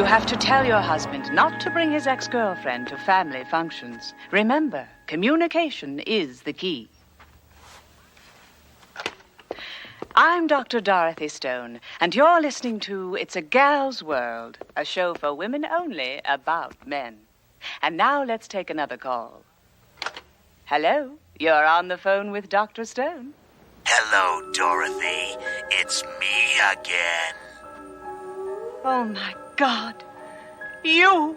You have to tell your husband not to bring his ex-girlfriend to family functions. Remember, communication is the key. I'm Dr. Dorothy Stone, and you're listening to It's a Gal's World, a show for women only about men. And now let's take another call. Hello, you're on the phone with Dr. Stone. Hello, Dorothy. It's me again. Oh, my God. You!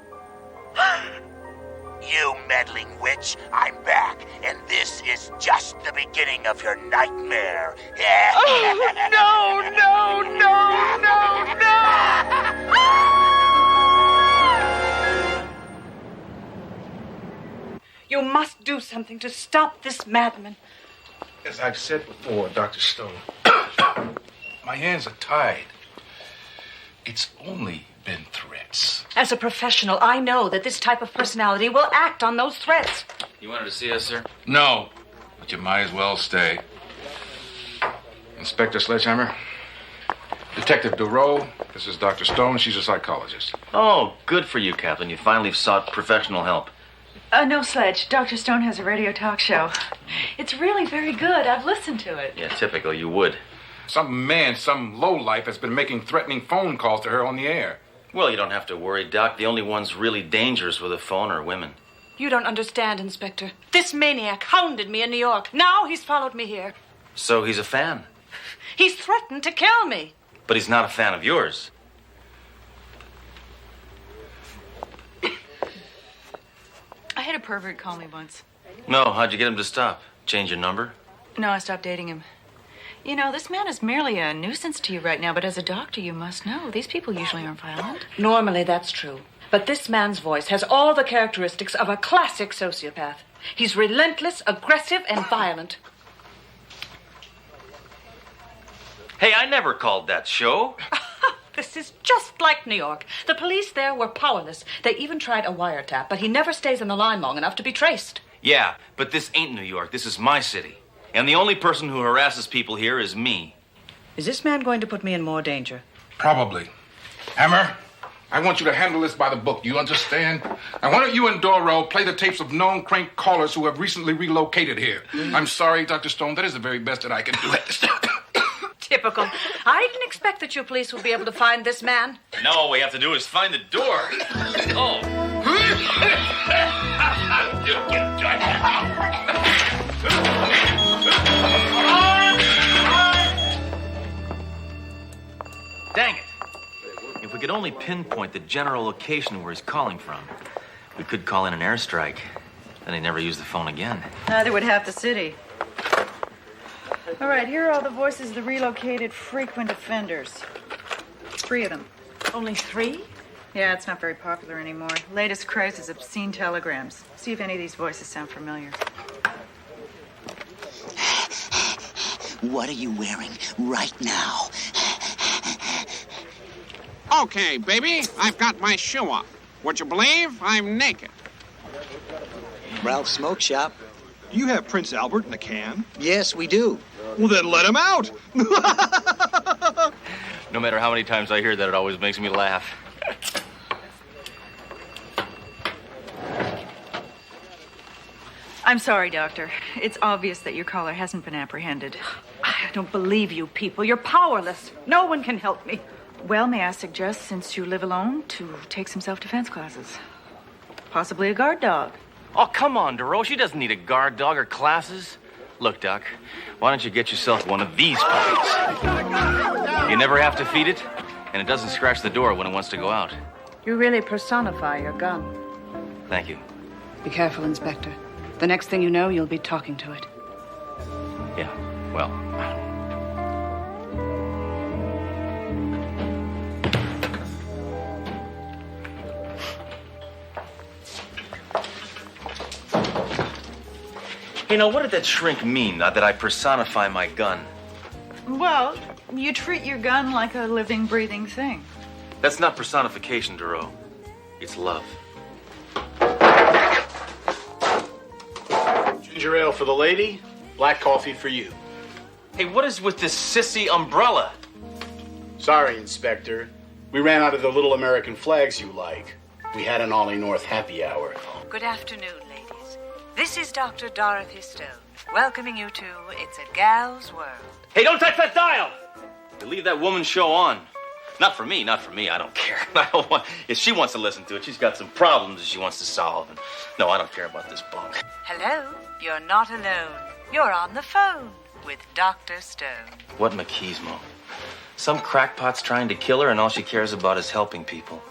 You meddling witch, I'm back, and this is just the beginning of your nightmare. Oh, no, no, no, no, no! You must do something to stop this madman. As I've said before, Dr. Stone, my hands are tied. It's only been threats. As a professional, I know that this type of personality will act on those threats. You wanted to see us, sir? No, but you might as well stay. Inspector Sledgehammer. Detective Duro. This is Dr. Stone. She's a psychologist. Oh, good for you, Captain. You finally sought professional help. No, Sledge. Dr. Stone has a radio talk show. It's really very good. I've listened to it. Yeah, typical. You would. Some man, some lowlife has been making threatening phone calls to her on the air. Well, you don't have to worry, Doc. The only ones really dangerous with a phone are women. You don't understand, Inspector. This maniac hounded me in New York. Now he's followed me here. So he's a fan? He's threatened to kill me. But he's not a fan of yours. I had a pervert call me once. No, how'd you get him to stop? Change your number? No, I stopped dating him. You know, this man is merely a nuisance to you right now, but as a doctor, you must know, these people usually aren't violent. Normally, that's true. But this man's voice has all the characteristics of a classic sociopath. He's relentless, aggressive, and violent. Hey, I never called that show. This is just like New York. The police there were powerless. They even tried a wiretap, but he never stays in the line long enough to be traced. Yeah, but this ain't New York. This is my city. And the only person who harasses people here is me. Is this man going to put me in more danger? Probably. Hammer, I want you to handle this by the book. You understand? Now, why don't you and Doro play the tapes of known crank callers who have recently relocated here? I'm sorry, Dr. Stone. That is the very best that I can do at this time. Typical. I didn't expect that you police would be able to find this man. Now all we have to do is find the door. Oh. Dang it. If we could only pinpoint the general location where he's calling from, we could call in an airstrike. Then he'd never use the phone again. Neither would half the city. All right, here are all the voices of the relocated frequent offenders. 3 of them. Only 3? Yeah, it's not very popular anymore. Latest craze is obscene telegrams. See if any of these voices sound familiar. What are you wearing right now? Okay, baby, I've got my shoe off. Would you believe I'm naked? Ralph's Smoke Shop. You have Prince Albert in a can? Yes, we do. Well, then let him out. No matter how many times I hear that, it always makes me laugh. I'm sorry, Doctor. It's obvious that your caller hasn't been apprehended. I don't believe you people. You're powerless. No one can help me. Well, may I suggest, since you live alone, to take some self-defense classes? Possibly a guard dog. Oh, come on, Duro. She doesn't need a guard dog or classes. Look, Doc, why don't you get yourself one of these puppies? You never have to feed it, and it doesn't scratch the door when it wants to go out. You really personify your gun. Thank you. Be careful, Inspector. The next thing you know, you'll be talking to it. Yeah, well... You know, what did that shrink mean, that I personify my gun? Well, you treat your gun like a living, breathing thing. That's not personification, Duro. It's love. Ginger ale for the lady, black coffee for you. Hey, what is with this sissy umbrella? Sorry, Inspector. We ran out of the little American flags you like. We had an Ollie North happy hour. Good afternoon, ladies. This is Dr. Dorothy Stone, welcoming you to It's a Gal's World. Hey, don't touch that dial! You leave that woman's show on. Not for me, I don't care. I don't want, if she wants to listen to it, she's got some problems that she wants to solve. And no, I don't care about this bunk. Hello, you're not alone. You're on the phone with Dr. Stone. What machismo. Some crackpot's trying to kill her and all she cares about is helping people.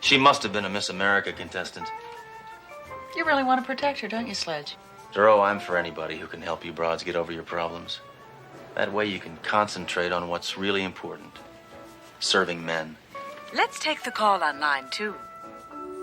She must have been a Miss America contestant. You really want to protect her, don't you, Sledge? Duro, I'm for anybody who can help you broads get over your problems. That way you can concentrate on what's really important. Serving men. Let's take the call on line 2.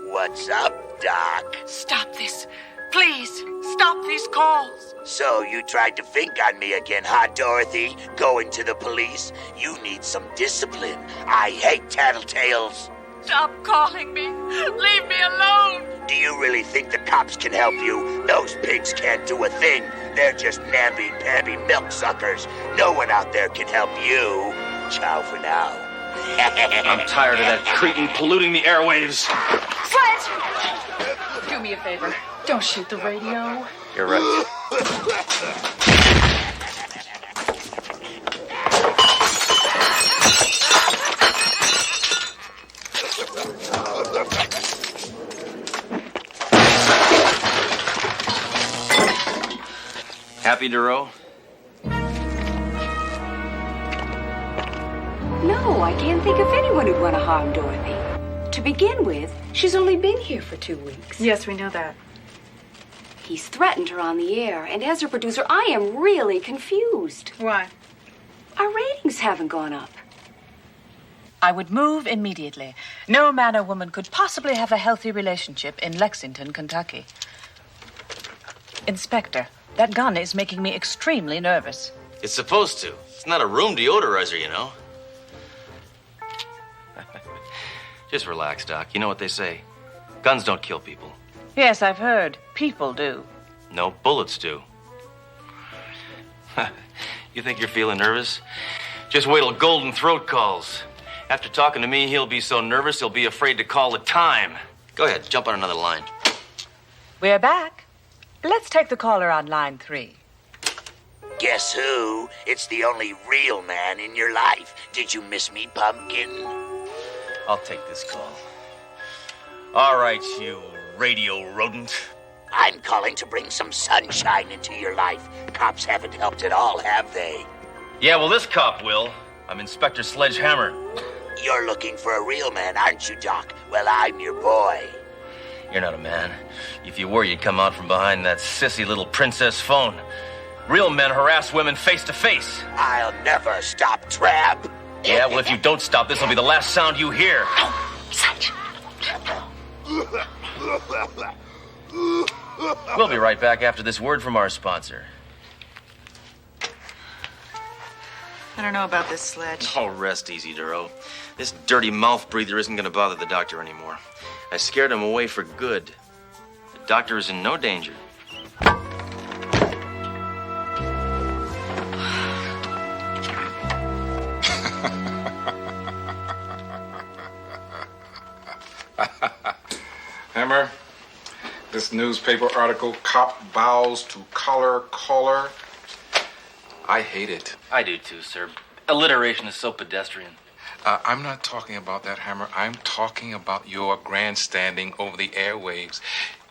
What's up, Doc? Stop this. Please, stop these calls. So you tried to fink on me again, huh, Dorothy? Going to the police? You need some discipline. I hate tattletales. Stop calling me. Leave me alone. Do you really think the cops can help you? Those pigs can't do a thing. They're just namby-pamby milk suckers. No one out there can help you. Ciao for now. I'm tired of that cretin polluting the airwaves. Sledge! Do me a favor. Don't shoot the radio. You're right. Happy, Duro? No, I can't think of anyone who'd want to harm Dorothy. To begin with, she's only been here for 2 weeks. Yes, we know that. He's threatened her on the air, and as her producer, I am really confused. Why? Our ratings haven't gone up. I would move immediately. No man or woman could possibly have a healthy relationship in Lexington, Kentucky. Inspector, that gun is making me extremely nervous. It's supposed to. It's not a room deodorizer, you know. Just relax, Doc. You know what they say. Guns don't kill people. Yes, I've heard. People do. No, bullets do. You think you're feeling nervous? Just wait till Golden Throat calls. After talking to me, he'll be so nervous he'll be afraid to call the time. Go ahead, jump on another line. We're back. Let's take the caller on line 3. Guess who? It's the only real man in your life. Did you miss me, Pumpkin? I'll take this call. All right, you radio rodent. I'm calling to bring some sunshine into your life. Cops haven't helped at all, have they? Yeah, well, this cop will. I'm Inspector Sledgehammer. You're looking for a real man, aren't you, Doc? Well, I'm your boy. You're not a man. If you were, you'd come out from behind that sissy little princess phone. Real men harass women face to face. I'll never stop, Tramp. Yeah, well, if you don't stop, this will be the last sound you hear. Sledge. We'll be right back after this word from our sponsor. I don't know about this, Sledge. Oh, rest easy, Duro. This dirty mouth breather isn't going to bother the doctor anymore. I scared him away for good. The doctor is in no danger. Hammer, this newspaper article, Cop Bows to Collar Caller. I hate it. I do too, sir. Alliteration is so pedestrian. I'm not talking about that, Hammer. I'm talking about your grandstanding over the airwaves.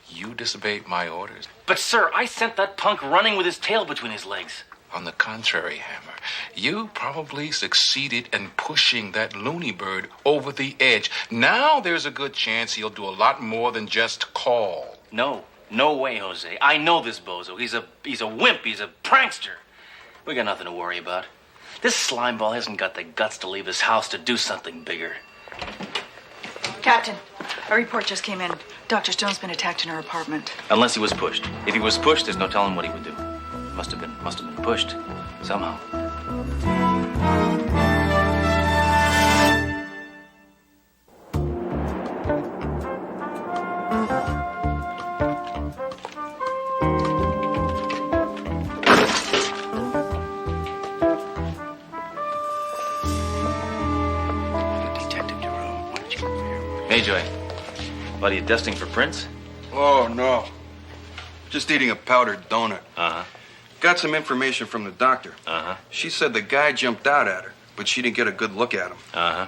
You disobeyed my orders. But, sir, I sent that punk running with his tail between his legs. On the contrary, Hammer, you probably succeeded in pushing that loony bird over the edge. Now there's a good chance he'll do a lot more than just call. No way, Jose. I know this bozo. He's a wimp. He's a prankster. We got nothing to worry about. This slimeball hasn't got the guts to leave his house to do something bigger. Captain, a report just came in. Dr. Stone's been attacked in her apartment. Unless he was pushed. If he was pushed, there's no telling what he would do. Must have been pushed somehow. Detective Duro. Hey, Joy. What, are you dusting for prints? Oh, no. Just eating a powdered donut. Uh-huh. Got some information from the doctor. Uh-huh. She said the guy jumped out at her, but she didn't get a good look at him. Uh-huh.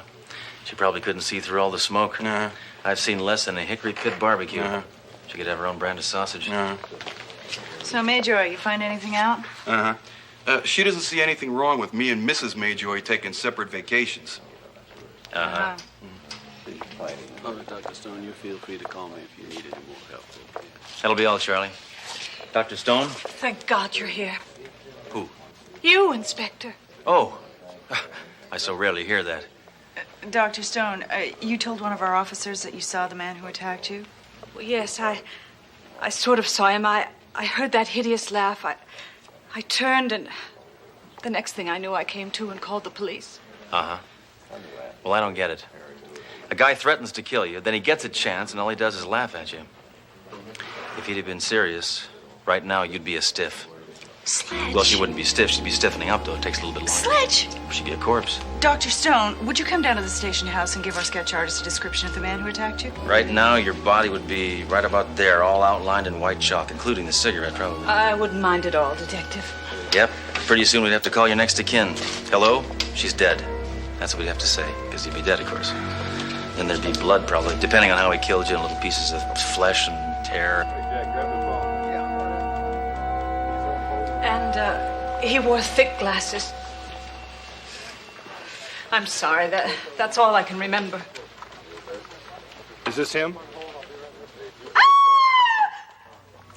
She probably couldn't see through all the smoke. Uh-huh. I've seen less than a hickory pit barbecue. Uh-huh. She could have her own brand of sausage. Uh-huh. So, Mayjoy, you find anything out? Uh-huh. She doesn't see anything wrong with me and Mrs. Mayjoy taking separate vacations. Uh-huh. Dr. Stone, you feel free to call me if you need any more help. Okay? That'll be all, Charlie. Dr. Stone? Thank God you're here. Who? You, Inspector. Oh. I so rarely hear that. Dr. Stone, you told one of our officers that you saw the man who attacked you? Well, yes, I sort of saw him. I heard that hideous laugh. I turned, and the next thing I knew, I came to and called the police. Uh-huh. Well, I don't get it. A guy threatens to kill you, then he gets a chance, and all he does is laugh at you. If he'd have been serious, right now you'd be a stiff. Sledge. Well, she wouldn't be stiff. She'd be stiffening up, though. It takes a little bit longer. Sledge! She'd be a corpse. Dr. Stone, would you come down to the station house and give our sketch artist a description of the man who attacked you? Right now, your body would be right about there, all outlined in white chalk, including the cigarette, probably. I wouldn't mind at all, Detective. Yep. Pretty soon we'd have to call your next of kin. Hello? She's dead. That's what we'd have to say, because you'd be dead, of course. Then there'd be blood, probably, depending on how he killed you, and little pieces of flesh and hair. And, he wore thick glasses. I'm sorry, that's all I can remember. Is this him?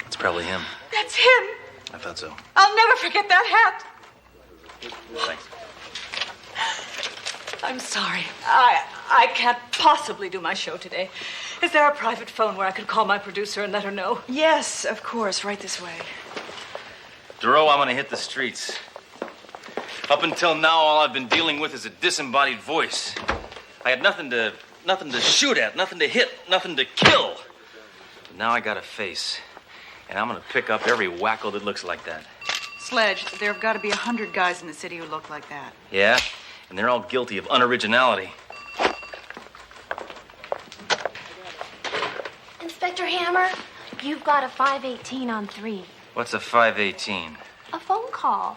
It's probably him. That's him. I thought so. I'll never forget that hat. Thanks. I'm sorry. I can't possibly do my show today. Is there a private phone where I could call my producer and let her know? Yes, of course, right this way. Duro, I'm gonna hit the streets. Up until now, all I've been dealing with is a disembodied voice. I had nothing to shoot at, nothing to hit, nothing to kill. But now I got a face, and I'm gonna pick up every wacko that looks like that. Sledge, there have got to be 100 guys in the city who look like that. Yeah? And they're all guilty of unoriginality. Inspector Hammer, you've got a 518 on 3. What's a 518? A phone call.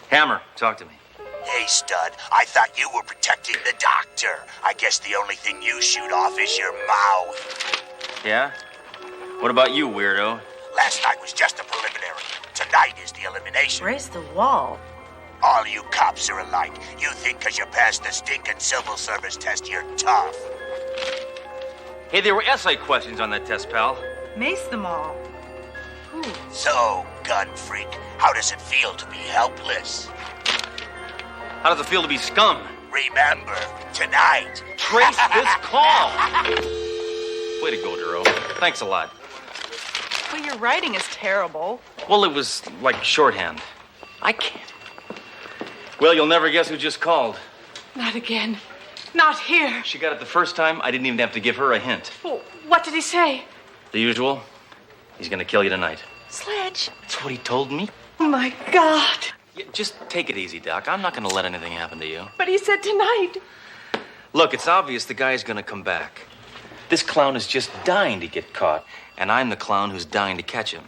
Hammer, talk to me. Hey, stud, I thought you were protecting the doctor. I guess the only thing you shoot off is your mouth. Yeah? What about you, weirdo? Last night was just a preliminary. Tonight is the elimination. Raise the wall. All you cops are alike. You think because you passed the stinking civil service test, you're tough. Hey, there were essay questions on that test, pal. Mace them all. So, gun freak, how does it feel to be helpless? How does it feel to be scum? Remember, tonight. Trace this call. Way to go, Duro. Thanks a lot. Well, your writing is terrible. Well, it was like shorthand. I can't. Well, you'll never guess who just called. Not again. Not here. She got it the first time. I didn't even have to give her a hint. Well, what did he say? The usual. He's gonna kill you tonight. Sledge. That's what he told me. Oh, my God. Yeah, just take it easy, Doc. I'm not gonna let anything happen to you. But he said tonight. Look, it's obvious the guy's gonna come back. This clown is just dying to get caught, and I'm the clown who's dying to catch him.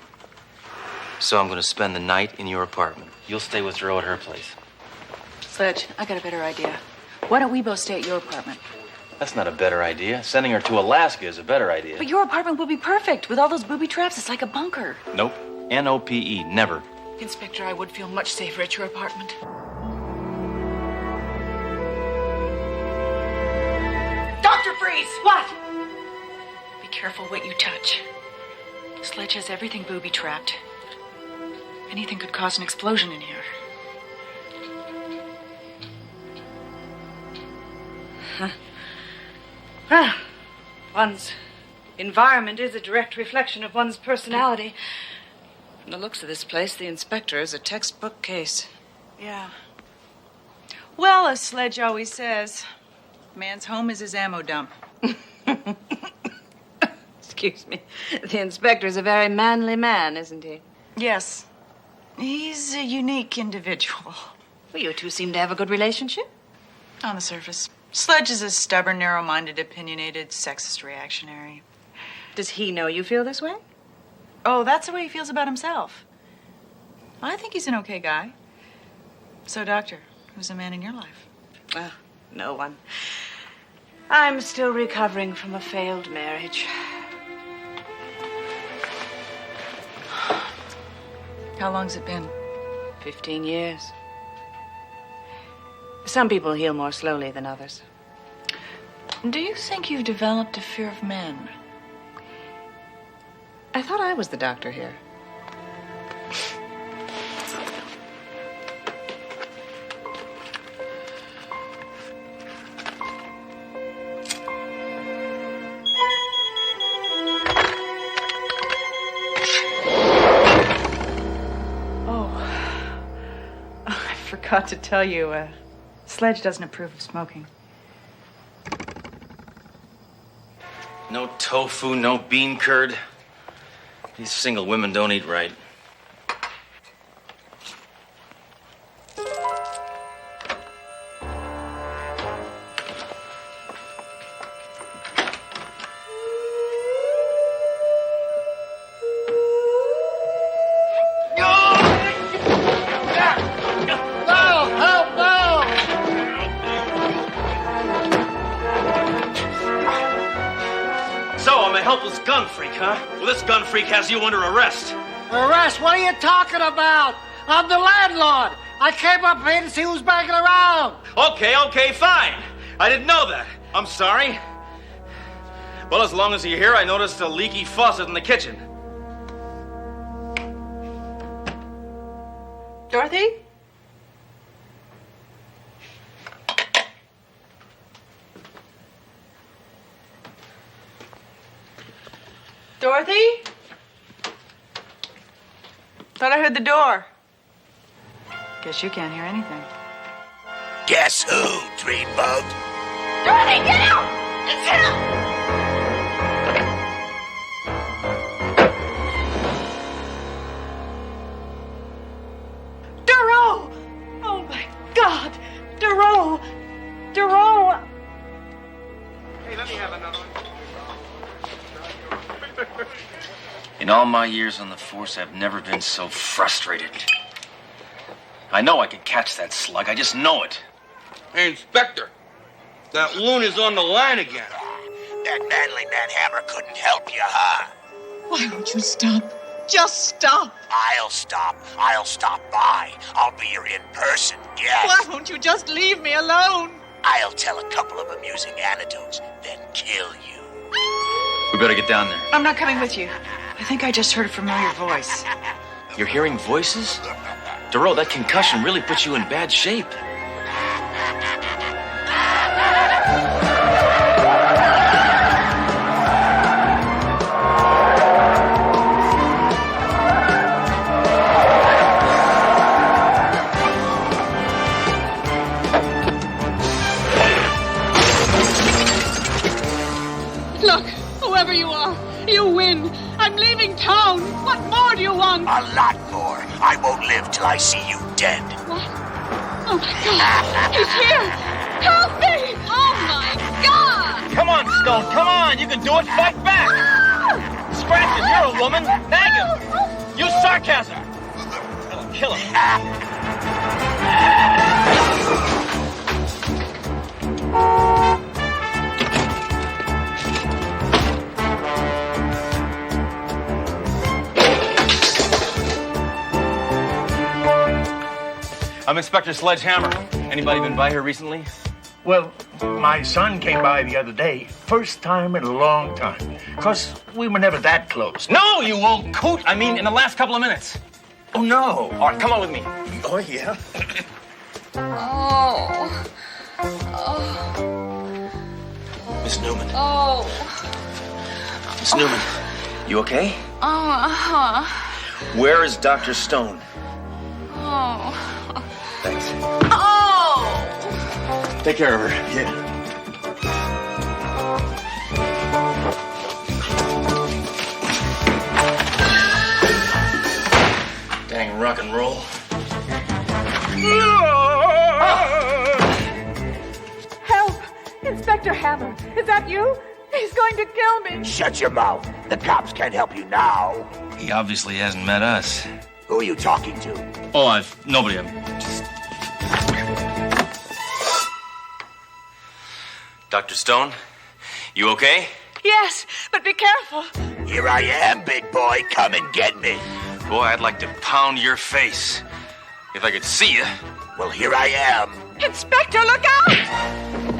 So I'm gonna spend the night in your apartment. You'll stay with Duro at her place. Sledge, I got a better idea. Why don't we both stay at your apartment? That's not a better idea. Sending her to Alaska is a better idea. But your apartment will be perfect. With all those booby traps, it's like a bunker. Nope. N-O-P-E. Never. Inspector, I would feel much safer at your apartment. Dr. Freeze! What? Be careful what you touch. Sledge has everything booby trapped. Anything could cause an explosion in here. Well, one's environment is a direct reflection of one's personality. From the looks of this place, the inspector is a textbook case. Yeah. Well, as Sledge always says, man's home is his ammo dump. Excuse me. The inspector's a very manly man, isn't he? Yes. He's a unique individual. Well, you two seem to have a good relationship. On the surface. Sledge is a stubborn, narrow-minded, opinionated, sexist reactionary. Does he know you feel this way? Oh, that's the way he feels about himself. I think he's an okay guy. So, Doctor, who's the man in your life? Well, no one. I'm still recovering from a failed marriage. How long's it been? 15 years. Some people heal more slowly than others. Do you think you've developed a fear of men? I thought I was the doctor here. I forgot to tell you, Sledge doesn't approve of smoking. No tofu, no bean curd. These single women don't eat right. Gun freak, huh? Well, this gun freak has you under arrest. Arrest? What are you talking about? I'm the landlord. I came up here to see who's banging around. Okay, fine. I didn't know that. I'm sorry. Well, as long as you're here, I noticed a leaky faucet in the kitchen. Dorothy? Dorothy? Thought I heard the door. Guess you can't hear anything. Guess who, Dreambug? Dorothy, get out! It's him! Duro! Oh, my God! Duro! Duro! Hey, let me have another one. In all my years on the force, I've never been so frustrated. I know I can catch that slug. I just know it. Hey, Inspector. That loon is on the line again. That manly man Hammer couldn't help you, huh? Why won't you stop? Just stop. I'll stop. I'll stop by. I'll be your in-person guest. Why won't you just leave me alone? I'll tell a couple of amusing anecdotes, then kill you. We better get down there. I'm not coming with you. I think I just heard a familiar voice. You're hearing voices? Duro, that concussion really puts you in bad shape. Look, whoever you are, you win. I'm leaving town. What more do you want? A lot more. I won't live till I see you dead. What? Oh, my God. He's here. Help me. Oh, my God. Come on, Stone. Come on. You can do it. Fight back. Scratches. You're a woman. Nag him. Use sarcasm. Kill him. I'm Inspector Sledgehammer. Anybody been by here recently? Well, my son came by the other day. First time in a long time. 'Cause we were never that close. No, you old coot! I mean, in the last couple of minutes. Oh, no. All right, come on with me. Oh, yeah? Oh. Miss Newman. Oh. Miss Newman, you okay? Oh. Where is Dr. Stone? Oh. Thanks. Oh. Take care of her. Yeah. Dang rock and roll. Hammer. Is that you? He's going to kill me. Shut your mouth. The cops can't help you now. He obviously hasn't met us. Who are you talking to? Oh, nobody. Dr. Stone, you okay? Yes, but be careful. Here I am, big boy. Come and get me. Boy, I'd like to pound your face. If I could see you. Well, here I am. Inspector, look out!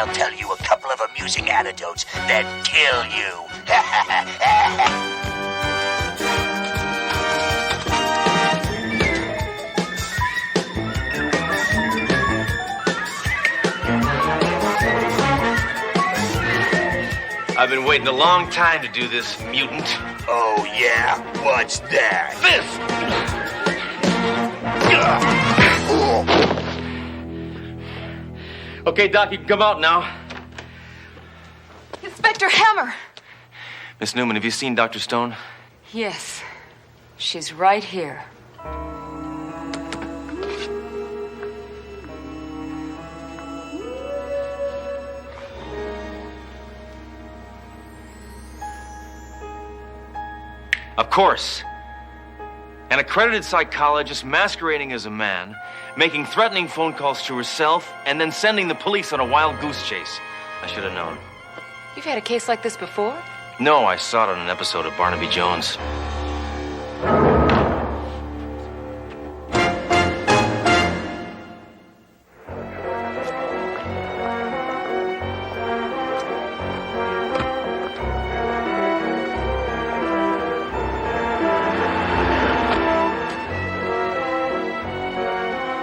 I'll tell you a couple of amusing anecdotes that kill you. I've been waiting a long time to do this, mutant. Oh, yeah? What's that? Okay, Doc, you can come out now. Inspector Hammer! Miss Newman, have you seen Dr. Stone? Yes. She's right here. Of course. An accredited psychologist masquerading as a man, making threatening phone calls to herself, and then sending the police on a wild goose chase. I should have known. You've had a case like this before? No, I saw it on an episode of Barnaby Jones.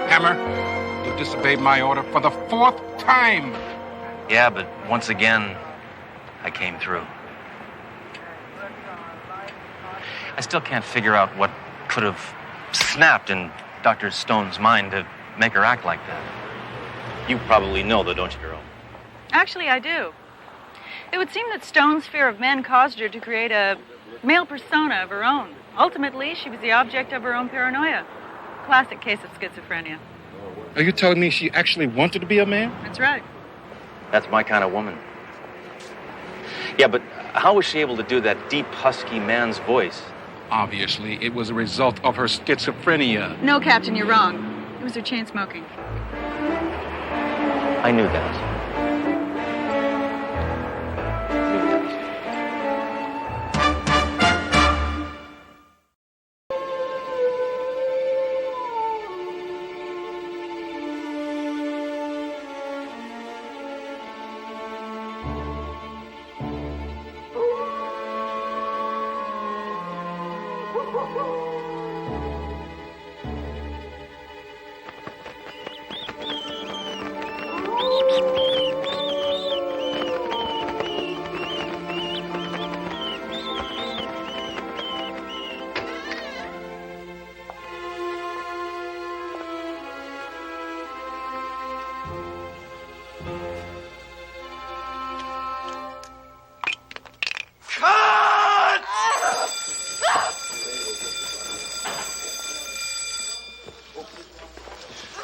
Hammer, you disobeyed my order for the 4th time. Yeah, but once again, I came through. I still can't figure out what could have snapped in Dr. Stone's mind to make her act like that. You probably know, though, don't you, girl? Actually, I do. It would seem that Stone's fear of men caused her to create a male persona of her own. Ultimately, she was the object of her own paranoia. Classic case of schizophrenia. Are you telling me she actually wanted to be a man? That's right. That's my kind of woman. Yeah, but how was she able to do that deep, husky man's voice? Obviously, it was a result of her schizophrenia. No, Captain, you're wrong. It was her chain smoking. I knew that.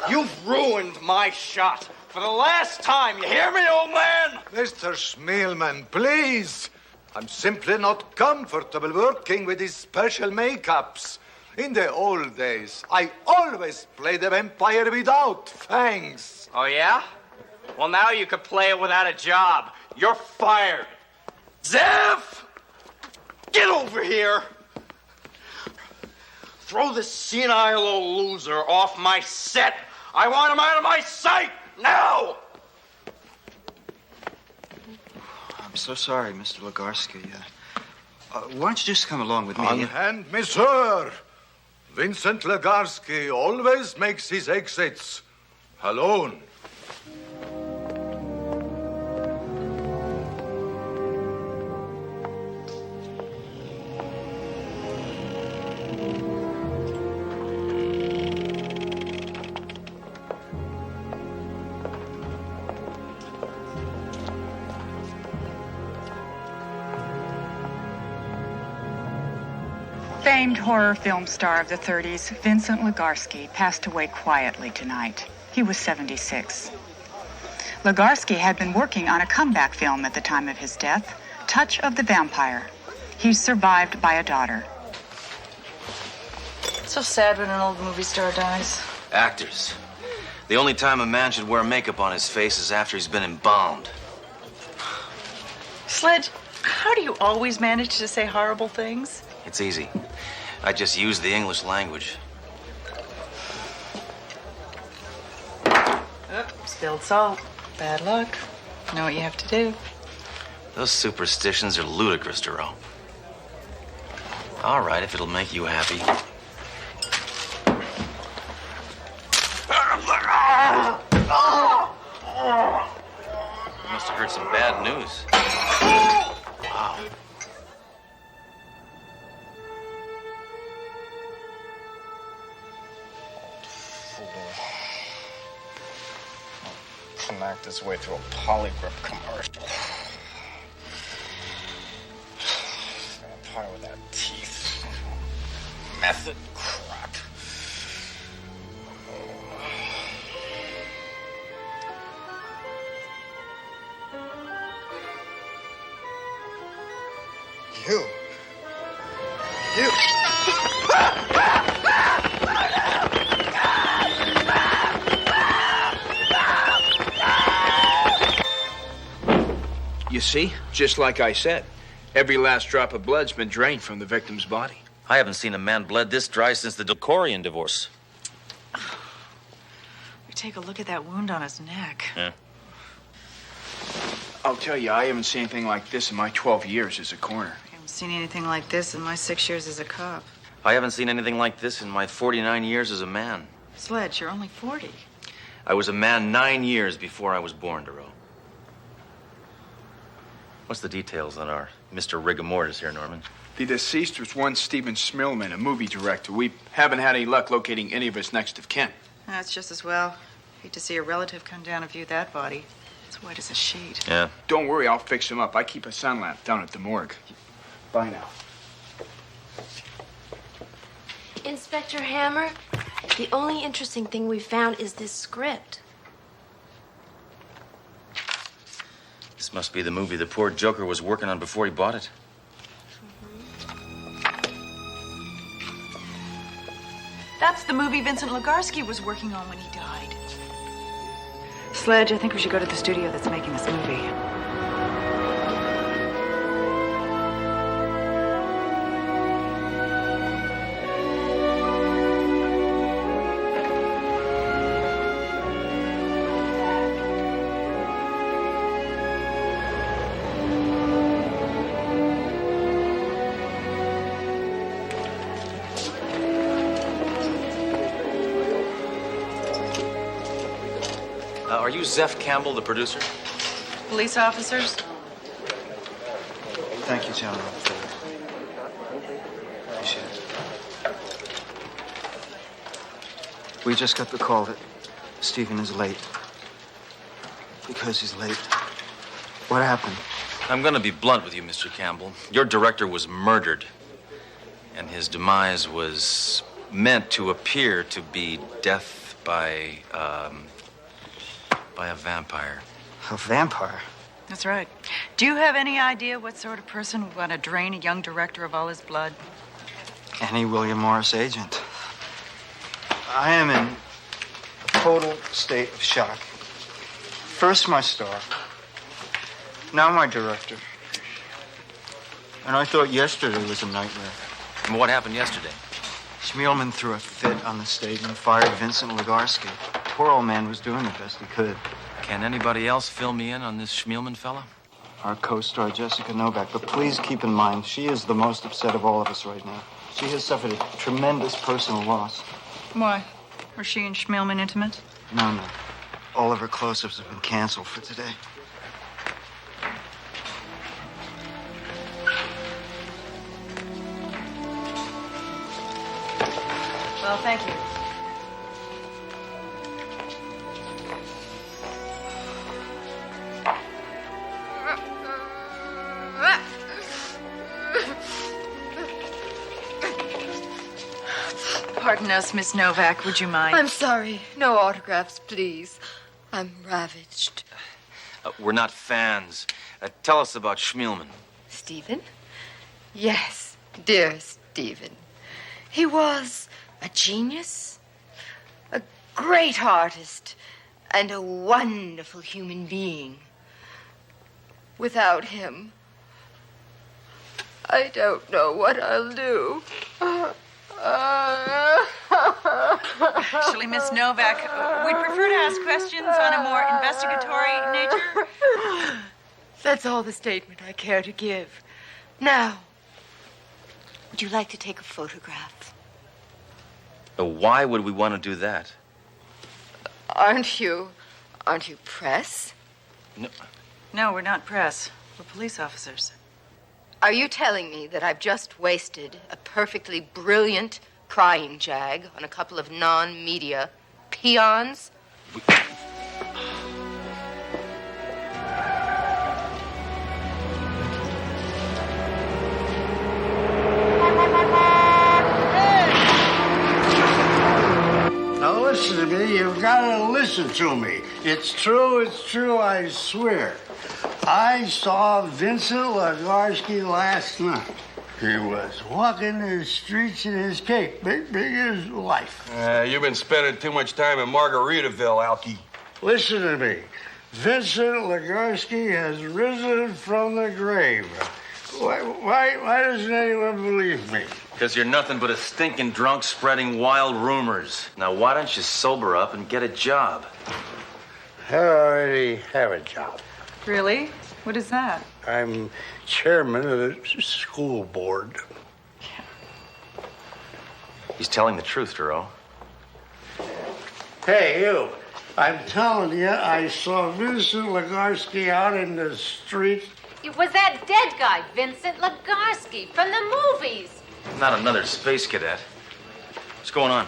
You've ruined my shot. For the last time, you hear me, old man? Mr. Schmielman, please. I'm simply not comfortable working with these special makeups. In the old days, I always played the vampire without fangs. Oh, yeah? Well, now you could play it without a job. You're fired. Zev! Get over here! Throw this senile old loser off my set. I want him out of my sight, now! I'm so sorry, Mr. Legarsky. Why don't you just come along with me? Unhand me, sir. Vincent Legarsky always makes his exits alone. Famed horror film star of the 30s, Vincent Legarsky, passed away quietly tonight. He was 76. Legarsky had been working on a comeback film at the time of his death, Touch of the Vampire. He's survived by a daughter. It's so sad when an old movie star dies. Actors. The only time a man should wear makeup on his face is after he's been embalmed. Sledge, how do you always manage to say horrible things? It's easy. I just use the English language. Oh, spilled salt. Bad luck. Know what you have to do. Those superstitions are ludicrous, Duro. All right, if it'll make you happy. You must have heard some bad news. Wow. Act his way through a polygrip commercial. Vampire without teeth. Method crap. You. You see, just like I said, every last drop of blood's been drained from the victim's body. I haven't seen a man bled this dry since the Decorian divorce. We take a look at that wound on his neck. Yeah. I'll tell you, I haven't seen anything like this in my 12 years as a coroner. I haven't seen anything like this in my 6 years as a cop. I haven't seen anything like this in my 49 years as a man. Sledge, you're only 40. I was a man 9 years before I was born, Duro. What's the details on our Mr. Rigamortis here, Norman? The deceased was one Stephen Smilman, a movie director. We haven't had any luck locating any of his next of kin. That's just as well. Hate to see a relative come down and view that body. It's white as a sheet. Yeah. Don't worry, I'll fix him up. I keep a sun lamp down at the morgue. Bye now. Inspector Hammer, the only interesting thing we found is this script. This must be the movie the poor Joker was working on before he bought it. That's the movie Vincent Legarsky was working on when he died. Sledge, I think we should go to the studio that's making this movie. Are you Zeph Campbell, the producer? Police officers? Thank you, gentlemen. Appreciate it. We just got the call that Stephen is late. Because he's late. What happened? I'm going to be blunt with you, Mr. Campbell. Your director was murdered. And his demise was meant to appear to be death by a vampire. A vampire? That's right. Do you have any idea what sort of person would want to drain a young director of all his blood? Any William Morris agent. I am in a total state of shock. First my star, now my director. And I thought yesterday was a nightmare. And what happened yesterday? Schmielman threw a fit on the stage and fired Vincent Legarsky. Poor old man was doing the best he could. Can anybody else fill me in on this Schmielman fella? our co-star Jessica Novak. But please keep in mind, she is the most upset of all of us right now. She has suffered a tremendous personal loss. Why? Are she and Schmielman intimate? No. All of her close-ups have been canceled for today. Well, thank you. Pardon us, Miss Novak. Would you mind? I'm sorry. No autographs, please. I'm ravaged. We're not fans. Tell us about Schmielman. Stephen? Yes, dear Stephen. He was a genius, a great artist, and a wonderful human being. Without him, I don't know what I'll do. Actually, Miss Novak, we'd prefer to ask questions on a more investigatory nature. That's all the statement I care to give. Now, would you like to take a photograph? Why would we want to do that? Aren't you press? No, we're not press. We're police officers. Are you telling me that I've just wasted a perfectly brilliant crying jag on a couple of non-media peons? Now listen to me. You've got to listen to me. It's true, I swear. I saw Vincent Legarsky last night. He was walking the streets in his cape, big as life. You've been spending too much time in Margaritaville, Alky. Listen to me. Vincent Legarsky has risen from the grave. Why doesn't anyone believe me? Because you're nothing but a stinking drunk spreading wild rumors. Now, why don't you sober up and get a job? I already have a job. Really? What is that? I'm chairman of the school board. He's telling the truth, Duro. Hey, you. I'm telling you, I saw Vincent Legarsky out in the street. It was that dead guy, Vincent Legarsky, from the movies. Not another space cadet. What's going on?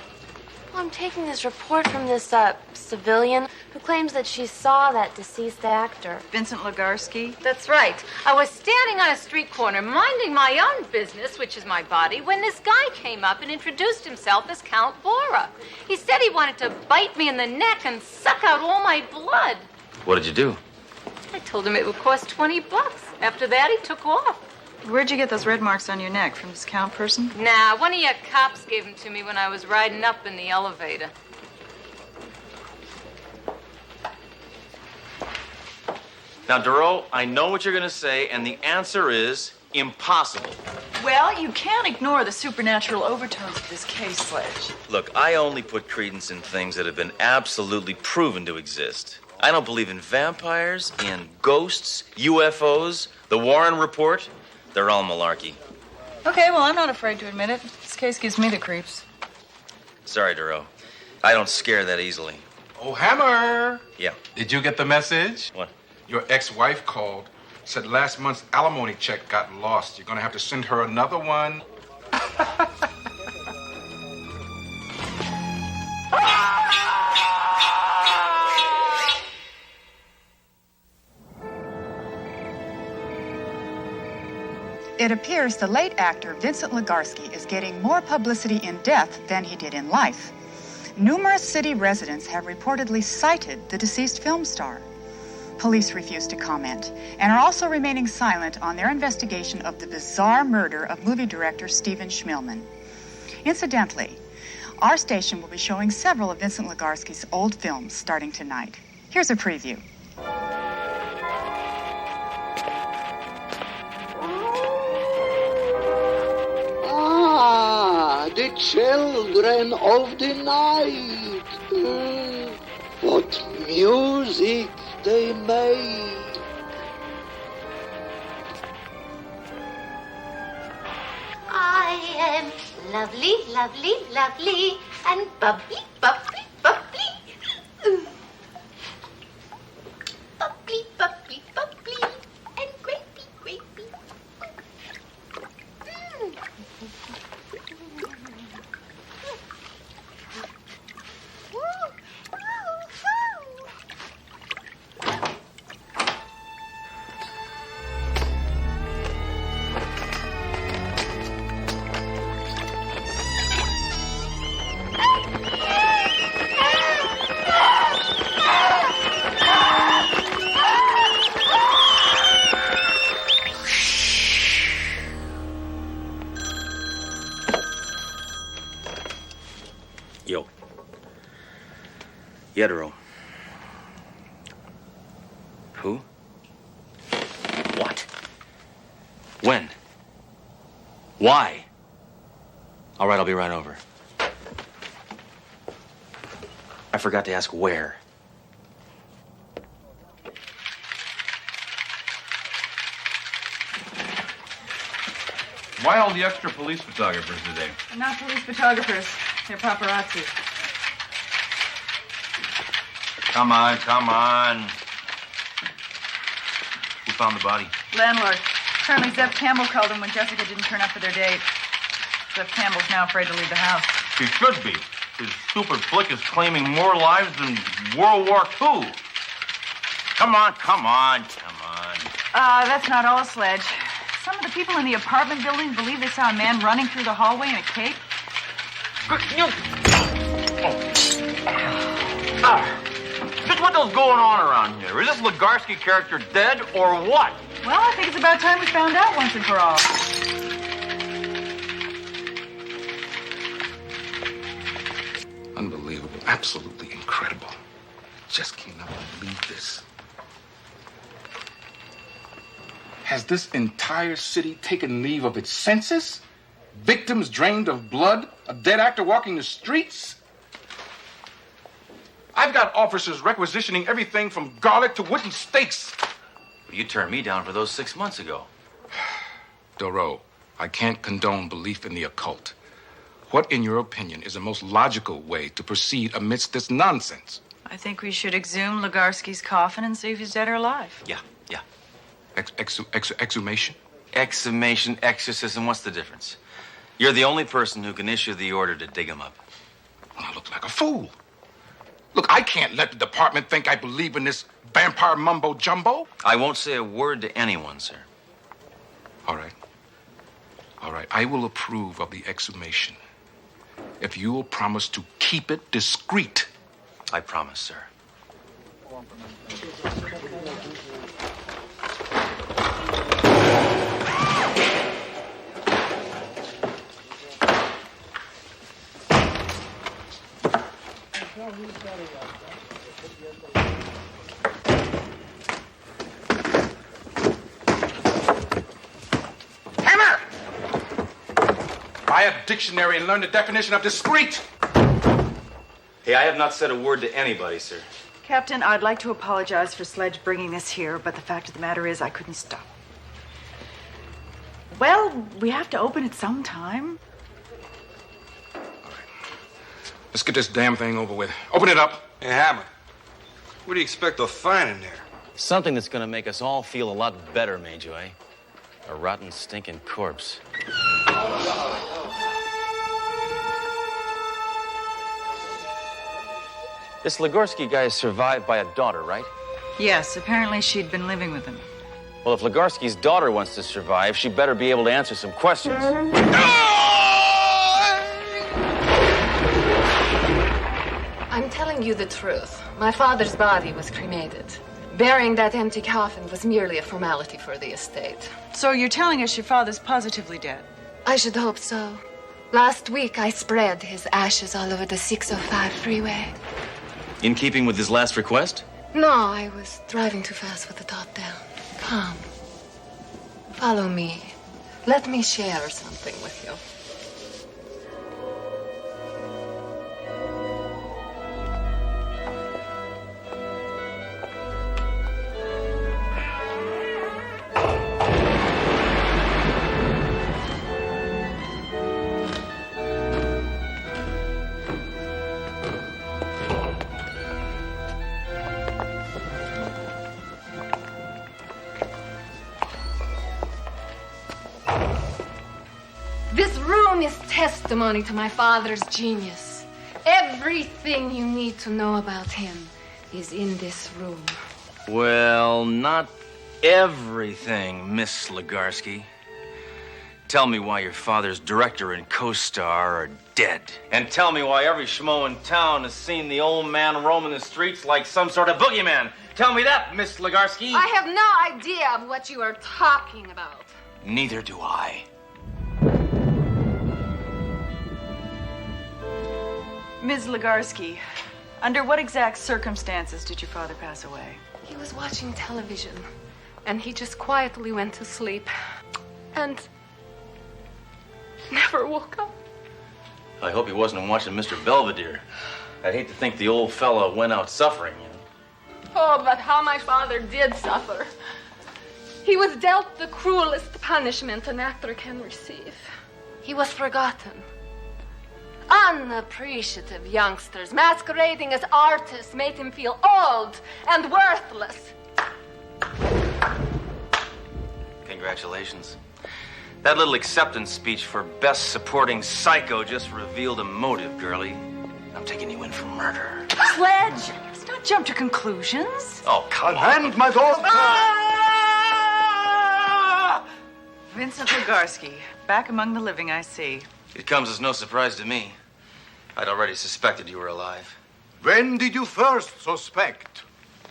Well, I'm taking this report from this civilian who claims that she saw that deceased actor. Vincent Legarsky? That's right. I was standing on a street corner minding my own business, which is my body, when this guy came up and introduced himself as Count Bora. He said he wanted to bite me in the neck and suck out all my blood. What did you do? I told him it would cost $20. After that, he took off. Where'd you get those red marks on your neck? From this Count person? Nah, one of your cops gave them to me when I was riding up in the elevator. Now, Duro, I know what you're going to say, and the answer is impossible. Well, you can't ignore the supernatural overtones of this case, Sledge. Look, I only put credence in things that have been absolutely proven to exist. I don't believe in vampires, in ghosts, UFOs, the Warren Report. They're all malarkey. Okay, well, I'm not afraid to admit it. This case gives me the creeps. Sorry, Duro. I don't scare that easily. Oh, Hammer! Yeah. Did you get the message? What? Your ex-wife called. Said last month's alimony check got lost. You're gonna have to send her another one. It appears the late actor Vincent Legarsky is getting more publicity in death than he did in life. Numerous city residents have reportedly cited the deceased film star. Police refuse to comment and are also remaining silent on their investigation of the bizarre murder of movie director Stephen Schmielman. Incidentally, our station will be showing several of Vincent Legarsky's old films starting tonight. Here's a preview. The children of the night. What music they made. I am lovely, lovely, lovely, and bubbly, bubbly, bubbly. Bubbly, bubbly, bubbly, and grapey, grapey. Yo. Yetero. Who? What? When? Why? All right, I'll be right over. I forgot to ask where. Why all the extra police photographers today? They're not police photographers. They're paparazzi. Come on, come on. Who found the body? Landlord. Apparently Zeph Campbell called him when Jessica didn't turn up for their date. Zeph Campbell's now afraid to leave the house. He should be. His stupid flick is claiming more lives than World War II. Come on, come on, come on. That's not all, Sledge. Some of the people in the apartment building believe they saw a man running through the hallway in a cape. Just what the hell's going on around here? Is this Legarsky character dead or what? Well, I think it's about time we found out once and for all. Unbelievable. Absolutely incredible. Just cannot believe this. Has this entire city taken leave of its senses? Victims drained of blood? A dead actor walking the streets? I've got officers requisitioning everything from garlic to wooden stakes. You turned me down for those 6 months ago. Doro, I can't condone belief in the occult. What, in your opinion, is the most logical way to proceed amidst this nonsense? I think we should exhume Legarsky's coffin and see if he's dead or alive. Yeah. Exhumation? Exhumation, exorcism, what's the difference? You're the only person who can issue the order to dig him up. Well, I look like a fool. Look, I can't let the department think I believe in this vampire mumbo-jumbo. I won't say a word to anyone, sir. All right. I will approve of the exhumation if you will promise to keep it discreet. I promise, sir. Hammer! Buy a dictionary and learn the definition of discreet. Hey, I have not said a word to anybody, sir. Captain, I'd like to apologize for Sledge bringing this here, but the fact of the matter is I couldn't stop. Well, we have to open it sometime. Let's get this damn thing over with. Open it up. Hey, Hammer, what do you expect to find in there? Something that's gonna make us all feel a lot better, Major, eh? A rotten, stinking corpse. This Legarsky guy is survived by a daughter, right? Yes, apparently she'd been living with him. Well, if Legarsky's daughter wants to survive, she better be able to answer some questions. I'm telling you the truth. My father's body was cremated. Burying that empty coffin was merely a formality for the estate. So you're telling us your father's positively dead? I should hope so. Last week, I spread his ashes all over the 605 freeway. In keeping with his last request? No, I was driving too fast with the top down. Come. Follow me. Let me share something with you. room is testimony to my father's genius. Everything you need to know about him is in this room. Well, not everything, Miss Legarsky. Tell me why your father's director and co-star are dead. And tell me why every schmo in town has seen the old man roaming the streets like some sort of boogeyman. Tell me that, Miss Legarsky. I have no idea of what you are talking about. Neither do I. Ms. Legarsky, under what exact circumstances did your father pass away? He was watching television, and he just quietly went to sleep. And never woke up. I hope he wasn't watching Mr. Belvedere. I'd hate to think the old fella went out suffering, you know. Oh, but how my father did suffer. He was dealt the cruelest punishment an actor can receive. He was forgotten. Unappreciative youngsters masquerading as artists made him feel old and worthless. Congratulations. That little acceptance speech for Best Supporting Psycho just revealed a motive, girlie. I'm taking you in for murder. Sledge, let's not jump to conclusions. Oh, come on. And my daughter! Vincent Legarsky, back among the living, I see. It comes as no surprise to me. I'd already suspected you were alive. When did you first suspect?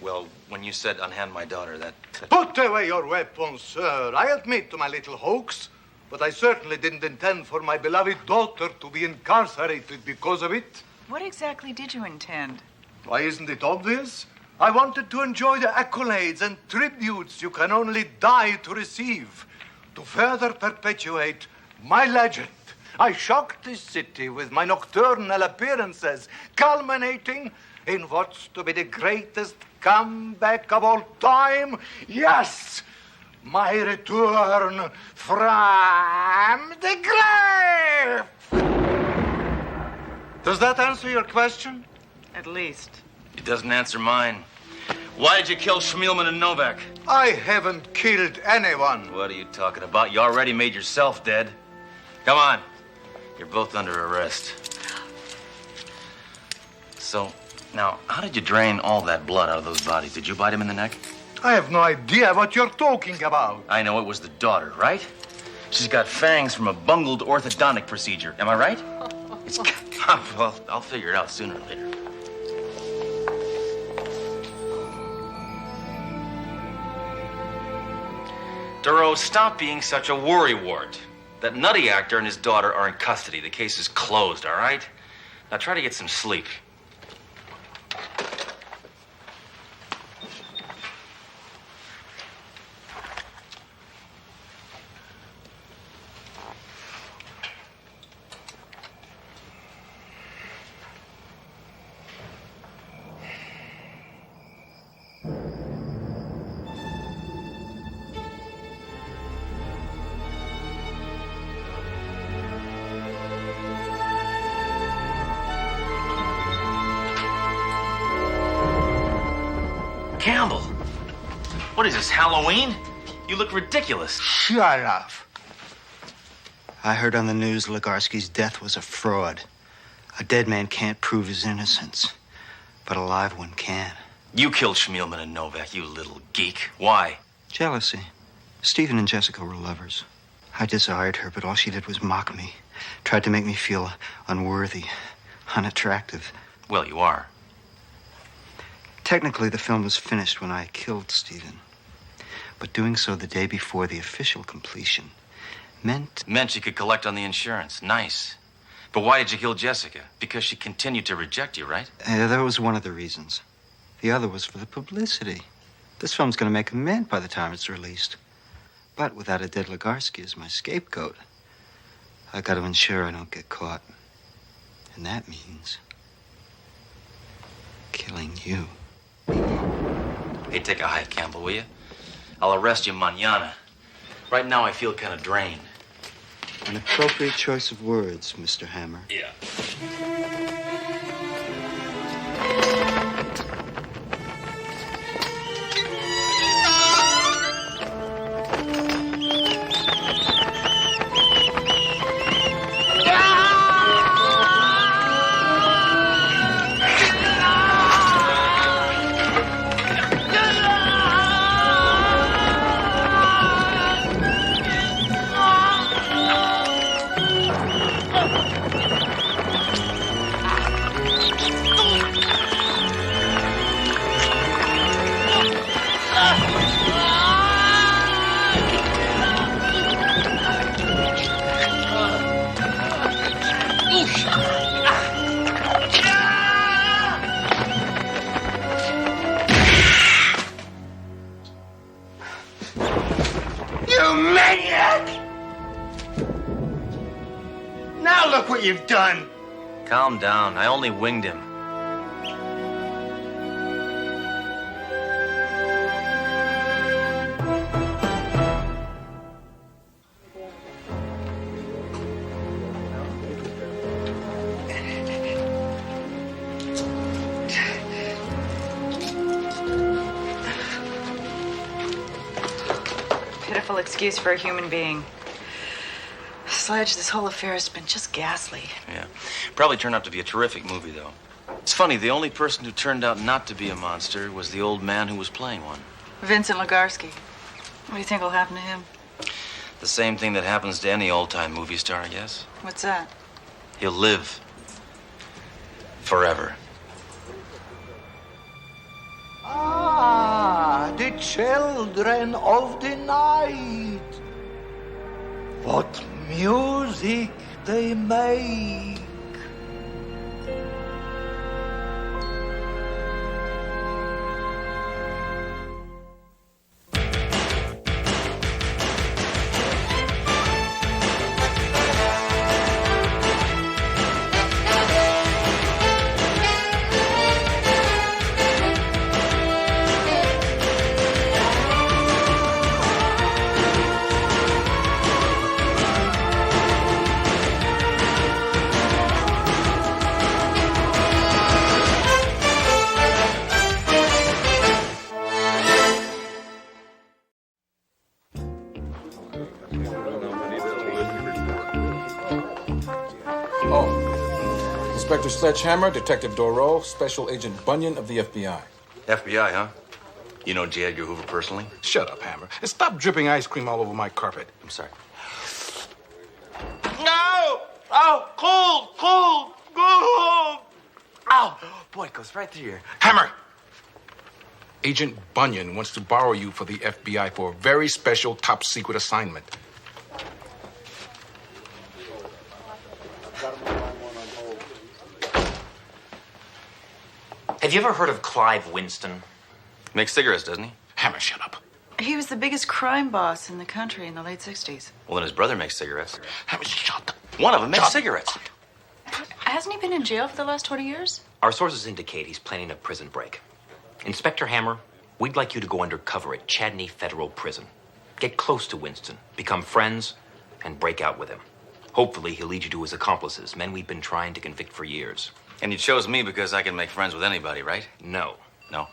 Well, when you said unhand my daughter, that... Put away your weapons, sir. I admit to my little hoax, but I certainly didn't intend for my beloved daughter to be incarcerated because of it. What exactly did you intend? Why, isn't it obvious? I wanted to enjoy the accolades and tributes you can only die to receive, to further perpetuate my legend. I shocked this city with my nocturnal appearances, culminating in what's to be the greatest comeback of all time. Yes, my return from the grave. Does that answer your question? At least. It doesn't answer mine. Why did you kill Schmielman and Novak? I haven't killed anyone. What are you talking about? You already made yourself dead. Come on. You're both under arrest. So, now, how did you drain all that blood out of those bodies? Did you bite him in the neck? I have no idea what you're talking about. I know it was the daughter, right? She's got fangs from a bungled orthodontic procedure. Am I right? It's... Well, I'll figure it out sooner or later. Duro, stop being such a worrywart. That nutty actor and his daughter are in custody. The case is closed, all right? Now try to get some sleep. Campbell, what is this, Halloween? You look ridiculous. Shut up. I heard on the news Legarsky's death was a fraud. A dead man can't prove his innocence, but a live one can. You killed Schmielman and Novak, you little geek. Why? Jealousy. Stephen and Jessica were lovers. I desired her, but all she did was mock me. Tried to make me feel unworthy, unattractive. Well, you are. Technically, the film was finished when I killed Stephen. But doing so the day before the official completion meant you could collect on the insurance. Nice. But why did you kill Jessica? Because she continued to reject you, right? That was one of the reasons. The other was for the publicity. This film's going to make a mint by the time it's released. But without a dead Legarsky as my scapegoat, I got to ensure I don't get caught. And that means killing you. Hey, take a hike, Campbell, will you? I'll arrest you mañana. Right now, I feel kind of drained. An appropriate choice of words, Mr. Hammer. Yeah. You maniac! Now look what you've done. Calm down. I only winged him. Pitiful excuse for a human being. Sledge, this whole affair has been just ghastly. Yeah. Probably turned out to be a terrific movie, though. It's funny, the only person who turned out not to be a monster was the old man who was playing one. Vincent Legarsky. What do you think will happen to him? The same thing that happens to any old-time movie star, I guess. What's that? He'll live. Forever. Ah, the children of the night. What music they make. Inspector Sledgehammer, Detective Doro, Special Agent Bunyan of the FBI. FBI, huh? You know J. Edgar Hoover personally? Shut up, Hammer. And stop dripping ice cream all over my carpet. I'm sorry. No! Oh, cold! Ow! Boy, it goes right through here. Hammer! Agent Bunyan wants to borrow you for the FBI for a very special top-secret assignment. Have you ever heard of Clive Winston? Makes cigarettes, doesn't he? Hammer, shut up. He was the biggest crime boss in the country in the late 60s. Well, then his brother makes cigarettes. Hammer, shut up. One of them makes cigarettes. Hasn't he been in jail for the last 20 years? Our sources indicate he's planning a prison break. Inspector Hammer, we'd like you to go undercover at Chadney Federal Prison. Get close to Winston, become friends, and break out with him. Hopefully, he'll lead you to his accomplices, men we've been trying to convict for years. And you chose me because I can make friends with anybody, right? No. No?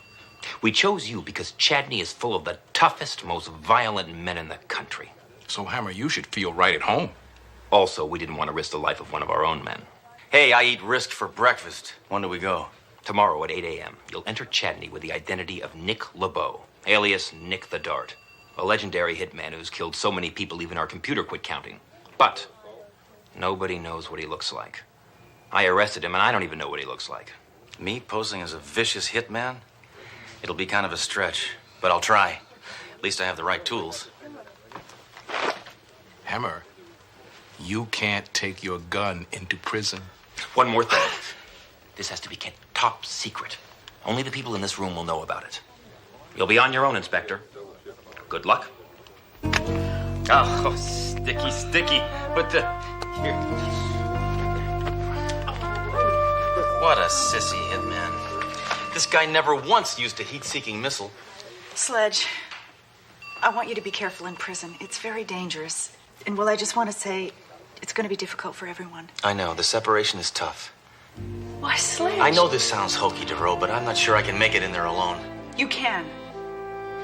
We chose you because Chadney is full of the toughest, most violent men in the country. So, Hammer, you should feel right at home. Also, we didn't want to risk the life of one of our own men. Hey, I eat Risk for breakfast. When do we go? Tomorrow at 8 a.m., you'll enter Chadney with the identity of Nick LeBeau, alias Nick the Dart, a legendary hitman who's killed so many people even our computer quit counting. But nobody knows what he looks like. I arrested him, and I don't even know what he looks like. Me posing as a vicious hitman? It'll be kind of a stretch, but I'll try. At least I have the right tools. Hammer, you can't take your gun into prison. One more thing. This has to be kept top secret. Only the people in this room will know about it. You'll be on your own, Inspector. Good luck. Oh, sticky. But here. What a sissy hitman. This guy never once used a heat-seeking missile. Sledge, I want you to be careful in prison. It's very dangerous. And, well, I just want to say it's going to be difficult for everyone. I know. The separation is tough. Why, Sledge? I know this sounds hokey, DeRoe, but I'm not sure I can make it in there alone. You can.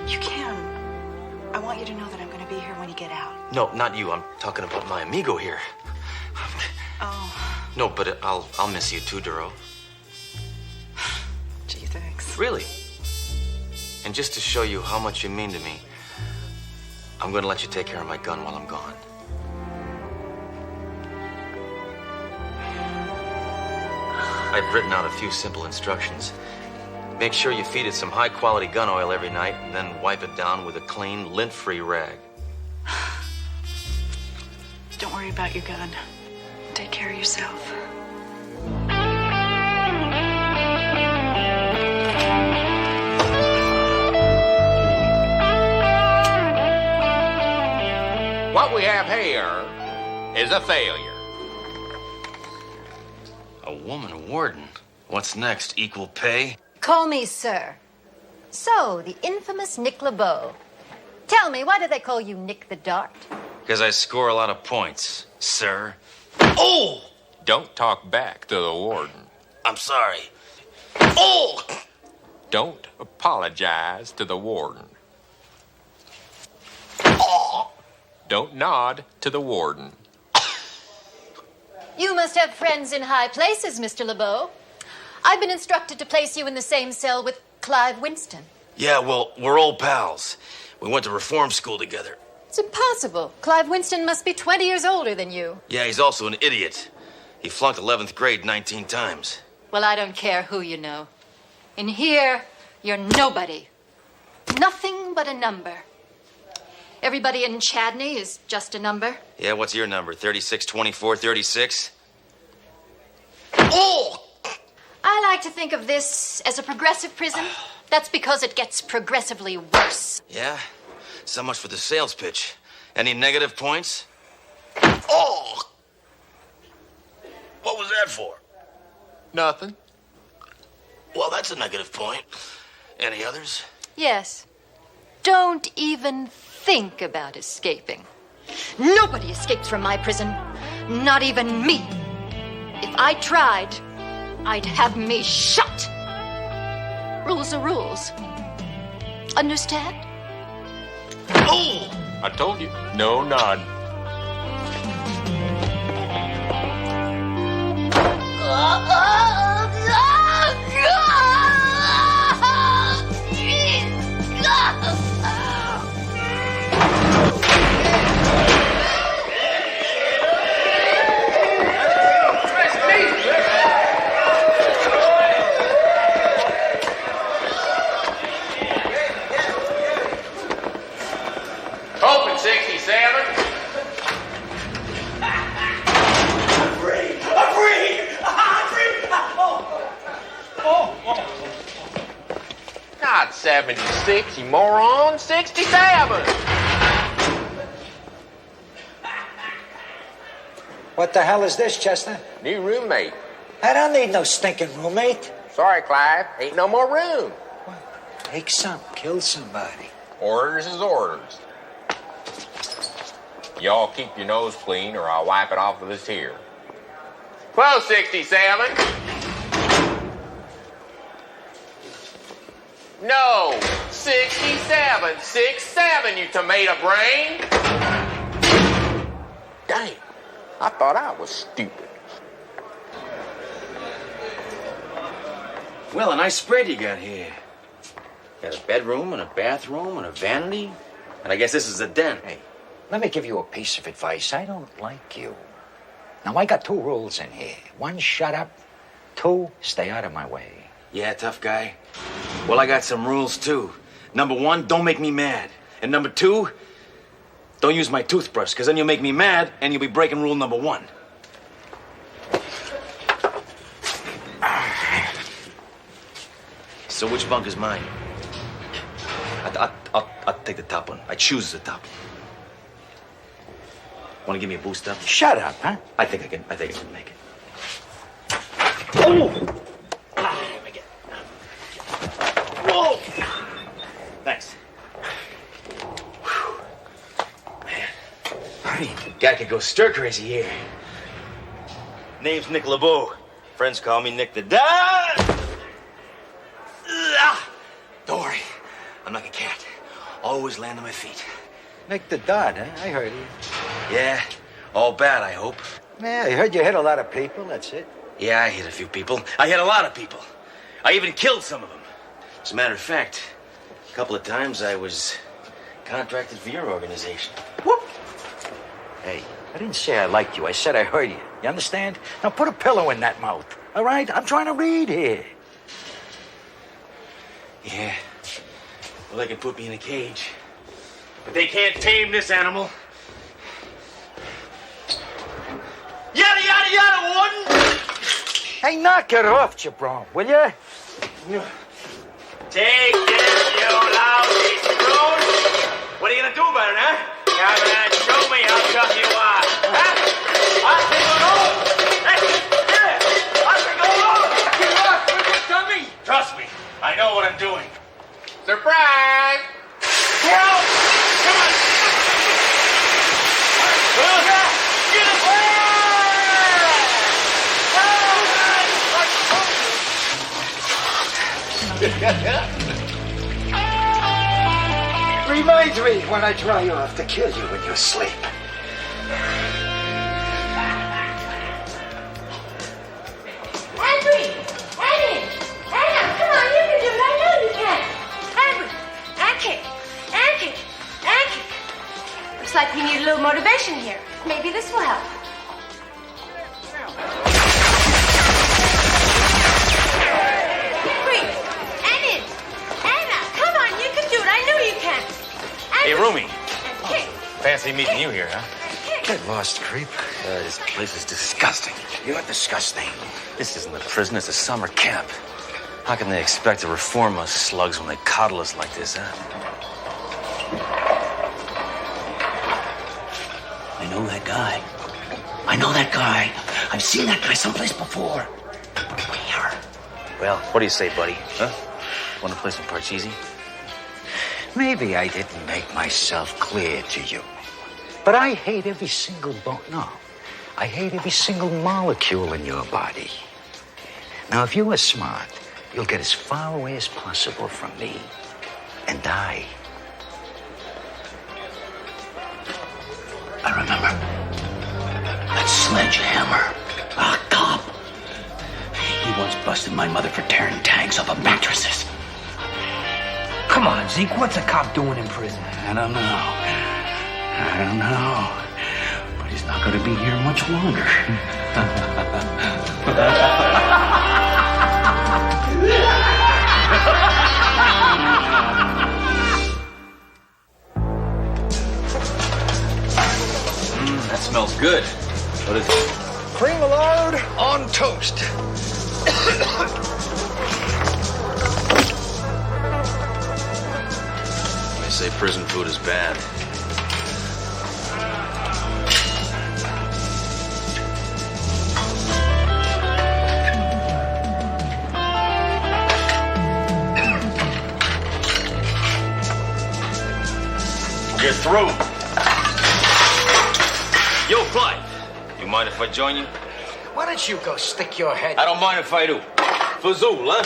You can. I want you to know that I'm going to be here when you get out. No, not you. I'm talking about my amigo here. Oh. No, but I'll miss you too, DeRoe. Gee, thanks. Really? And just to show you how much you mean to me, I'm going to let you take care of my gun while I'm gone. I've written out a few simple instructions. Make sure you feed it some high-quality gun oil every night, then wipe it down with a clean, lint-free rag. Don't worry about your gun. Take care of yourself. What we have here is a failure. A woman warden? What's next? Equal pay? Call me sir. So, the infamous Nick LeBeau. Tell me, why do they call you Nick the Dart? Because I score a lot of points, sir. Oh! Don't talk back to the warden. I'm sorry. Oh! Don't apologize to the warden. Don't nod to the warden. You must have friends in high places, Mr. LeBeau. I've been instructed to place you in the same cell with Clive Winston. Yeah, well, we're old pals. We went to reform school together. It's impossible. Clive Winston must be 20 years older than you. Yeah, he's also an idiot. He flunked 11th grade 19 times. Well, I don't care who you know. In here, you're nobody. Nothing but a number. Everybody in Chadney is just a number. Yeah, what's your number? 36, 24, 36? Oh! I like to think of this as a progressive prison. That's because it gets progressively worse. Yeah? So much for the sales pitch. Any negative points? Oh! What was that for? Nothing. Well, that's a negative point. Any others? Yes. Don't even think about escaping. Nobody escapes from my prison. Not even me. If I tried, I'd have me shot. Rules are rules. Understand? Oh! I told you. No nod. Open 67. Not 76, you moron. 67. What the hell is this, Chester? New roommate. I don't need no stinking roommate. Sorry, Clive. Ain't no more room. Take some, kill somebody. Orders is orders. Y'all keep your nose clean or I'll wipe it off with this here. Close 67. No, 67. 6-7, you tomato brain. Dang, I thought I was stupid. Well, a nice spread you got here. Got a bedroom and a bathroom and a vanity. And I guess this is a den. Hey, let me give you a piece of advice. I don't like you. Now, I got 2 rules in here. 1, shut up. 2, stay out of my way. Yeah, tough guy. Well, I got some rules, too. Number 1, don't make me mad. And number 2, don't use my toothbrush, because then you'll make me mad and you'll be breaking rule number 1. So which bunk is mine? I'll take the top one. I choose the top one. Want to give me a boost up? Shut up, huh? I think I can make it. Oh! Let me get. Whoa! Thanks. Whew. Man, guy could go stir crazy here. Name's Nick LeBeau. Friends call me Nick the Dart. Don't worry, I'm like a cat. Always land on my feet. Nick the Dart, huh? I heard you. Yeah, all bad, I hope. Yeah, I heard you hit a lot of people, that's it. Yeah, I hit a few people. I hit a lot of people. I even killed some of them. As a matter of fact, a couple of times I was contracted for your organization. Whoop! Hey, I didn't say I liked you. I said I heard you. You understand? Now put a pillow in that mouth, all right? I'm trying to read here. Yeah. Well, they can put me in a cage. But they can't tame this animal. Yada, yada, yada, Warden! Hey, knock it off, Jabron, will you? Take this, you lousy screw! What are you gonna do about it, huh? Come on, show me me how tough you are. Huh? I think go on. Yeah. I think go on. You lost with your tummy. Trust me. I know what I'm doing. Surprise! Well, come on. Get Reminds me when I dry off to kill you in your sleep. Henry! Henry! Anna, come on, you can do it. I know you can. Henry! Anki! Looks like we need a little motivation here. Maybe this will help. Henry! Anna, come on, you can do it. I know you can. Hey, Rumi. Kick. Fancy meeting you here, huh? Get lost, creep. This place is disgusting. You're disgusting. This isn't a prison, it's a summer camp. How can they expect to reform us slugs when they coddle us like this, huh? I know that guy. I know that guy. I've seen that guy someplace before. Where? Well, what do you say, buddy? Huh? Want to play some Parcheesi? Maybe I didn't make myself clear to you. But I hate every single I hate every single molecule in your body. Now, if you were smart, you'll get as far away as possible from me and die. I remember that sledgehammer, a cop. He once busted my mother for tearing tags off of mattresses. Come on, Zeke, what's a cop doing in prison? I don't know. But he's not going to be here much longer. That smells good. What is it? Cream lard on toast. They say prison food is bad. You're through. Yo, Clive, you mind if I join you? Why don't you go stick your head? I don't mind if I do. Fazul,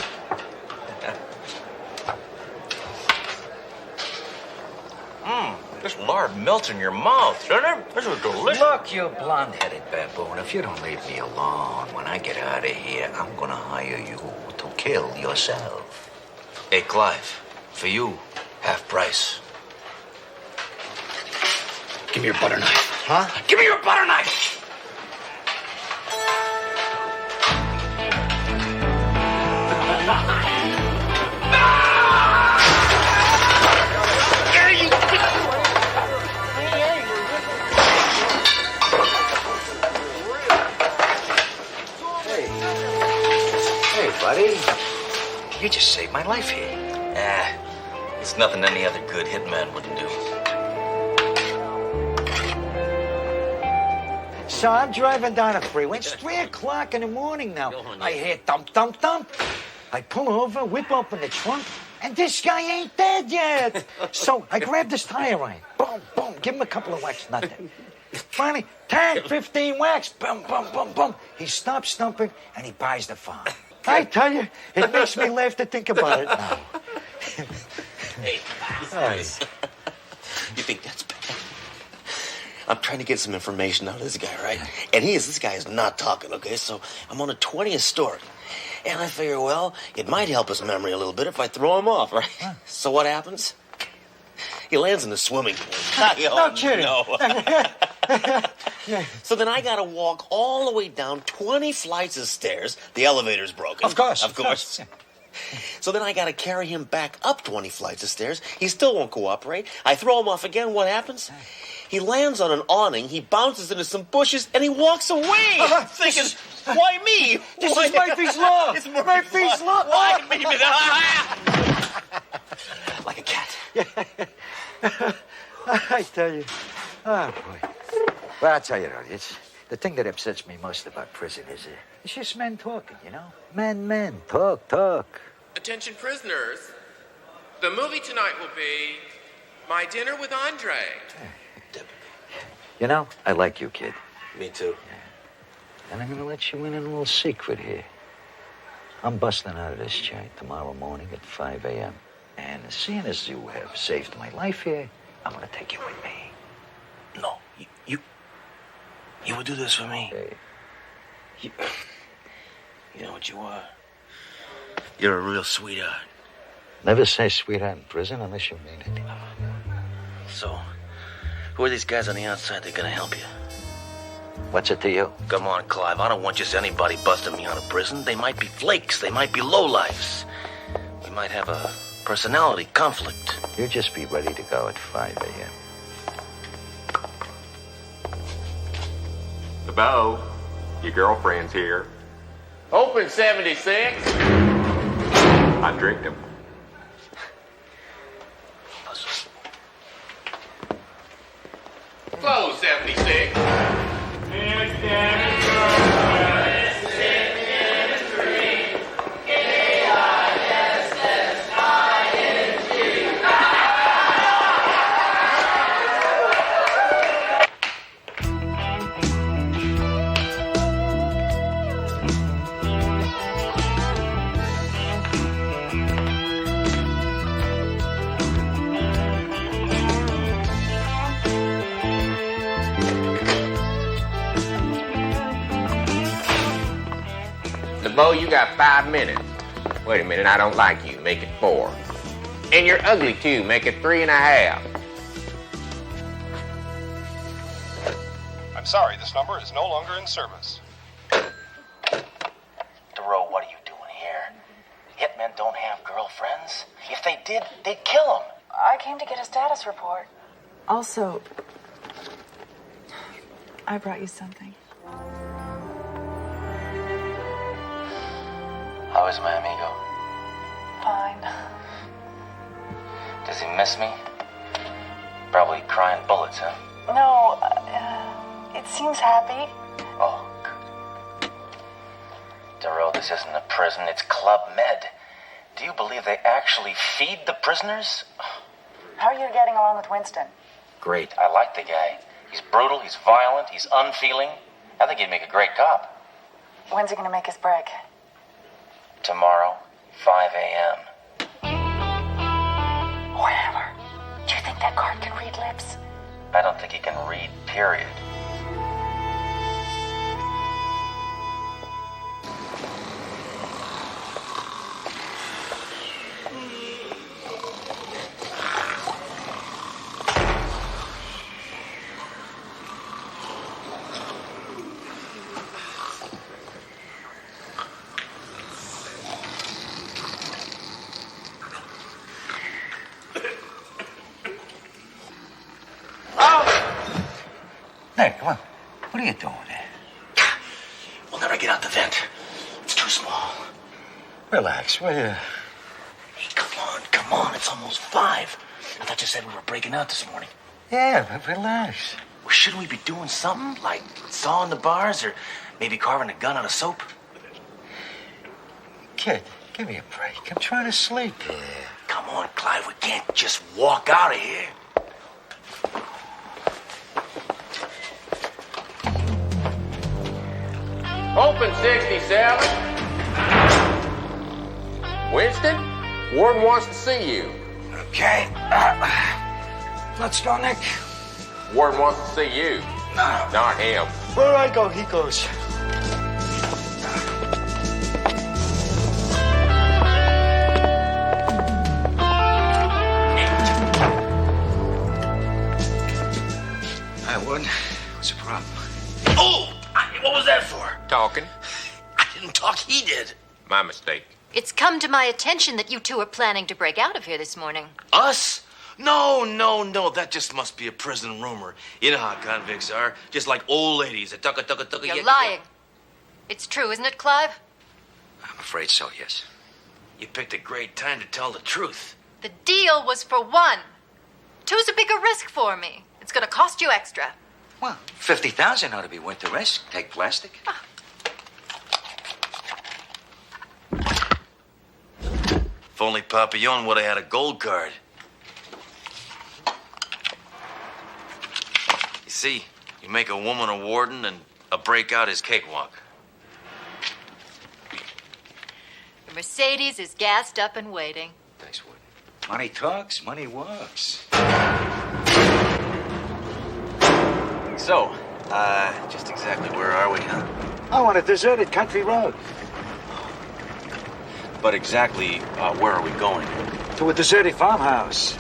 huh? This lard melts in your mouth, doesn't it? This is delicious. Look, you blonde-headed baboon, if you don't leave me alone, when I get out of here, I'm gonna hire you to kill yourself. Hey, Clive, for you, half price. Give me your butter knife. Huh? Give me your butter knife! Hey, buddy. You just saved my life here. It's nothing any other good hitman wouldn't do. So I'm driving down a freeway. It's 3 o'clock in the morning now. I hear thump, thump, thump. I pull over, whip open the trunk, and this guy ain't dead yet. So I grab this tire iron. Boom, boom. Give him a couple of whacks. Nothing. Finally, 10, 15 whacks. Boom, boom, boom, boom. He stops stumping, and he buys the farm. I tell you, it makes me laugh to think about it now. Hey, you think that's bad? I'm trying to get some information out of this guy, right? And this guy is not talking, okay? So I'm on a 20th story. And I figure, well, it might help his memory a little bit if I throw him off, right? So what happens? He lands in the swimming pool. No kidding. No. So then I gotta walk all the way down 20 flights of stairs. The elevator's broken. Of course. So then I gotta carry him back up 20 flights of stairs. He still won't cooperate. I throw him off again. What happens? He lands on an awning, he bounces into some bushes, and he walks away. Thinking, why me? This is Murphy's Law. It's Murphy's Law. Why me? Like a cat. I tell you. Oh, boy. Well, I'll tell you, it's the thing that upsets me most about prison is it's just men talking, you know? Men, talk. Attention prisoners. The movie tonight will be My Dinner with Andre. You know, I like you, kid. Me too. And I'm going to let you in on a little secret here. I'm busting out of this joint tomorrow morning at 5 a.m. And seeing as you have saved my life here, I'm going to take you with me. No, you would do this for me? Hey. You know what you are? You're a real sweetheart. Never say sweetheart in prison unless you mean it. So, who are these guys on the outside that are gonna help you? What's it to you? Come on, Clive. I don't want just anybody busting me out of prison. They might be flakes. They might be lowlifes. We might have a personality conflict. You just be ready to go at 5 a.m. LeBeau, your girlfriend's here. Open 76. I drinked him. Close 76. LeBeau, you got 5 minutes. Wait a minute, I don't like you. Make it 4. And you're ugly, too. Make it 3.5. I'm sorry, this number is no longer in service. DeRoe, what are you doing here? Hitmen don't have girlfriends. If they did, they'd kill them. I came to get a status report. Also, I brought you something. How is my amigo? Fine. Does he miss me? Probably crying bullets, huh? No, it seems happy. Oh, good. DeRoe, this isn't a prison, it's Club Med. Do you believe they actually feed the prisoners? How are you getting along with Winston? Great. I like the guy. He's brutal, he's violent, he's unfeeling. I think he'd make a great cop. When's he gonna make his break? Tomorrow, 5 a.m. Whatever. Do you think that guard can read lips? I don't think he can read, period. Hey, come on. What are you doing there? We'll never get out the vent. It's too small. Relax, will you? Hey, come on. It's almost 5. I thought you said we were breaking out this morning. Yeah, but relax. Well, shouldn't we be doing something? Like sawing the bars or maybe carving a gun out of soap? Kid, give me a break. I'm trying to sleep. Yeah. Come on, Clive. We can't just walk out of here. Open 67. Winston, Warden wants to see you. Okay. Let's go, Nick. Warden wants to see you. No. Not him. Where I go, he goes. Hi, Warden. What's the problem? Oh! What was that for? Talking. I didn't talk, he did. My mistake. It's come to my attention that you two are planning to break out of here this morning. Us? No. That just must be a prison rumor. You know how convicts are. Just like old ladies. You're lying. It's true, isn't it, Clive? I'm afraid so, yes. You picked a great time to tell the truth. The deal was for 1. 2's a bigger risk for me. It's going to cost you extra. Well, 50,000 ought to be worth the risk. Take plastic. If only Papillon would have had a gold card. You see, you make a woman a warden and a breakout is cakewalk. The Mercedes is gassed up and waiting. Thanks, Wood. Money talks, money walks. So, just exactly where are we, huh? Oh, on a deserted country road. But exactly, where are we going? To a deserted farmhouse.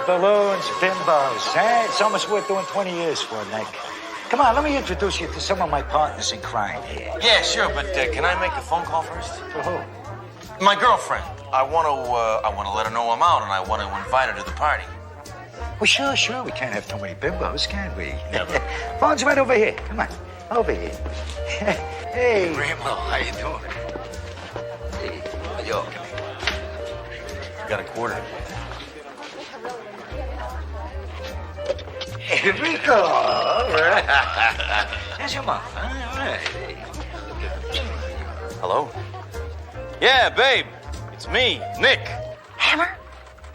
Balloons, bimbos. It's almost worth doing 20 years for, Nick. Come on, let me introduce you to some of my partners in crime here. Yeah, sure, but can I make a phone call first? To who? My girlfriend. I want to let her know I'm out, and I want to invite her to the party. Well, sure. We can't have too many bimbos, can we? Never. Phone's right over here. Come on, over here. Hey. Grandma, how you doing? Hey, yo, come here. Got a quarter. Rico, all right. That's your mom. All right. Hello? Yeah, babe. It's me, Nick. Hammer?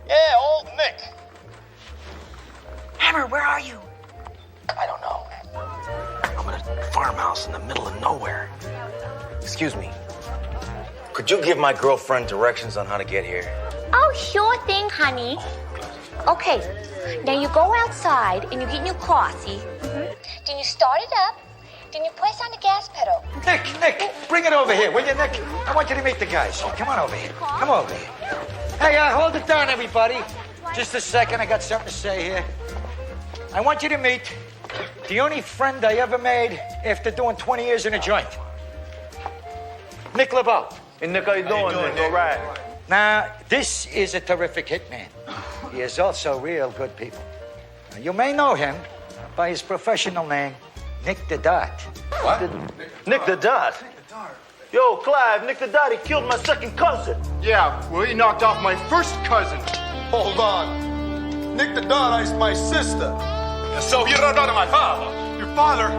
Yeah, old Nick. Hammer, where are you? I don't know. I'm in a farmhouse in the middle of nowhere. Excuse me. Could you give my girlfriend directions on how to get here? Oh, sure thing, honey. Okay, now you go outside and you get in your car, see? Then you start it up, then you press on the gas pedal. Nick, bring it over here, will you, Nick? I want you to meet the guys. Come on over here. Come over here. Hey, hold it down, everybody. Just a second, I got something to say here. I want you to meet the only friend I ever made after doing 20 years in a joint. Nick LeBeau. Hey, Nick, how you doing, Nick? All right. Now, this is a terrific hitman. He is also real good people. Now, you may know him by his professional name, Nick the Dot. What? Nick the Dot? Yo, Clive, Nick the Dot, he killed my second cousin. Yeah, well, he knocked off my first cousin. Hold on. Nick the Dot is my sister. So you're not my father. Your father?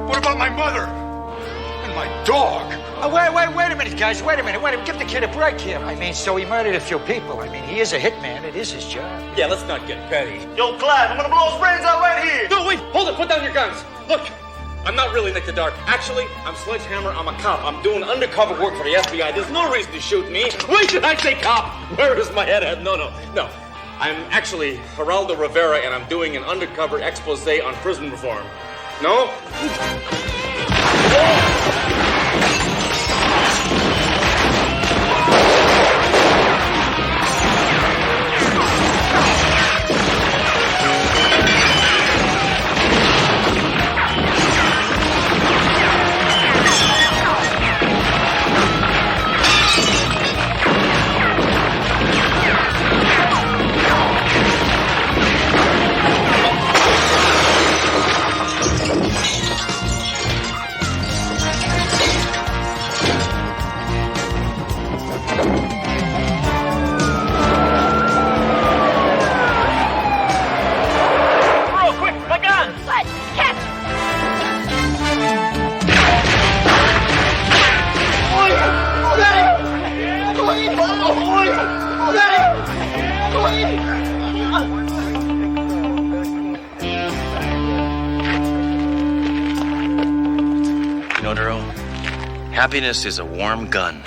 What about my mother? And my dog? Oh, wait a minute, guys. Wait a minute. Give the kid a break here. I mean, so he murdered a few people. I mean, he is a hitman. It is his job. Yeah, let's not get petty. Yo, Clive, I'm gonna blow his brains out right here. No, wait, hold it. Put down your guns. Look, I'm not really Nick the Dart. Actually, I'm Sledgehammer. I'm a cop. I'm doing undercover work for the FBI. There's no reason to shoot me. Wait, did I say cop? Where is my head at? No. I'm actually Geraldo Rivera, and I'm doing an undercover expose on prison reform. No? Happiness is a warm gun.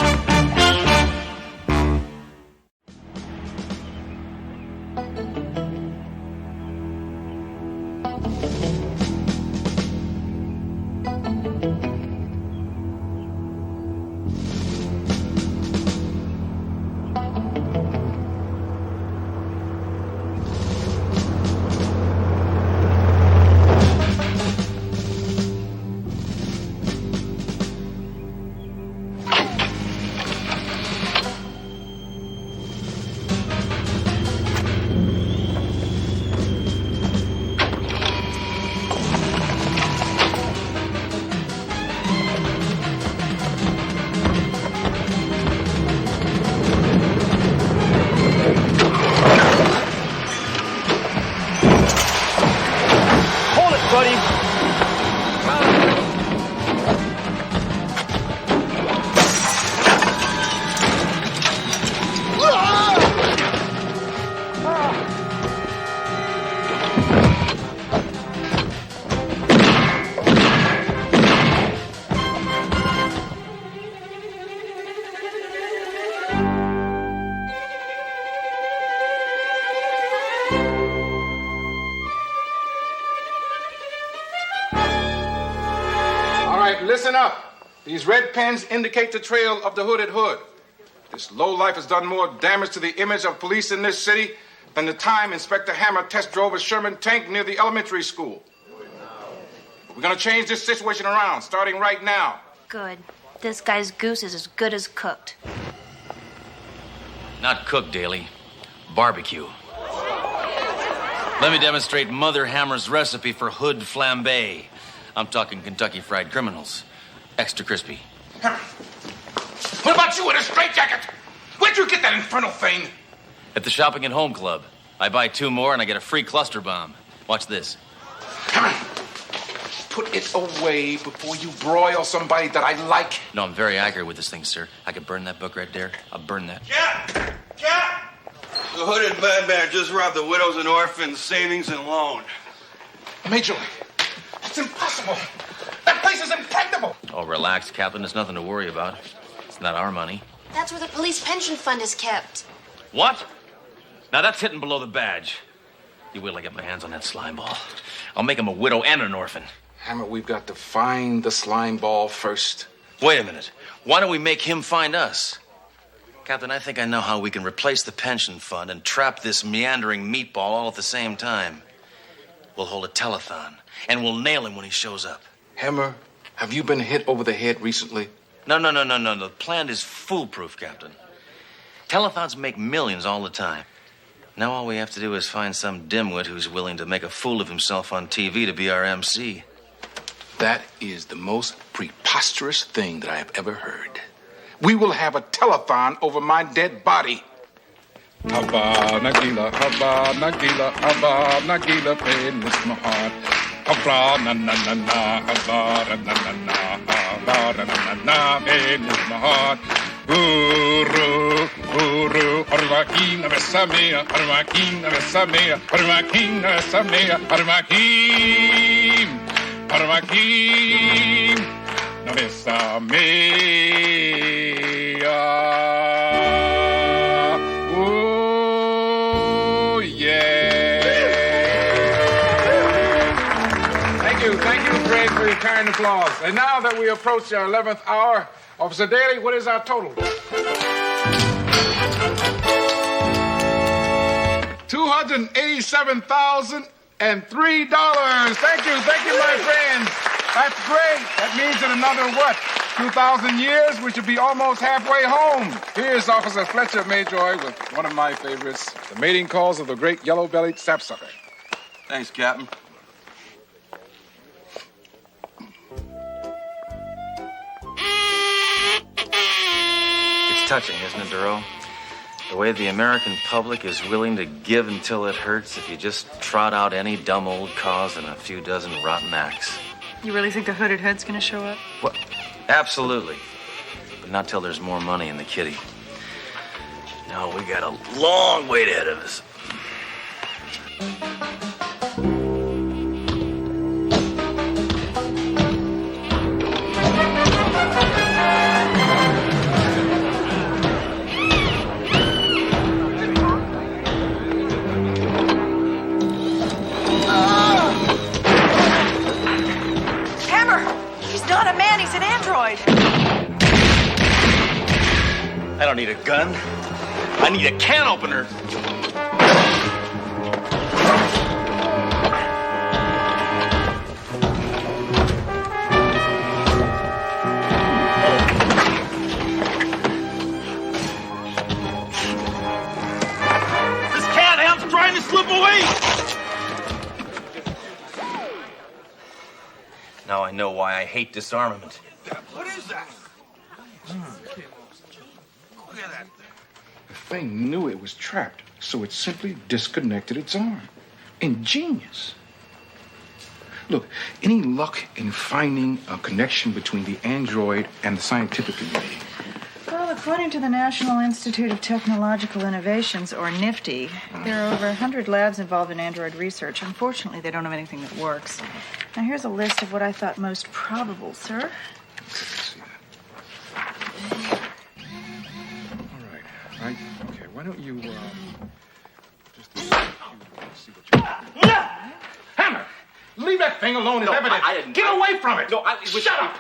listen up. These red pens indicate the trail of the hooded hood. This lowlife has done more damage to the image of police in this city than the time Inspector Hammer test drove a Sherman tank near the elementary school. We're gonna change this situation around, starting right now. Good. This guy's goose is as good as cooked. Not cooked, Daly. Barbecue. Let me demonstrate Mother Hammer's recipe for hood flambe. I'm talking Kentucky Fried Criminals. Extra crispy. What about you in a straitjacket? Where'd you get that infernal thing? At the Shopping at Home Club. I buy 2 more and I get a free cluster bomb. Watch this. Come on. Put it away before you broil somebody that I like. No, I'm very accurate with this thing, sir. I could burn that book right there. I'll burn that. The hooded madman just robbed the widows and orphans savings and loan. Major, that's impossible. That place is impregnable. Oh, relax, Captain. There's nothing to worry about. It's not our money. That's where the police pension fund is kept. What? Now that's hitting below the badge. You wait till I get my hands on that slime ball. I'll make him a widow and an orphan. Hammer, we've got to find the slime ball first. Wait a minute. Why don't we make him find us? Captain, I think I know how we can replace the pension fund and trap this meandering meatball all at the same time. We'll hold a telethon, and we'll nail him when he shows up. Hammer, have you been hit over the head recently? No. The plan is foolproof, Captain. Telethons make millions all the time. Now all we have to do is find some dimwit who's willing to make a fool of himself on TV to be our MC. That is the most preposterous thing that I have ever heard. We will have a telethon over my dead body. Haba Nagila, Haba Nagila, Haba Nagila, pain is my heart. Haba na na na na, Haba na na na, Haba na na na, pain is my heart. Guru, Guru, Arvakina Vesamea, Arvakina Vesamea, Arvakina Vesamea, Arvakim, Arvakim, Vesamea. Oh, yeah. Thank you, Greg, for your kind applause. And now that we approach our 11th hour, Officer Daly, what is our total? $287,003. Thank you, my friends. That's great. That means in another, 2,000 years, we should be almost halfway home. Here's Officer Fletcher Mayjoy with one of my favorites, the mating calls of the great yellow-bellied sapsucker. Thanks, Captain. It's touching, isn't it, Duro? The way the American public is willing to give until it hurts if you just trot out any dumb old cause and a few dozen rotten acts. You really think the hooded hood's gonna show up? What? Absolutely. But not till there's more money in the kitty. No, we got a long wait ahead of us. Not a man, he's an android. I don't need a gun. I need a can opener. This cat ham's trying to slip away. Now I know why I hate disarmament. What is that? Look at that. The thing knew it was trapped, so it simply disconnected its arm. Ingenious. Look, any luck in finding a connection between the android and the scientific community? Well, according to the National Institute of Technological Innovations, or NIFTY, there are over 100 labs involved in android research. Unfortunately, they don't have anything that works. Now, here's a list of what I thought most probable, sir. Right? Okay, why don't you, just see what you... Hammer! Leave that thing alone as evidence. I didn't. Get away from it! No, Shut up!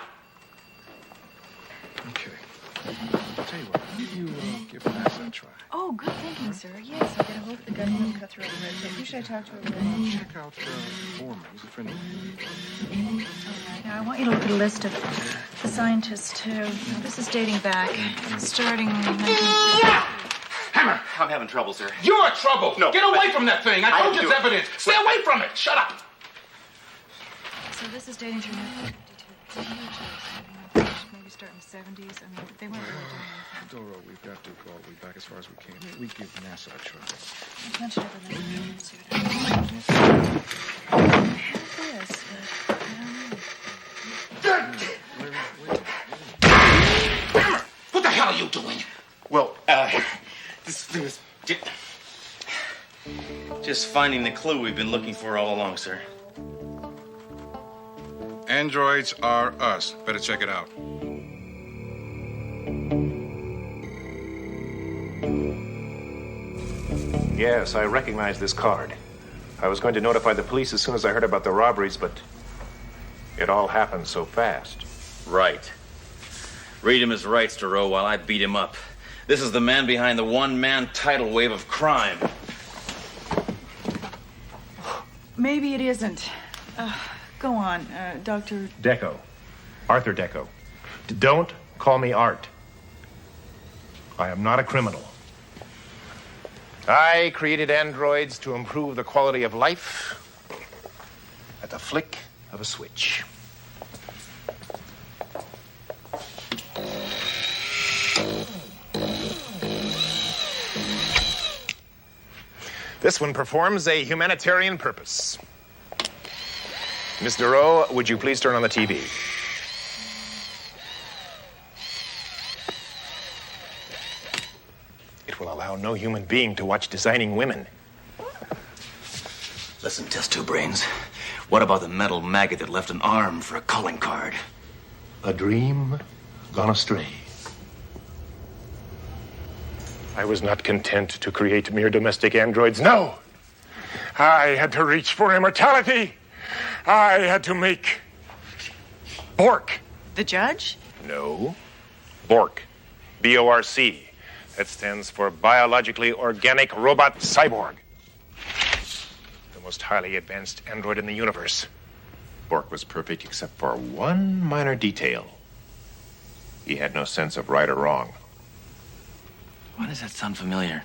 Oh, good thinking, sir. Yes, I'll get a hold of the gun and cut through all the red tape. Who should I talk to over there? Check out Foreman. He's a friend of mine. All right, now I want you to look at a list of the scientists, too. Now, this is dating back, starting... Hammer! I'm having trouble, sir. You're trouble! No. Get away from that thing! I told you do it's it. evidence! Stay away from it! Shut up! So this is dating through 1952. Maybe starting the 70s. I mean, they weren't really doing anything. Doro, we've got to go all the way back as far as we can. We give NASA a try. I want you to have a look and see what happens. I have this, but Hammer! What the hell are you doing? Well, this was just finding the clue we've been looking for all along, sir. Androids are us. Better check it out. Yes, I recognize this card. I was going to notify the police as soon as I heard about the robberies, but it all happened so fast. Right. Read him his rights, Duro, while I beat him up. This is the man behind the one-man tidal wave of crime. maybe it isn't. Go on, Dr. Deco. Arthur Deco. Don't call me Art. I am not a criminal. I created androids to improve the quality of life at the flick of a switch. This one performs a humanitarian purpose. Miss Duro, would you please turn on the TV? It will allow no human being to watch designing women. Listen, test tube brains. What about the metal maggot that left an arm for a calling card? A dream gone astray. I was not content to create mere domestic androids. No! I had to reach for immortality. I had to make Bork. The judge? No. Bork. B-O-R-C. That stands for Biologically Organic Robot Cyborg. The most highly advanced android in the universe. Bork was perfect except for one minor detail. He had no sense of right or wrong. Why does that sound familiar?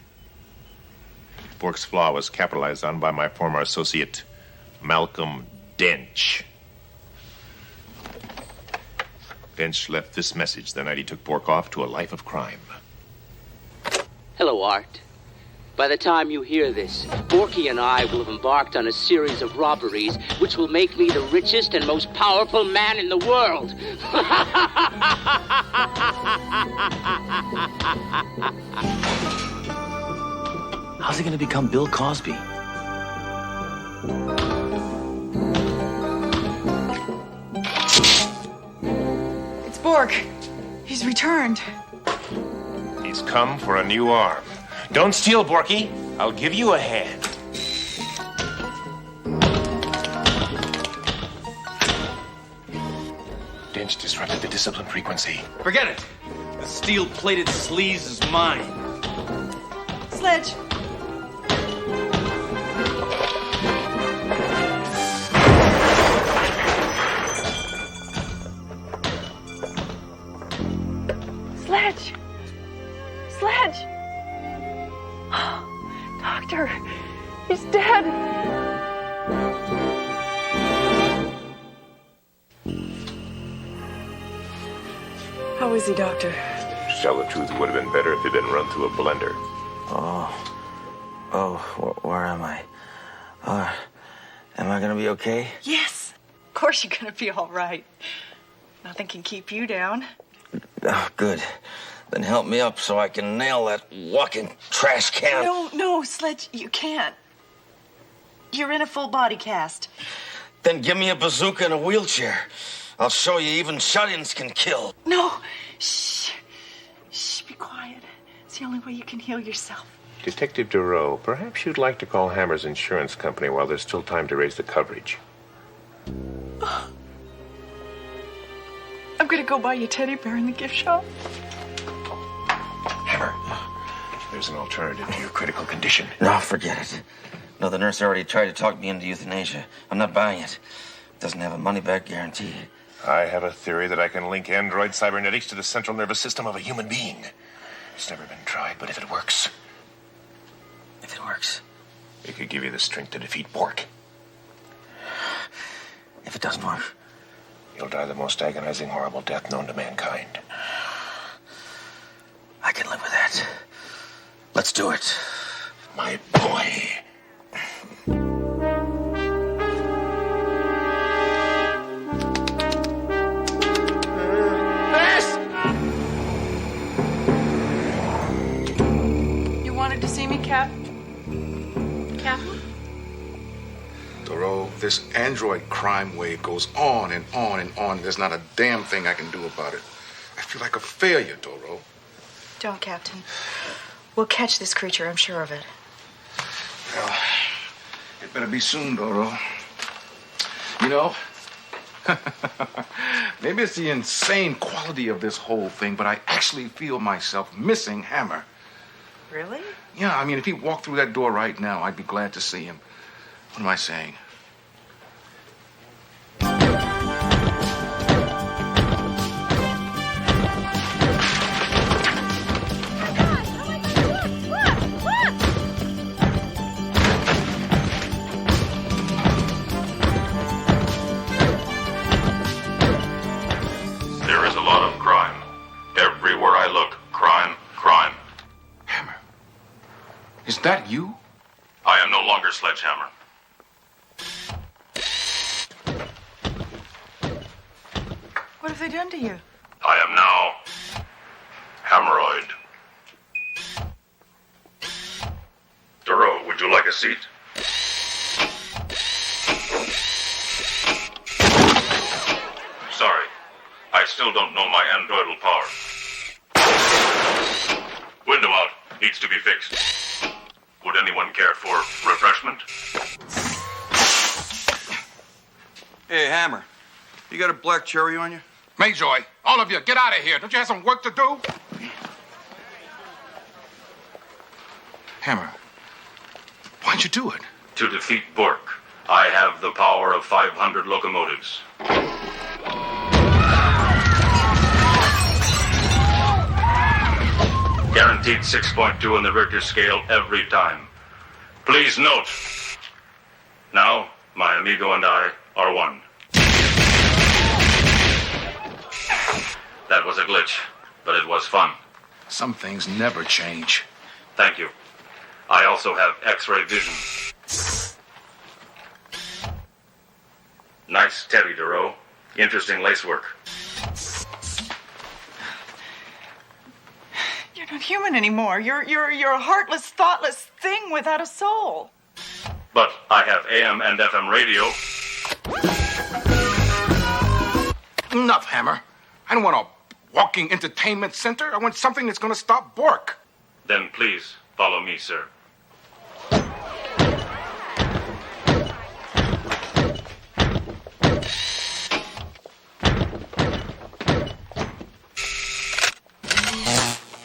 Bork's flaw was capitalized on by my former associate, Malcolm Dench. Dench left this message the night he took Bork off to a life of crime. Hello, Art. By the time you hear this, Borky and I will have embarked on a series of robberies which will make me the richest and most powerful man in the world. How's he going to become Bill Cosby? It's Bork. He's returned. He's come for a new arm. Don't steal, Borky. I'll give you a hand. Dench disrupted the discipline frequency. Forget it. The steel-plated sleaze is mine. Sledge. Sledge. Sledge. Doctor, he's dead. How is he, Doctor? To tell the truth, it would have been better if he'd been run through a blender. Where am I? Am I gonna be okay? Yes. Of course you're gonna be all right. Nothing can keep you down. Oh, good. Then help me up so I can nail that walking trash can. No, Sledge, you can't. You're in a full body cast. Then give me a bazooka and a wheelchair. I'll show you even shut-ins can kill. No. Shh, be quiet. It's the only way you can heal yourself. Detective Duro, perhaps you'd like to call Hammer's insurance company while there's still time to raise the coverage. I'm gonna go buy you a teddy bear in the gift shop. Hammer, There's an alternative to your critical condition. No, forget it. No, the nurse already tried to talk me into euthanasia. I'm not buying it. Doesn't have a money-back guarantee. I have a theory that I can link android cybernetics to the central nervous system of a human being. It's never been tried, but if it works... If it works? It could give you the strength to defeat Bork. If it doesn't work? You'll die the most agonizing, horrible death known to mankind. I can live with that. Let's do it. My boy. You wanted to see me, Cap? Captain? Thoreau, this android crime wave goes on and on and on. There's not a damn thing I can do about it. I feel like a failure, Thoreau. Don't, Captain. We'll catch this creature, I'm sure of it. Well, it better be soon, Thoreau. You know, maybe it's the insane quality of this whole thing, but I actually feel myself missing Hammer. Really? Yeah, I mean, if he walked through that door right now, I'd be glad to see him. What am I saying? There is a lot of crime. Everywhere I look, crime, crime. Is that you? I am no longer Sledgehammer. What have they done to you? I am now Hammeroid. Thoreau, would you like a seat? Sorry, I still don't know my androidal power. Window out. Needs to be fixed. Would anyone care for refreshment? Hey, Hammer. You got a black cherry on you? Mayjoy, all of you, get out of here. Don't you have some work to do? Hammer, why'd you do it? To defeat Bork, I have the power of 500 locomotives. Guaranteed 6.2 on the Richter scale every time. Please note, now my amigo and I are one. That was a glitch, but it was fun. Some things never change. Thank you. I also have X-ray vision. Nice Teddy, Thoreau. Interesting lacework. You're not human anymore. You're a heartless, thoughtless thing without a soul. But I have AM and FM radio. Enough, Hammer. I don't want a walking entertainment center. I want something that's going to stop Bork. Then please follow me, sir.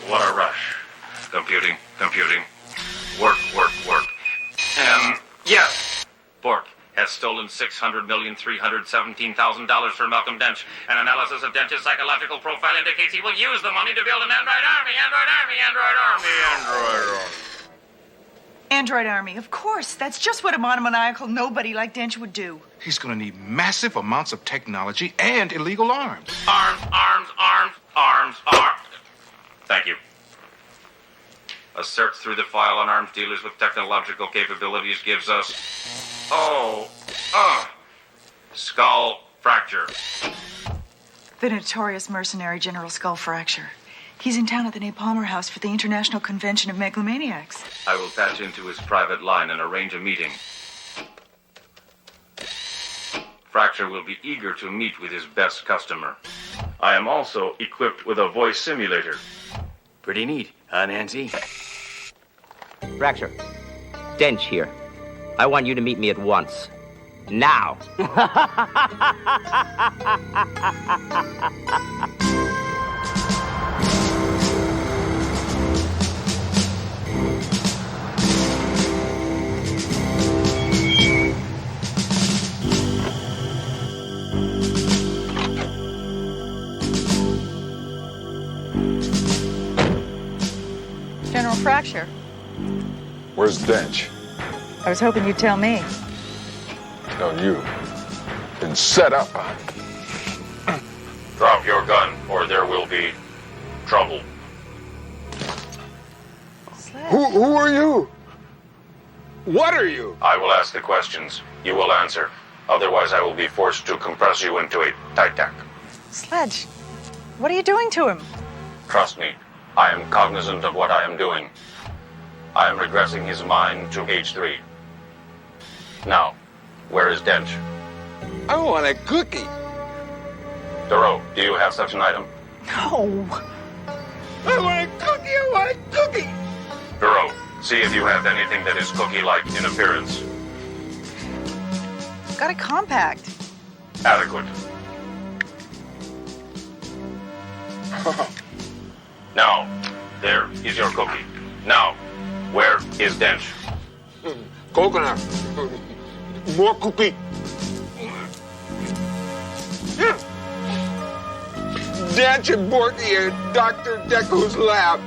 What a rush. Computing. Work. Yes. Bork has stolen $600,317,000 from Malcolm Dench. An analysis of Dench's psychological profile indicates he will use the money to build an android army. Android army, of course. That's just what a monomaniacal nobody like Dench would do. He's going to need massive amounts of technology and illegal arms. Arms. Thank you. A search through the file on arms dealers with technological capabilities gives us... skull fracture. The notorious mercenary General Skull Fracture. He's in town at the Napalmer House for the International Convention of Megalomaniacs. I will patch into his private line and arrange a meeting. Fracture will be eager to meet with his best customer. I am also equipped with a voice simulator. Pretty neat, huh, Nancy? Fracture. Dench here. I want you to meet me at once. Now. Where's Dench? I was hoping you'd tell me. No, you. Been set up, huh? Drop your gun, or there will be trouble. Who are you? What are you? I will ask the questions. You will answer. Otherwise, I will be forced to compress you into a tight tack. Sledge, what are you doing to him? Trust me, I am cognizant of what I am doing. I am regressing his mind to age 3. Now, where is Dench? I want a cookie. Thoreau, do you have such an item? No. I want a cookie. I want a cookie. Thoreau, see if you have anything that is cookie-like in appearance. Got a compact. Adequate. Now, there is your cookie. Now, where is Dench? Coconut. More cookie. Dench and Borky at Dr. Deco's lab.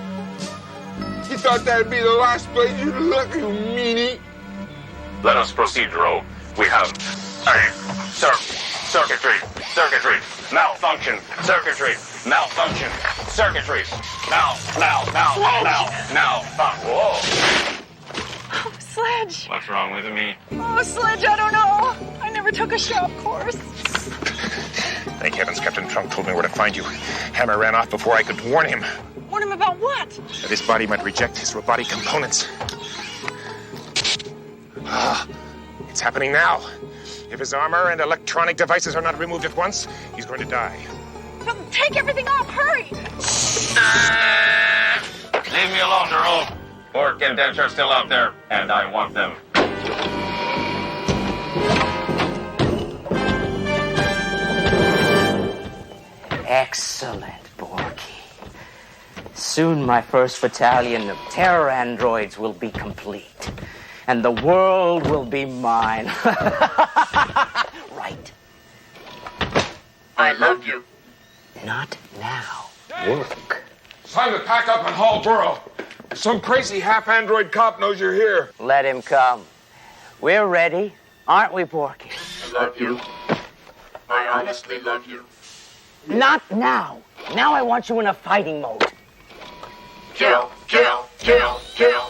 He thought that'd be the last place you'd look, you meanie. Let us proceed, Thoreau. We have circuitry, malfunction, circuitry, malfunction, circuitry, whoa. Oh, Sledge. What's wrong with me? Oh, Sledge, I don't know. I never took a shop course. Thank heavens Captain Trunk told me where to find you. Hammer ran off before I could warn him. Warn him about what? That his body might reject his robotic components. It's happening now. If his armor and electronic devices are not removed at once, he's going to die. But take everything off, hurry! Leave me alone, Thoreau. Bork and Dench are still out there, and I want them. Excellent, Borky. Soon my first battalion of terror androids will be complete, and the world will be mine. Right. I love you. Not now. Work. It's time to pack up and haul burrow. Some crazy half-android cop knows you're here. Let him come. We're ready, aren't we, Borky? I love you. I honestly love you. Not now. Now I want you in a fighting mode. Kill, kill, kill, kill.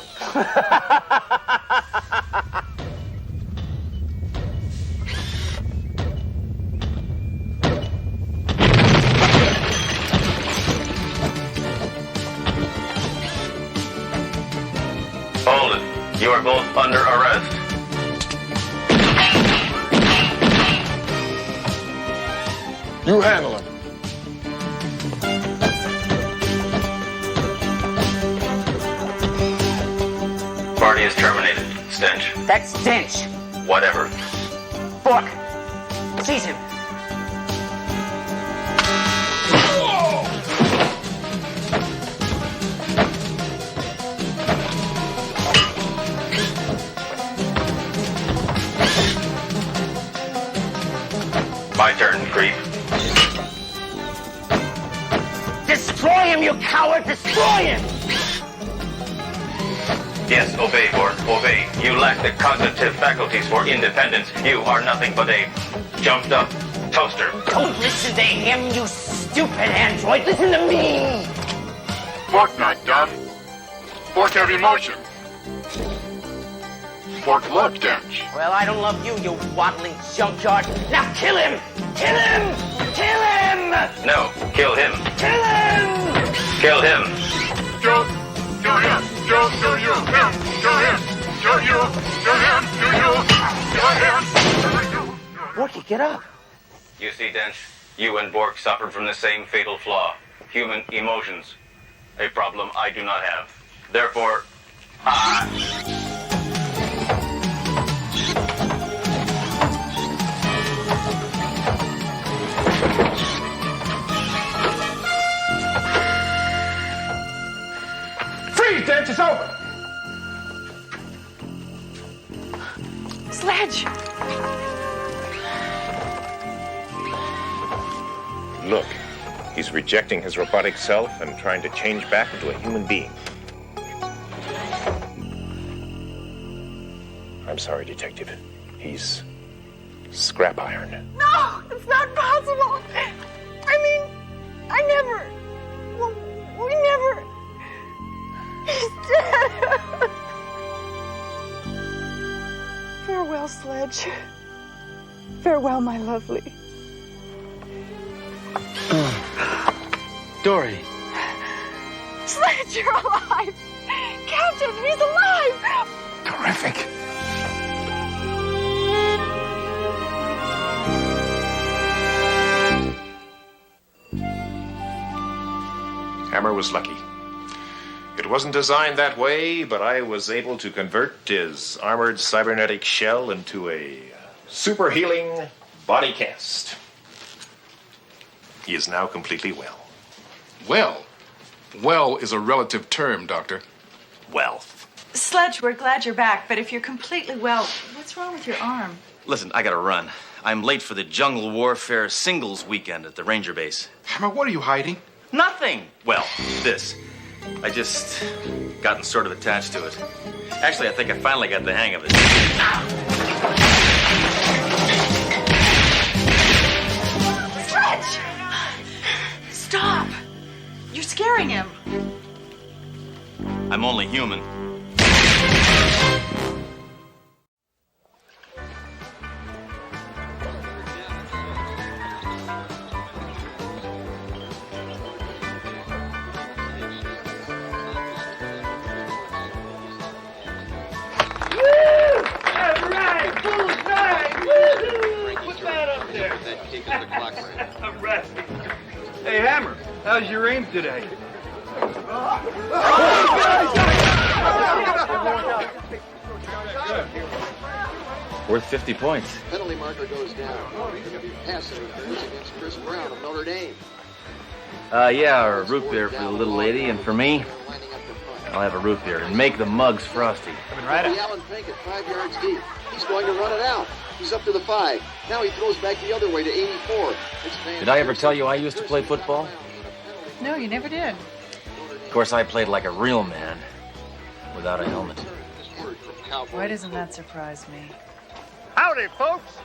Hold it. You are both under arrest. You handle him. Party is terminated. Stench. That's Dench. Whatever. Bork, seize him. My turn, creep. Destroy him, you coward! Destroy him! Yes, obey, Bork, obey. You lack the cognitive faculties for independence. You are nothing but a jumped-up toaster. Don't listen to him, you stupid android. Listen to me. Bork not dumb. Bork have emotion. Bork love Dench. Well, I don't love you, you waddling junkyard. Now kill him! Kill him! Kill him! No, kill him. Kill him! Kill him. Kill him. Kill him. Kill you. Him. Kill him. Kill you. Kill him. Kill you. Kill him. Borky, get up. You see, Dench, you and Bork suffered from the same fatal flaw. Human emotions. A problem I do not have. Therefore, Freeze, Dench, it's over. Sledge! Look, he's rejecting his robotic self and trying to change back into a human being. I'm sorry, Detective. He's scrap iron. No, it's not possible. I mean, I never. Well, we never. He's dead. Farewell, Sledge. Farewell, my lovely. Dory. Sledge, you're alive. Captain, he's alive. Terrific. Hammer was lucky. It wasn't designed that way, but I was able to convert his armored cybernetic shell into a super healing body cast. He is now completely well. Well. Well is a relative term, Doctor. Well. Sledge, we're glad you're back, but if you're completely well, what's wrong with your arm? Listen, I gotta run. I'm late for the Jungle Warfare Singles weekend at the Ranger Base. Hammer, what are you hiding? Nothing! Well, this. I just gotten sort of attached to it. Actually, I think I finally got the hang of it. Sledge! Stop! You're scaring him. I'm only human. Hey, Hammer, how's your aim today? Worth 50 points. Penalty marker goes down. Pass interference against Chris Brown of Notre Dame. Yeah, or a root beer for the little lady, and for me, I'll have a root beer and make the mugs frosty. Right up. Allen Fink at 5 yards deep. He's going to run it out. He's up to the 5. Now he throws back the other way to 84. Did I ever tell you I used to play football? No, you never did. Of course, I played like a real man, without a helmet. Why doesn't that surprise me? Howdy, folks.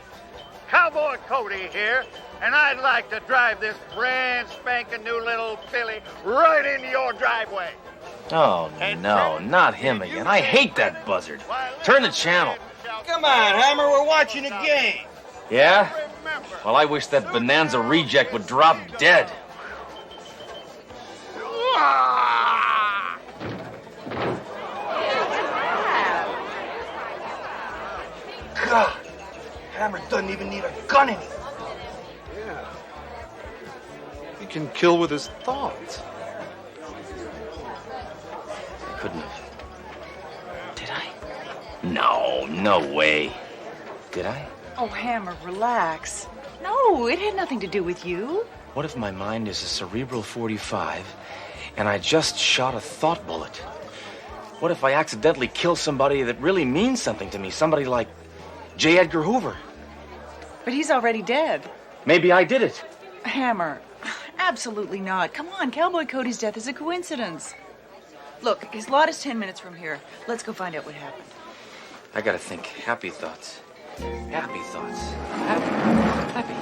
Cowboy Cody here, and I'd like to drive this brand spanking new little filly right into your driveway. Oh, no, not him again. I hate that buzzard. Turn the channel. Come on, Hammer, we're watching a game. Yeah? Well, I wish that Bonanza reject would drop dead. God, Hammer doesn't even need a gun anymore. Yeah. He can kill with his thoughts. I couldn't have. Did I? No, no way. Did I? Oh, Hammer, relax. No, it had nothing to do with you. What if my mind is a cerebral 45 and I just shot a thought bullet? What if I accidentally kill somebody that really means something to me? Somebody like J. Edgar Hoover. But he's already dead. Maybe I did it. Hammer, absolutely not. Come on, Cowboy Cody's death is a coincidence. Look, his lot is 10 minutes from here. Let's go find out what happened. I gotta think. Happy thoughts. Happy thoughts. Happy.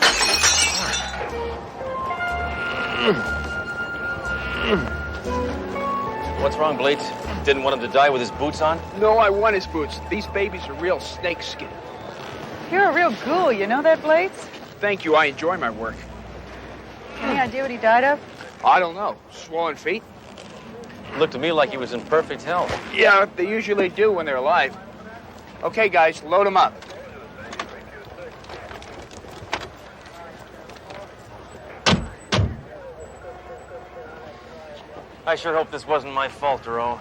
What's wrong, Blades? Didn't want him to die with his boots on? No, I want his boots. These babies are real snakeskin. You're a real ghoul, you know that, Blades? Thank you, I enjoy my work. Any idea what he died of? I don't know. Swollen feet? Looked to me like he was in perfect health. Yeah, they usually do when they're alive. Okay, guys, load them up. I sure hope this wasn't my fault, Duro.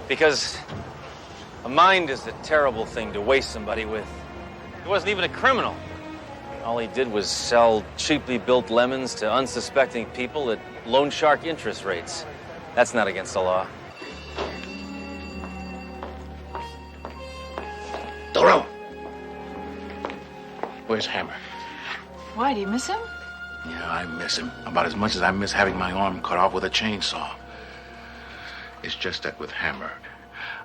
Because a mind is a terrible thing to waste somebody with. He wasn't even a criminal. All he did was sell cheaply built lemons to unsuspecting people at loan shark interest rates. That's not against the law. Doro! Where's Hammer? Why, do you miss him? Yeah, I miss him about as much as I miss having my arm cut off with a chainsaw. It's just that with Hammer,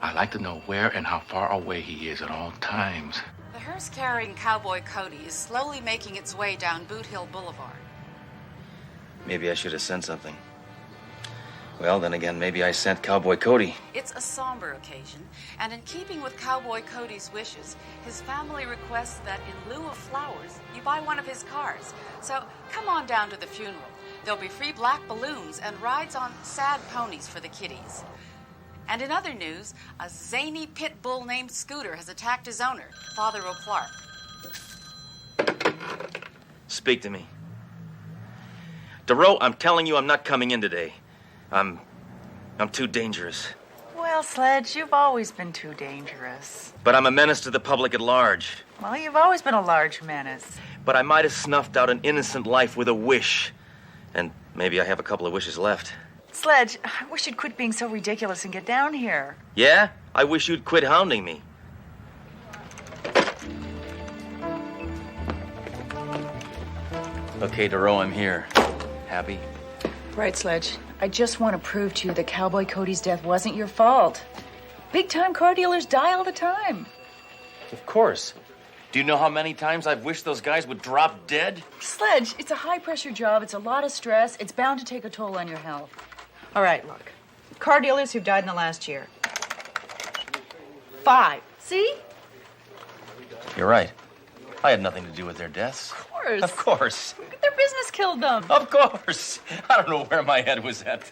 I like to know where and how far away he is at all times. The hearse carrying Cowboy Cody is slowly making its way down Boot Hill Boulevard. Maybe I should have sent something. Well, then again, maybe I sent Cowboy Cody. It's a somber occasion, and in keeping with Cowboy Cody's wishes, his family requests that in lieu of flowers, you buy one of his cars. So come on down to the funeral. There'll be free black balloons and rides on sad ponies for the kiddies. And in other news, a zany pit bull named Scooter has attacked his owner, Father O'Clark. Speak to me. DeRoe, I'm telling you I'm not coming in today. I'm too dangerous. Well, Sledge, you've always been too dangerous. But I'm a menace to the public at large. Well, you've always been a large menace. But I might have snuffed out an innocent life with a wish. And maybe I have a couple of wishes left. Sledge, I wish you'd quit being so ridiculous and get down here. Yeah? I wish you'd quit hounding me. Okay, DeRoe, I'm here. Happy? Right, Sledge. I just want to prove to you that Cowboy Cody's death wasn't your fault. Big-time car dealers die all the time. Of course. Do you know how many times I've wished those guys would drop dead? Sledge, it's a high-pressure job. It's a lot of stress. It's bound to take a toll on your health. All right, look. Car dealers who've died in the last year. 5. See? You're right. I had nothing to do with their deaths. Of course. Of course. Their business killed them. Of course. I don't know where my head was at.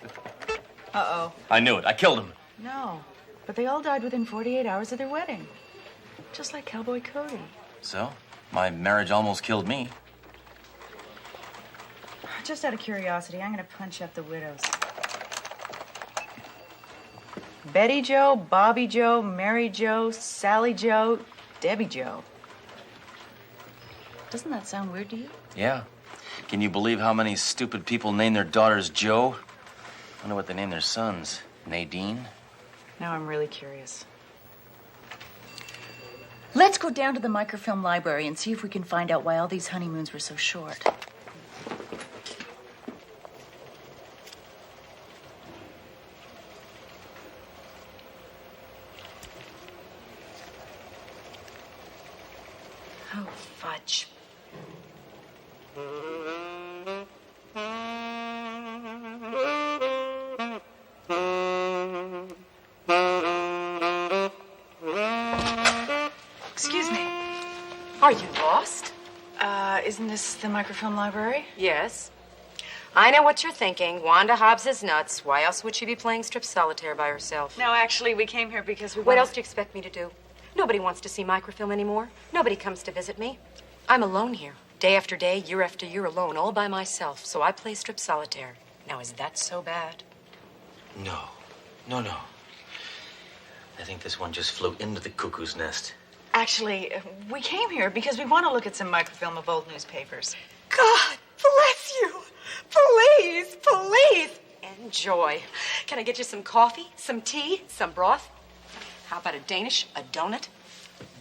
Uh-oh. I knew it. I killed him. No, but they all died within 48 hours of their wedding. Just like Cowboy Cody. So, my marriage almost killed me. Just out of curiosity, I'm going to punch up the widows. Betty Jo, Bobby Jo, Mary Jo, Sally Jo, Debbie Jo. Doesn't that sound weird to you? Yeah. Can you believe how many stupid people name their daughters Joe? I wonder what they name their sons. Nadine? Now I'm really curious. Let's go down to the microfilm library and see if we can find out why all these honeymoons were so short. Oh, fudge. Excuse me. Are you lost? Isn't this the microfilm library? Yes. I know what you're thinking. Wanda Hobbs is nuts. Why else would she be playing strip solitaire by herself? No, actually, we came here because we What else do you expect me to do? Nobody wants to see microfilm anymore. Nobody comes to visit me. I'm alone here. Day after day, year after year, alone, all by myself. So I play strip solitaire. Now, is that so bad? No. No. I think this one just flew into the cuckoo's nest. Actually, we came here because we want to look at some microfilm of old newspapers. God bless you. Please, please. Enjoy. Can I get you some coffee, some tea, some broth? How about a Danish, a donut?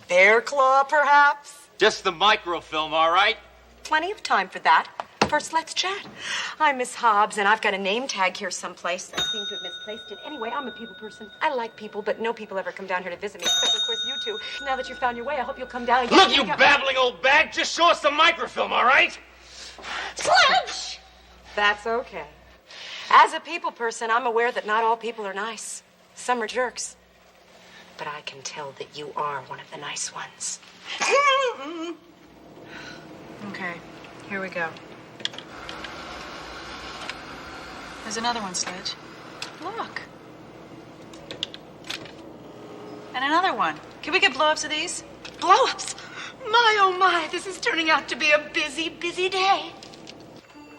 Bear claw, perhaps? Just the microfilm, all right? Plenty of time for that. First, let's chat. I'm Miss Hobbs, and I've got a name tag here someplace. I seem to have misplaced it. Anyway, I'm a people person. I like people, but no people ever come down here to visit me, except, of course, you two. Now that you've found your way, I hope you'll come down again. Look, you babbling old bag, just show us the microfilm, all right? Sledge! That's okay. As a people person, I'm aware that not all people are nice. Some are jerks. But I can tell that you are one of the nice ones. Okay, here we go. There's another one, Sledge. Look. And another one. Can we get blow-ups of these? Blow-ups? My, oh my, this is turning out to be a busy, busy day.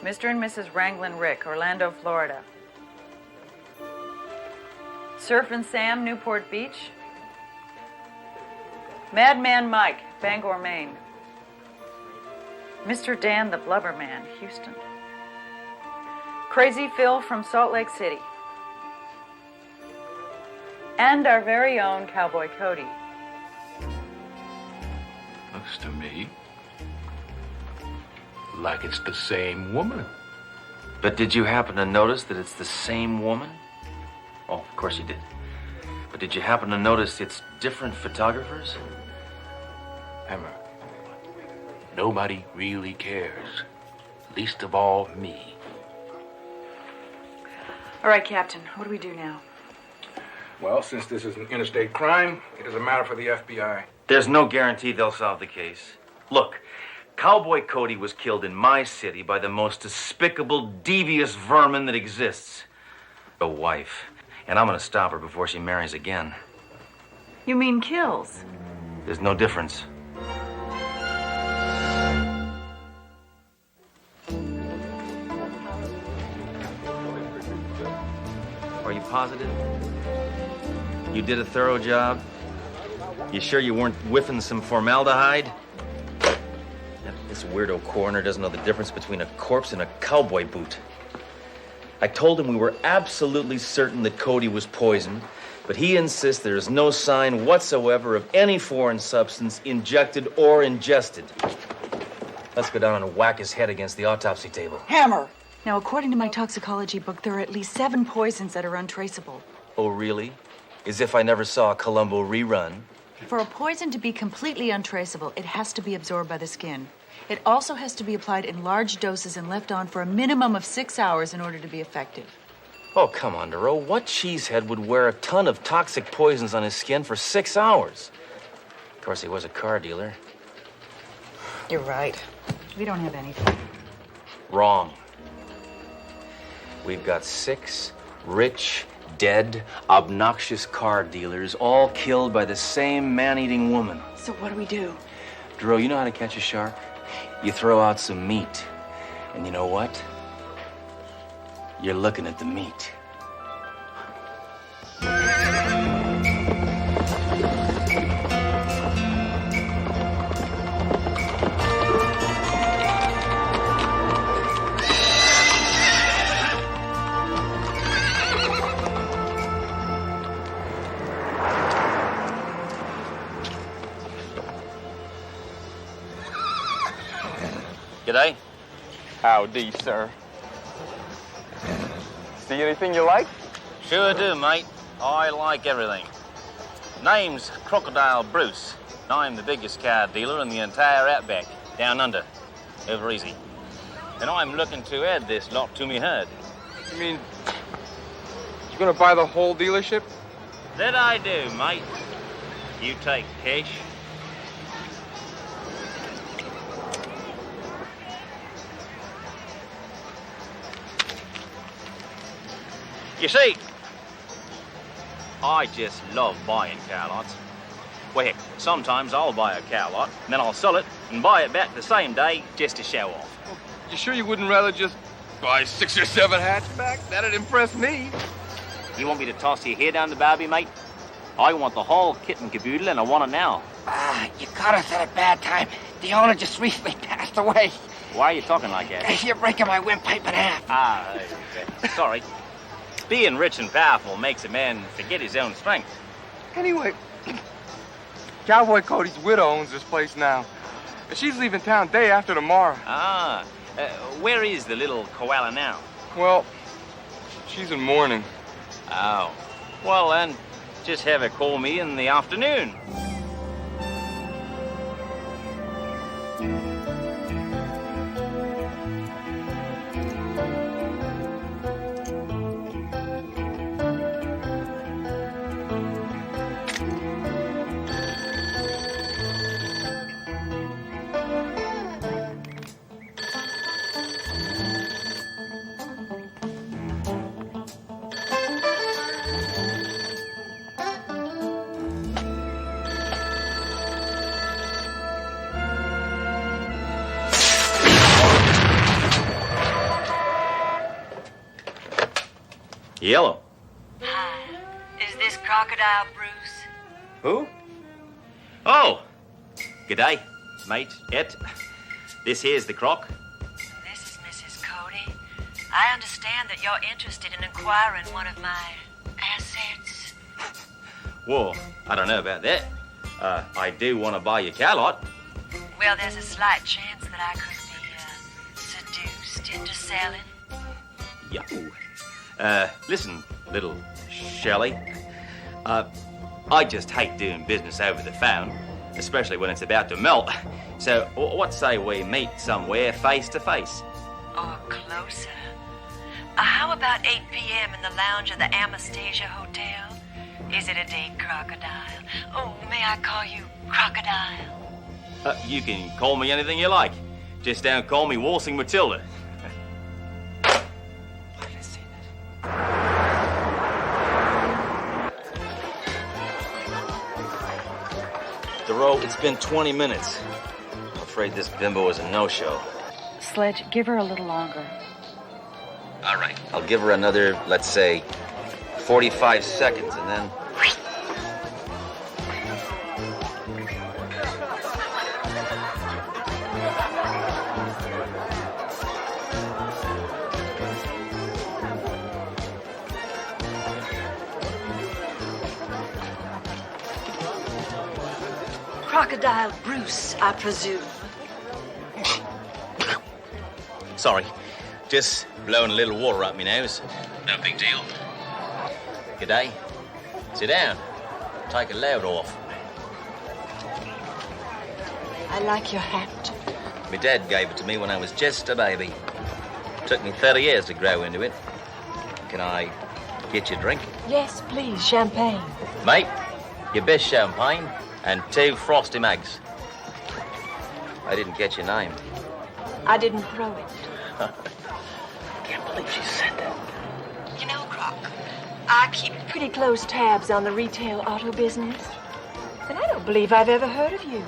Mr. and Mrs. Wranglin Rick, Orlando, Florida. Surfin' Sam, Newport Beach. Madman Mike, Bangor, Maine. Mr. Dan the Blubber Man, Houston. Crazy Phil from Salt Lake City. And our very own Cowboy Cody. Looks to me like it's the same woman. But did you happen to notice that it's the same woman? Oh, of course you did. But did you happen to notice it's different photographers? Hammer, nobody really cares. Least of all me. All right, Captain, what do we do now? Well, since this is an interstate crime, it is a matter for the FBI. There's no guarantee they'll solve the case. Look, Cowboy Cody was killed in my city by the most despicable, devious vermin that exists. A wife. And I'm gonna stop her before she marries again. You mean kills? There's no difference. Are you positive? You did a thorough job? You sure you weren't whiffing some formaldehyde? This weirdo coroner doesn't know the difference between a corpse and a cowboy boot. I told him we were absolutely certain that Cody was poisoned, but he insists there is no sign whatsoever of any foreign substance injected or ingested. Let's go down and whack his head against the autopsy table. Hammer! Now, according to my toxicology book, there are at least 7 poisons that are untraceable. Oh, really? As if I never saw a Columbo rerun. For a poison to be completely untraceable, it has to be absorbed by the skin. It also has to be applied in large doses and left on for a minimum of 6 hours in order to be effective. Oh, come on, Duro. What cheesehead would wear a ton of toxic poisons on his skin for 6 hours? Of course, he was a car dealer. You're right. We don't have anything. Wrong. We've got 6 rich, dead, obnoxious car dealers, all killed by the same man-eating woman. So what do we do? Duro, you know how to catch a shark? You throw out some meat. And you know what? You're looking at the meat. G'day. Howdy, sir. See anything you like? Sure do, mate. I like everything. Name's Crocodile Bruce. I'm the biggest car dealer in the entire outback, down under. Over easy. And I'm looking to add this lot to me herd. You mean you're gonna buy the whole dealership? That I do, mate. You take cash. You see, I just love buying cow lots. Well, heck, sometimes I'll buy a cow lot, and then I'll sell it and buy it back the same day just to show off. You sure you wouldn't rather just buy 6 or 7 hatchbacks? That'd impress me. You want me to toss your hair down the barbie, mate? I want the whole kit and caboodle, and I want it now. You caught us at a bad time. The owner just recently passed away. Why are you talking like that? You're breaking my windpipe in half. Sorry. Being rich and powerful makes a man forget his own strength. Anyway, Cowboy Cody's widow owns this place now. She's leaving town day after tomorrow. Where is the little koala now? Well, she's in mourning. Oh. Well, then, just have her call me in the afternoon. Yellow. Hi. Is this Crocodile Bruce? Who? Oh. G'day, mate. This here's the croc. This is Mrs. Cody. I understand that you're interested in acquiring one of my assets. Whoa, I don't know about that. I do want to buy your cow lot. Well, there's a slight chance that I could be seduced into selling. Yo. Listen, little Shelley. I just hate doing business over the phone, especially when it's about to melt. So, what say we meet somewhere face to face? Or closer. How about 8 p.m. in the lounge of the Anastasia Hotel? Is it a date, Crocodile? Oh, may I call you Crocodile? You can call me anything you like. Just don't call me Waltzing Matilda. Duro, it's been 20 minutes. I'm afraid this bimbo is a no-show. Sledge, give her a little longer. All right. I'll give her another, let's say, 45 seconds, and then... Crocodile Bruce, I presume. Sorry. Just blowing a little water up my nose. No big deal. Good day. Sit down. Take a load off. I like your hat. My dad gave it to me when I was just a baby. Took me 30 years to grow into it. Can I get you a drink? Yes, please, champagne. Mate, your best champagne and 2 frosty mugs. I didn't get your name. I didn't throw it. Can't believe she said that. You know, Croc, I keep pretty close tabs on the retail auto business. And I don't believe I've ever heard of you.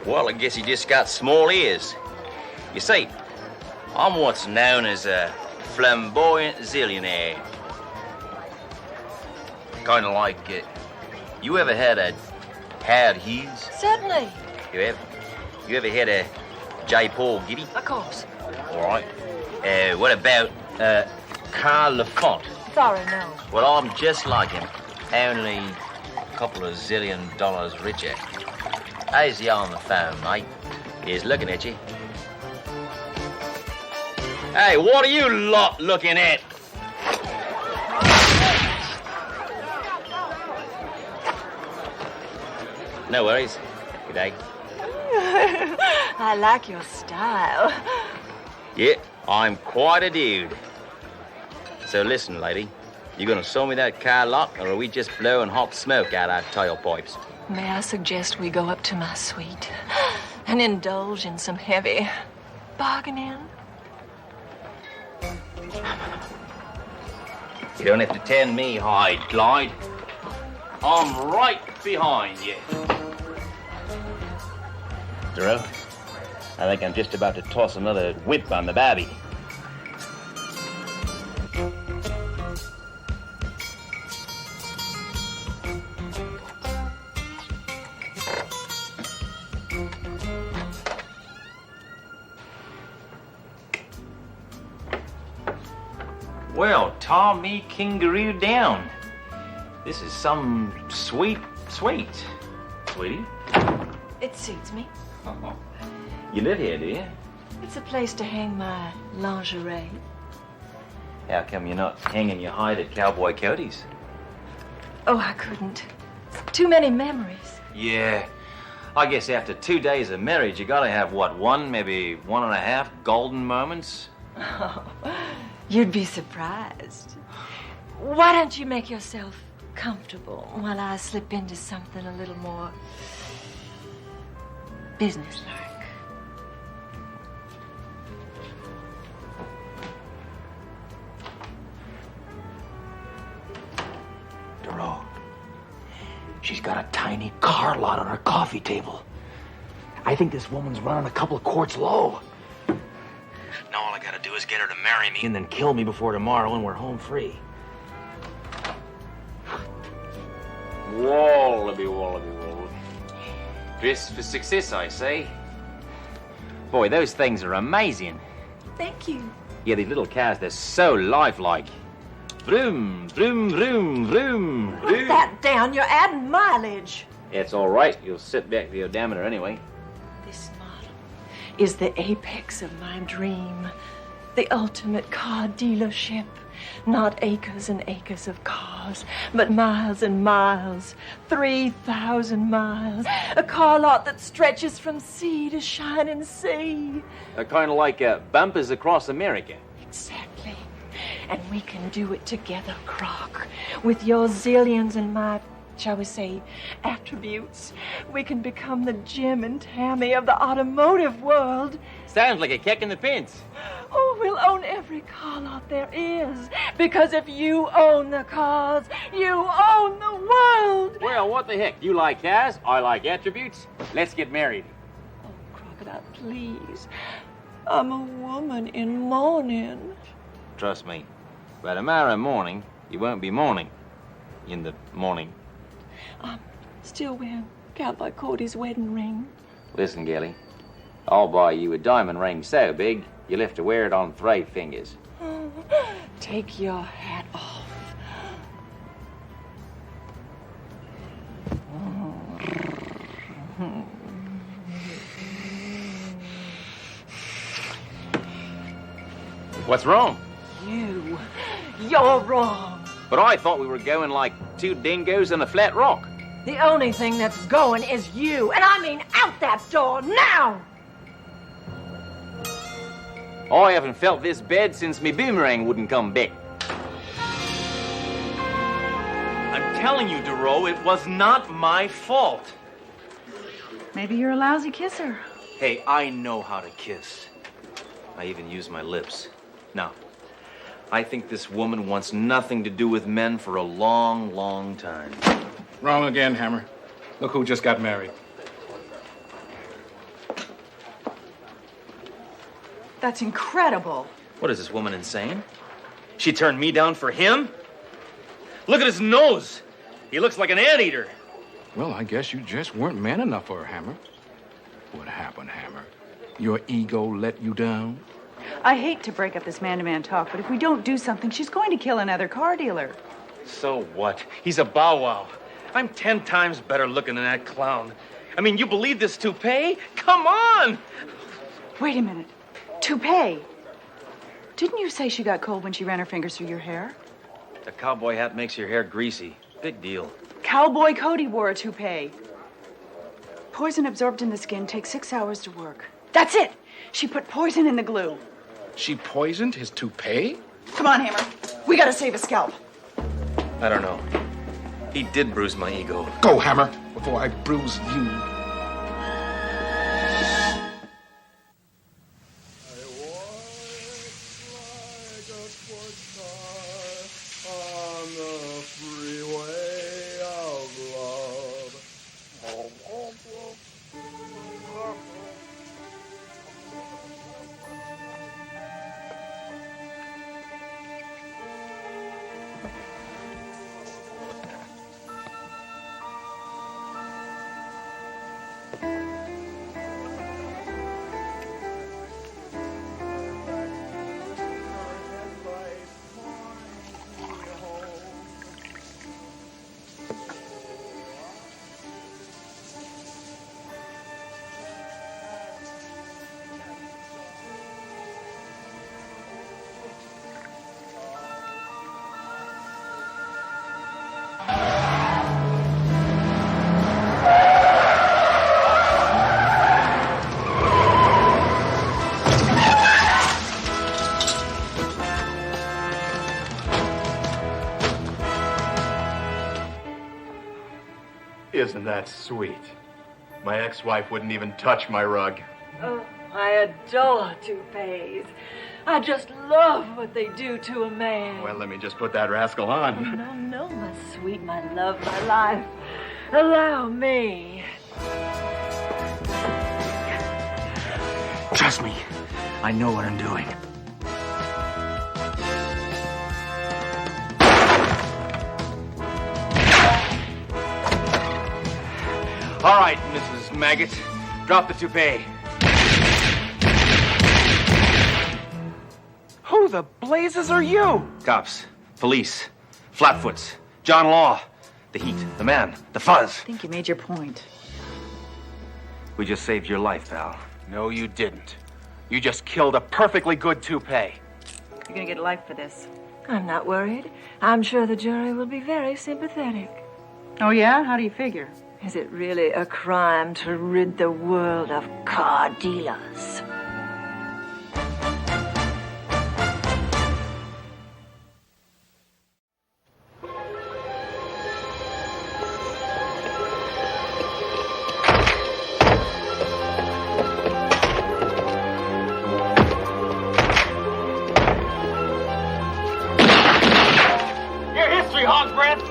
Well, I guess you just got small ears. You see, I'm what's known as a flamboyant zillionaire. Kind of like, you ever had a Howard Hughes? Certainly. You ever had a J. Paul Getty? Of course. All right. What about Carl Lafont? Sorry, no. Well, I'm just like him, only a couple of $zillion richer. How's he on the phone, mate? He's looking at you. Hey, what are you lot looking at? No worries. Good day. I like your style. Yeah, I'm quite a dude. So listen, lady. You gonna sew me that car lock, or are we just blowing hot smoke out our tailpipes? May I suggest we go up to my suite and indulge in some heavy bargaining? You don't have to tend me high, Clyde. I'm right behind you. Duro, I think I'm just about to toss another whip on the babby. Well, Tom me kangaroo down. This is some sweet, sweetie. It suits me. You live here, do you? It's a place to hang my lingerie. How come you're not hanging your hide at Cowboy Cody's? Oh, I couldn't. Too many memories. Yeah. I guess after 2 days of marriage, you gotta have, what, 1, maybe 1.5 golden moments? Oh, you'd be surprised. Why don't you make yourself comfortable while I slip into something a little more businesslike? Duro, she's got a tiny car lot on her coffee table. I think this woman's running a couple of quarts low. Now all I gotta do is get her to marry me and then kill me before tomorrow and we're home free. Wallaby, wallaby, wallaby. Dress for success, I say. Boy, those things are amazing. Thank you. Yeah, these little cars, they're so lifelike. Vroom, vroom, vroom, vroom, Put vroom. that down. You're adding mileage. It's all right. You'll sit back the odometer anyway. This model is the apex of my dream The ultimate car dealership. Not acres and acres of cars, but miles and miles. 3,000 miles. A car lot that stretches from sea to shining sea. Kind of like bumpers across America. Exactly. And we can do it together, Croc. With your zillions and my, shall we say, attributes. We can become the Jim and Tammy of the automotive world. Sounds like a kick in the pants. Oh, we'll own every car lot there is. Because if you own the cars, you own the world. Well, what the heck? You like cars, I like attributes. Let's get married. Oh, Crocodile, please. I'm a woman in mourning. Trust me, by tomorrow morning, you won't be mourning. In the morning. I'm still wearing Cowboy Cody's wedding ring. Listen, Gilly, I'll buy you a diamond ring so big, you'll have to wear it on 3 fingers. Oh, take your hat off. What's wrong? You're wrong. But I thought we were going like 2 dingoes in a flat rock. The only thing that's going is you, and I mean out that door now! I haven't felt this bad since me boomerang wouldn't come back. I'm telling you, Duro, it was not my fault. Maybe you're a lousy kisser. Hey, I know how to kiss. I even use my lips. Now, I think this woman wants nothing to do with men for a long, long time. Wrong again, Hammer. Look who just got married. That's incredible. What is this woman insane? She turned me down for him? Look at his nose. He looks like an anteater. Well, I guess you just weren't man enough for her, Hammer. What happened, Hammer? Your ego let you down? I hate to break up this man-to-man talk, but if we don't do something, she's going to kill another car dealer. So what? He's a bow wow. I'm 10 times better looking than that clown. I mean, you believe this toupee? Come on! Wait a minute. Toupee? Didn't you say she got cold when she ran her fingers through your hair? The cowboy hat makes your hair greasy. Big deal. Cowboy Cody wore a toupee. Poison absorbed in the skin takes 6 hours to work. That's it! She put poison in the glue. She poisoned his toupee? Come on, Hammer. We gotta save his scalp. I don't know. He did bruise my ego. Go, Hammer, before I bruise you. Isn't that sweet? My ex-wife wouldn't even touch my rug. Oh, I adore toupees. I just love what they do to a man. Well, let me just put that rascal on. Oh, no, my sweet, my love, my life. Allow me. Trust me, I know what I'm doing. All right, Mrs. Maggot. Drop the toupee. Who the blazes are you? Cops, police, flatfoots, John Law, the heat, the man, the fuzz. I think you made your point. We just saved your life, pal. No, you didn't. You just killed a perfectly good toupee. You're gonna get life for this. I'm not worried. I'm sure the jury will be very sympathetic. Oh, yeah? How do you figure? Is it really a crime to rid the world of car dealers? Your history, hog breath!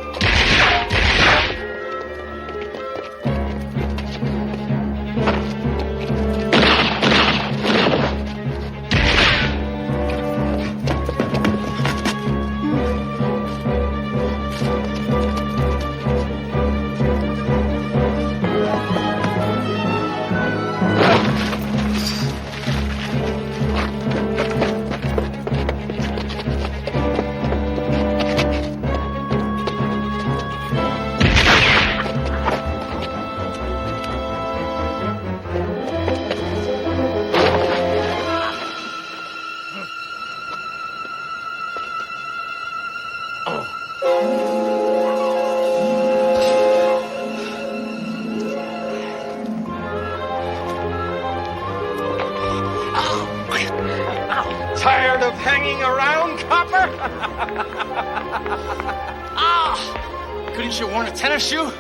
Tired of hanging around, copper? Couldn't you worn a tennis shoe?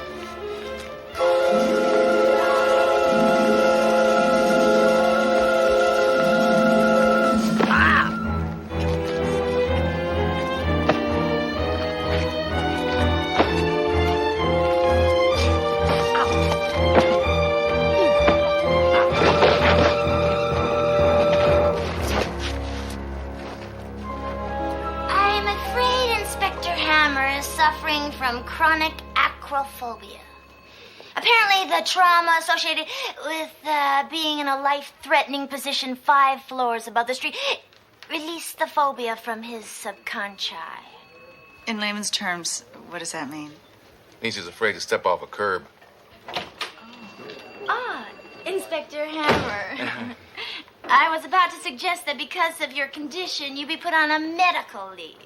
I'm afraid Inspector Hammer is suffering from chronic acrophobia. Apparently, the trauma associated with being in a life-threatening position 5 floors above the street released the phobia from his subconscious. In layman's terms, what does that mean? Means he's afraid to step off a curb. Ah, Inspector Hammer. I was about to suggest that because of your condition, you be put on a medical leave.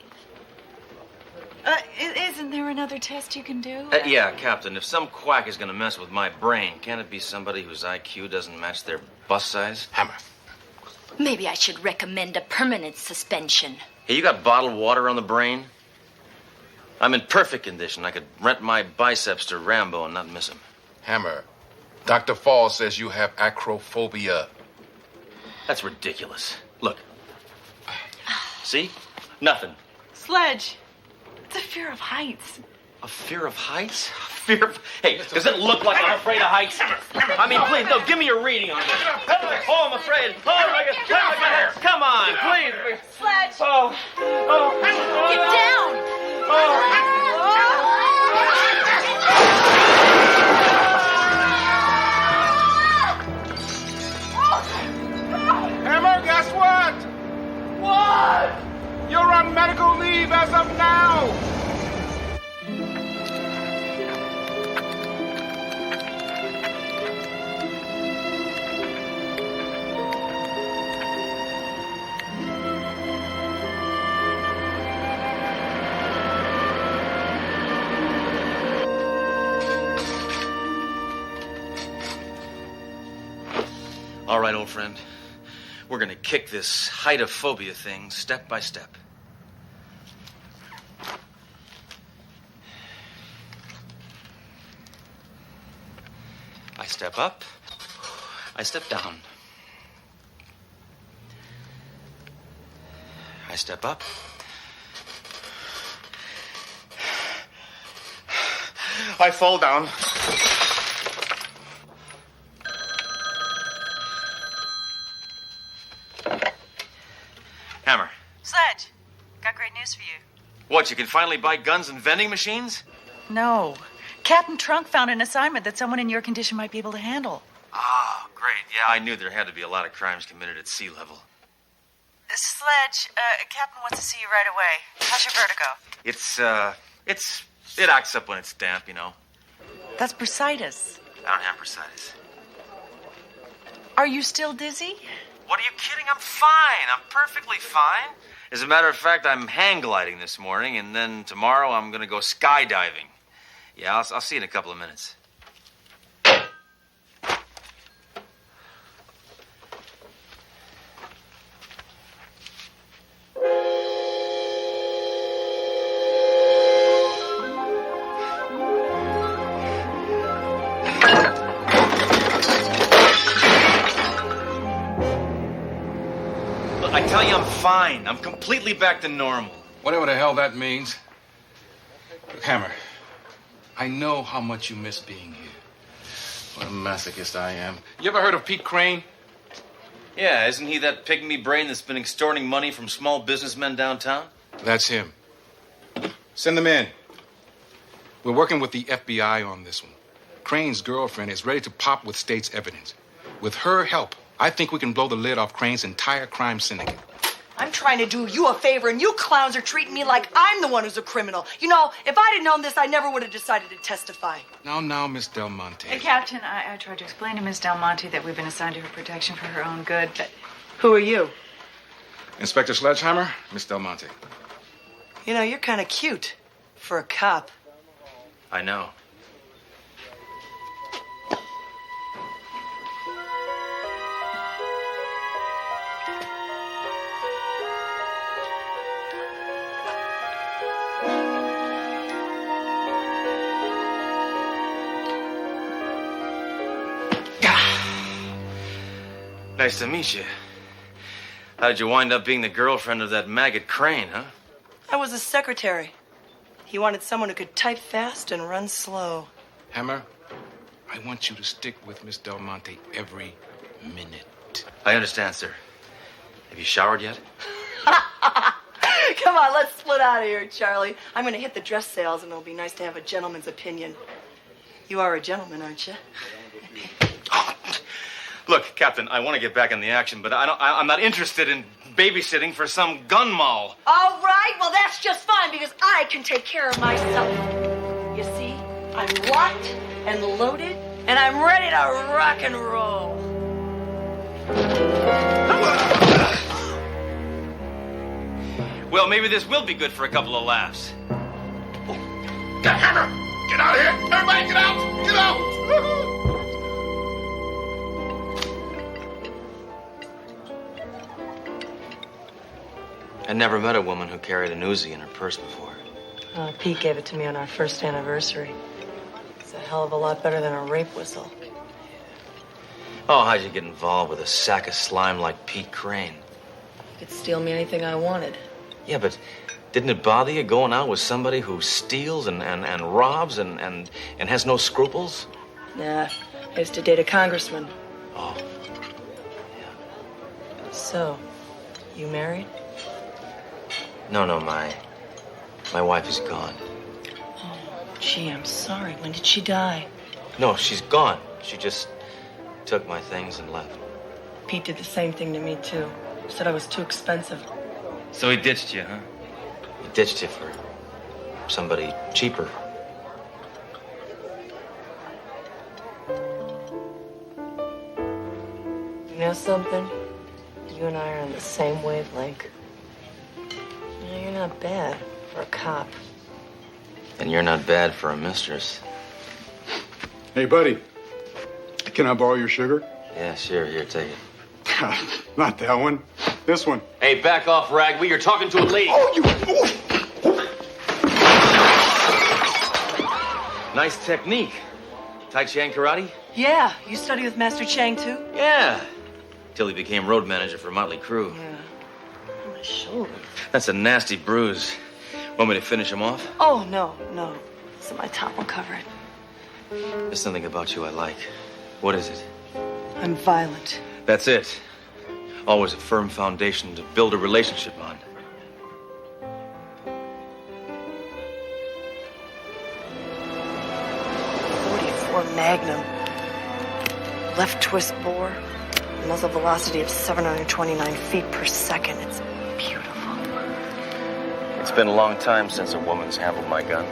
Isn't there another test you can do? Yeah, Captain, if some quack is gonna mess with my brain, can't it be somebody whose IQ doesn't match their bust size? Hammer. Maybe I should recommend a permanent suspension. Hey, you got bottled water on the brain? I'm in perfect condition. I could rent my biceps to Rambo and not miss him. Hammer. Dr. Fall says you have acrophobia. That's ridiculous. Look. See? Nothing. Sledge. It's a fear of heights. A fear of heights? Fear of... Hey, does it look like I'm afraid of heights? I mean, please, no, give me your reading on this. Oh, I'm afraid. Oh, my God. Come on, please. Sledge. Oh. Get down. Hammer, guess what? What? You're on medical leave as of now. All right, old friend. We're gonna kick this height-of-phobia thing step by step. I step up. I step down. I step up. I fall down. Hammer. Sledge, got great news for you. What, you can finally buy guns and vending machines? No. Captain Trunk found an assignment that someone in your condition might be able to handle. Oh, great. Yeah, I knew there had to be a lot of crimes committed at sea level. Sledge, Captain wants to see you right away. How's your vertigo? It acts up when it's damp, you know. That's bursitis. I don't have bursitis. Are you still dizzy? What, are you kidding? I'm fine. I'm perfectly fine. As a matter of fact, I'm hang gliding this morning, and then tomorrow I'm going to go skydiving. Yeah, I'll see you in a couple of minutes. I tell you, I'm fine. I'm completely back to normal. Whatever the hell that means. Look, Hammer, I know how much you miss being here. What a masochist I am. You ever heard of Pete Crane? Yeah, isn't he that pygmy brain that's been extorting money from small businessmen downtown? That's him. Send them in. We're working with the FBI on this one. Crane's girlfriend is ready to pop with state's evidence. With her help, I think we can blow the lid off Crane's entire crime syndicate. I'm trying to do you a favor, and you clowns are treating me like I'm the one who's a criminal. You know, if I'd have known this, I never would have decided to testify. Now, Miss Del Monte. Captain, I tried to explain to Miss Del Monte that we've been assigned to her protection for her own good, but... Who are you? Inspector Sledgehammer, Miss Del Monte. You know, you're kind of cute for a cop. I know. Nice to meet you. How'd you wind up being the girlfriend of that maggot Crane, huh? I was his secretary. He wanted someone who could type fast and run slow. Hammer, I want you to stick with Miss Del Monte every minute. I understand, sir. Have you showered yet? Come on, let's split out of here, Charlie. I'm going to hit the dress sales, and it'll be nice to have a gentleman's opinion. You are a gentleman, aren't you? Look, Captain, I want to get back in the action, but I'm not interested in babysitting for some gun moll. All right, well, that's just fine, because I can take care of myself. You see, I'm locked and loaded, and I'm ready to rock and roll. Well, maybe this will be good for a couple of laughs. Hammer! Get out of here! Everybody, get out! Get out! I never met a woman who carried an Uzi in her purse before. Pete gave it to me on our first anniversary. It's a hell of a lot better than a rape whistle. Oh, how'd you get involved with a sack of slime like Pete Crane? He could steal me anything I wanted. Yeah, but didn't it bother you going out with somebody who steals and robs and has no scruples? Nah, I used to date a congressman. Oh. So, you married? No, my wife is gone. Oh, gee, I'm sorry. When did she die? No, she's gone. She just took my things and left. Pete did the same thing to me, too. Said I was too expensive. So he ditched you, huh? He ditched you for somebody cheaper. You know something? You and I are on the same wavelength. You know, you're not bad for a cop. And you're not bad for a mistress. Hey, buddy. Can I borrow your sugar? Yeah, sure. Here, take it. Not that one. This one. Hey, back off, Ragweed. You're talking to a lady. Oh, you... Nice technique. Tai Chi and karate? Yeah, you study with Master Chang, too? Yeah. Till he became road manager for Motley Crue. Yeah. On my shoulder. That's a nasty bruise. Want me to finish him off? Oh, no. So my top will cover it. There's something about you I like. What is it? I'm violent. That's it. Always a firm foundation to build a relationship on. .44 Magnum. Left twist bore. Muzzle velocity of 729 feet per second. It's beautiful. It's been a long time since a woman's handled my gun.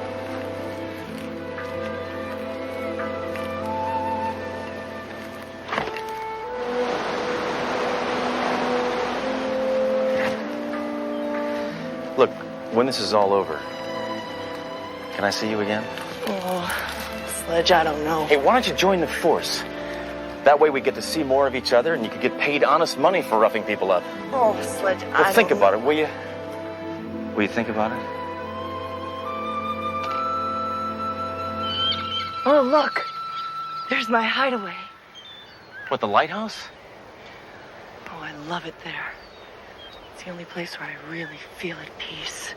When this is all over, can I see you again? Oh, Sledge, I don't know. Hey, why don't you join the force? That way we get to see more of each other and you can get paid honest money for roughing people up. Oh, Sledge, Well, think about it, will you? Will you think about it? Oh, look. There's my hideaway. What, the lighthouse? Oh, I love it there. It's the only place where I really feel at peace.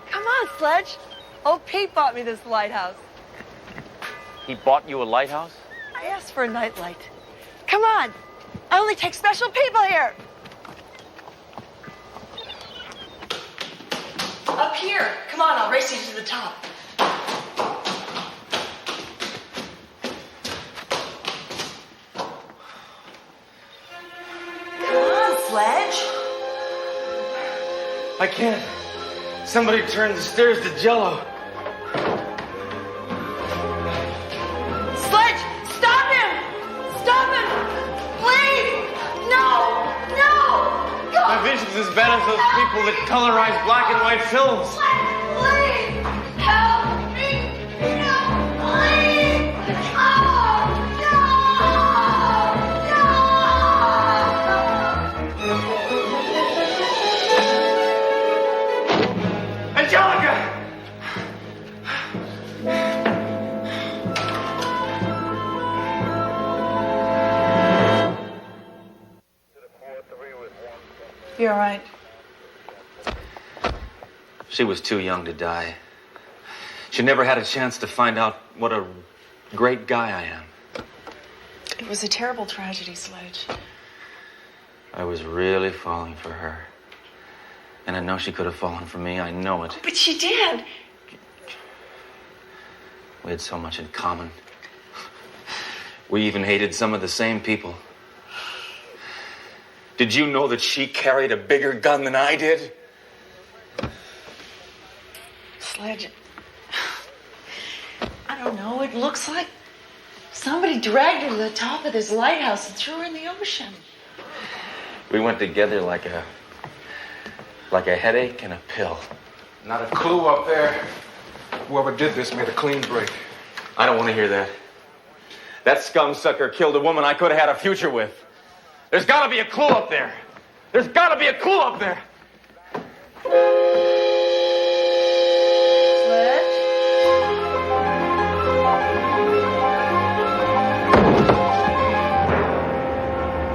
Come on, Sledge. Old Pete bought me this lighthouse. He bought you a lighthouse? I asked for a nightlight. Come on. I only take special people here. Up here. Come on, I'll race you to the top. Come on, Sledge. I can't. Somebody turned the stairs to jello. Sledge, stop him! Stop him! Please! No! No! Go! My vision's as bad as those people that colorize black and white films. Please! Help me! No! Please! Oh! No! Angelica! You all right? She was too young to die. She never had a chance to find out what a great guy I am. It was a terrible tragedy, Sledge. I was really falling for her. And I know she could have fallen for me. I know it. But she did. We had so much in common. We even hated some of the same people. Did you know that she carried a bigger gun than I did? Sledge, I don't know. It looks like somebody dragged her to the top of this lighthouse and threw her in the ocean. We went together like a headache and a pill. Not a clue up there. Whoever did this made a clean break. I don't want to hear that. That scum sucker killed a woman I could have had a future with. There's got to be a clue up there. There's got to be a clue up there.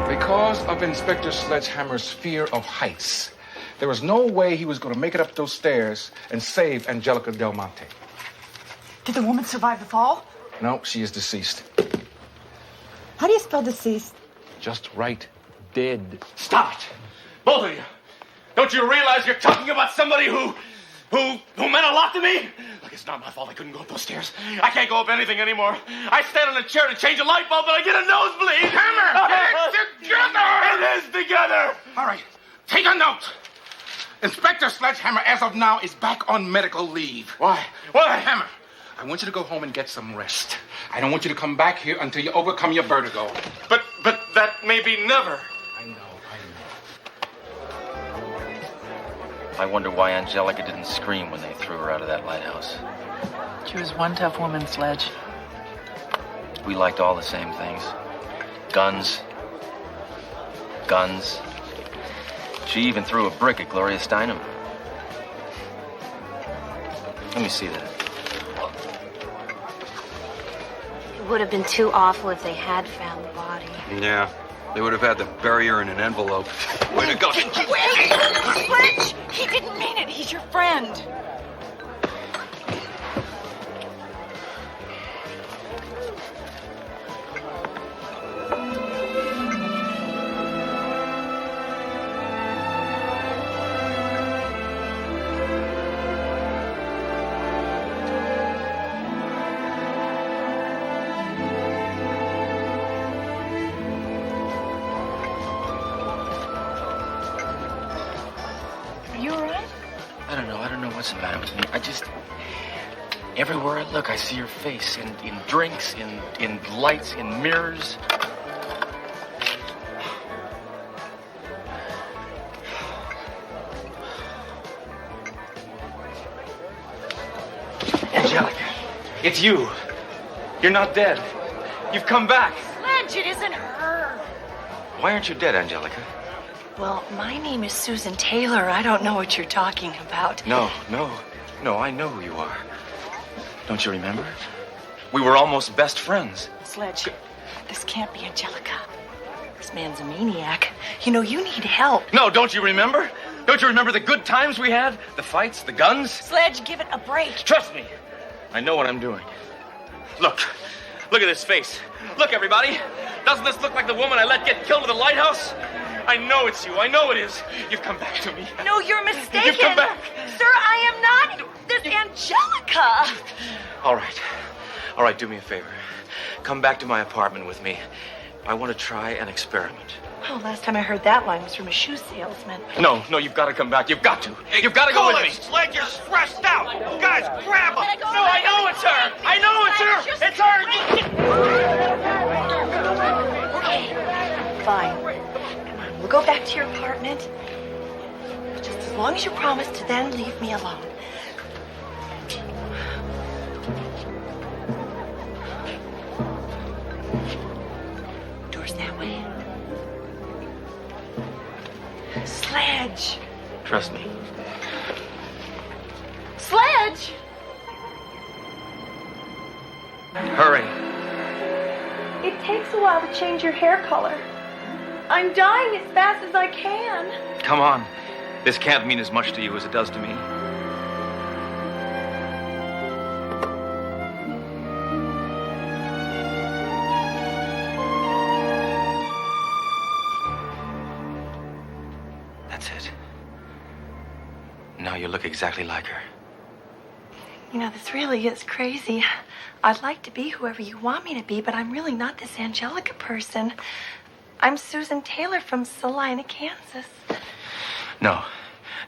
Because of Inspector Sledgehammer's fear of heights, there was no way he was going to make it up those stairs and save Angelica Del Monte. Did the woman survive the fall? No, she is deceased. How do you spell deceased? Just right. Dead. Stop it! Both of you! Don't you realize you're talking about somebody who meant a lot to me? Look, it's not my fault I couldn't go up those stairs. I can't go up anything anymore. I stand on a chair to change a light bulb, but I get a nosebleed. Hammer! Get together! It is together! All right, take a note. Inspector Sledgehammer, as of now, is back on medical leave. Why? Why? Hammer, I want you to go home and get some rest. I don't want you to come back here until you overcome your vertigo. But that may be never. I wonder why Angelica didn't scream when they threw her out of that lighthouse. She was one tough woman, Sledge. We liked all the same things. Guns. She even threw a brick at Gloria Steinem. Let me see that. It would have been too awful if they had found the body. Yeah, they would have had to bury her in an envelope. Way to go. Sledge! He didn't mean it. He's your friend. What's the matter with me? Everywhere I look, I see your face in drinks, in lights, in mirrors. It's you. You're not dead. You've come back. Sledge, it isn't her. Why aren't you dead, Angelica? Well, my name is Susan Taylor. I don't know what you're talking about. No, I know who you are. Don't you remember? We were almost best friends. Sledge, this can't be Angelica. This man's a maniac. You know, you need help. No, don't you remember? Don't you remember the good times we had? The fights, the guns? Sledge, give it a break. Trust me. I know what I'm doing. Look at this face. Look, everybody. Doesn't this look like the woman I let get killed at the lighthouse? I know it's you. I know it is. You've come back to me. No, you're mistaken. You've come back. Sir, I am not this Angelica. All right, do me a favor. Come back to my apartment with me. I want to try an experiment. Oh, last time I heard that line was from a shoe salesman. No, you've got to come back. You've got to. You've got to go with me. Sledge, you're stressed out. Guys, grab him. No, I know it's her. I know it's her. It's her. Okay, fine. Come on, we'll go back to your apartment. Just as long as you promise to then leave me alone. Door's that way. Sledge. Trust me. Sledge! Hurry. It takes a while to change your hair color. I'm dying as fast as I can. Come on. This can't mean as much to you as it does to me. That's it. Now you look exactly like her. You know, this really is crazy. I'd like to be whoever you want me to be, but I'm really not this Angelica person. I'm Susan Taylor from Salina, Kansas. No,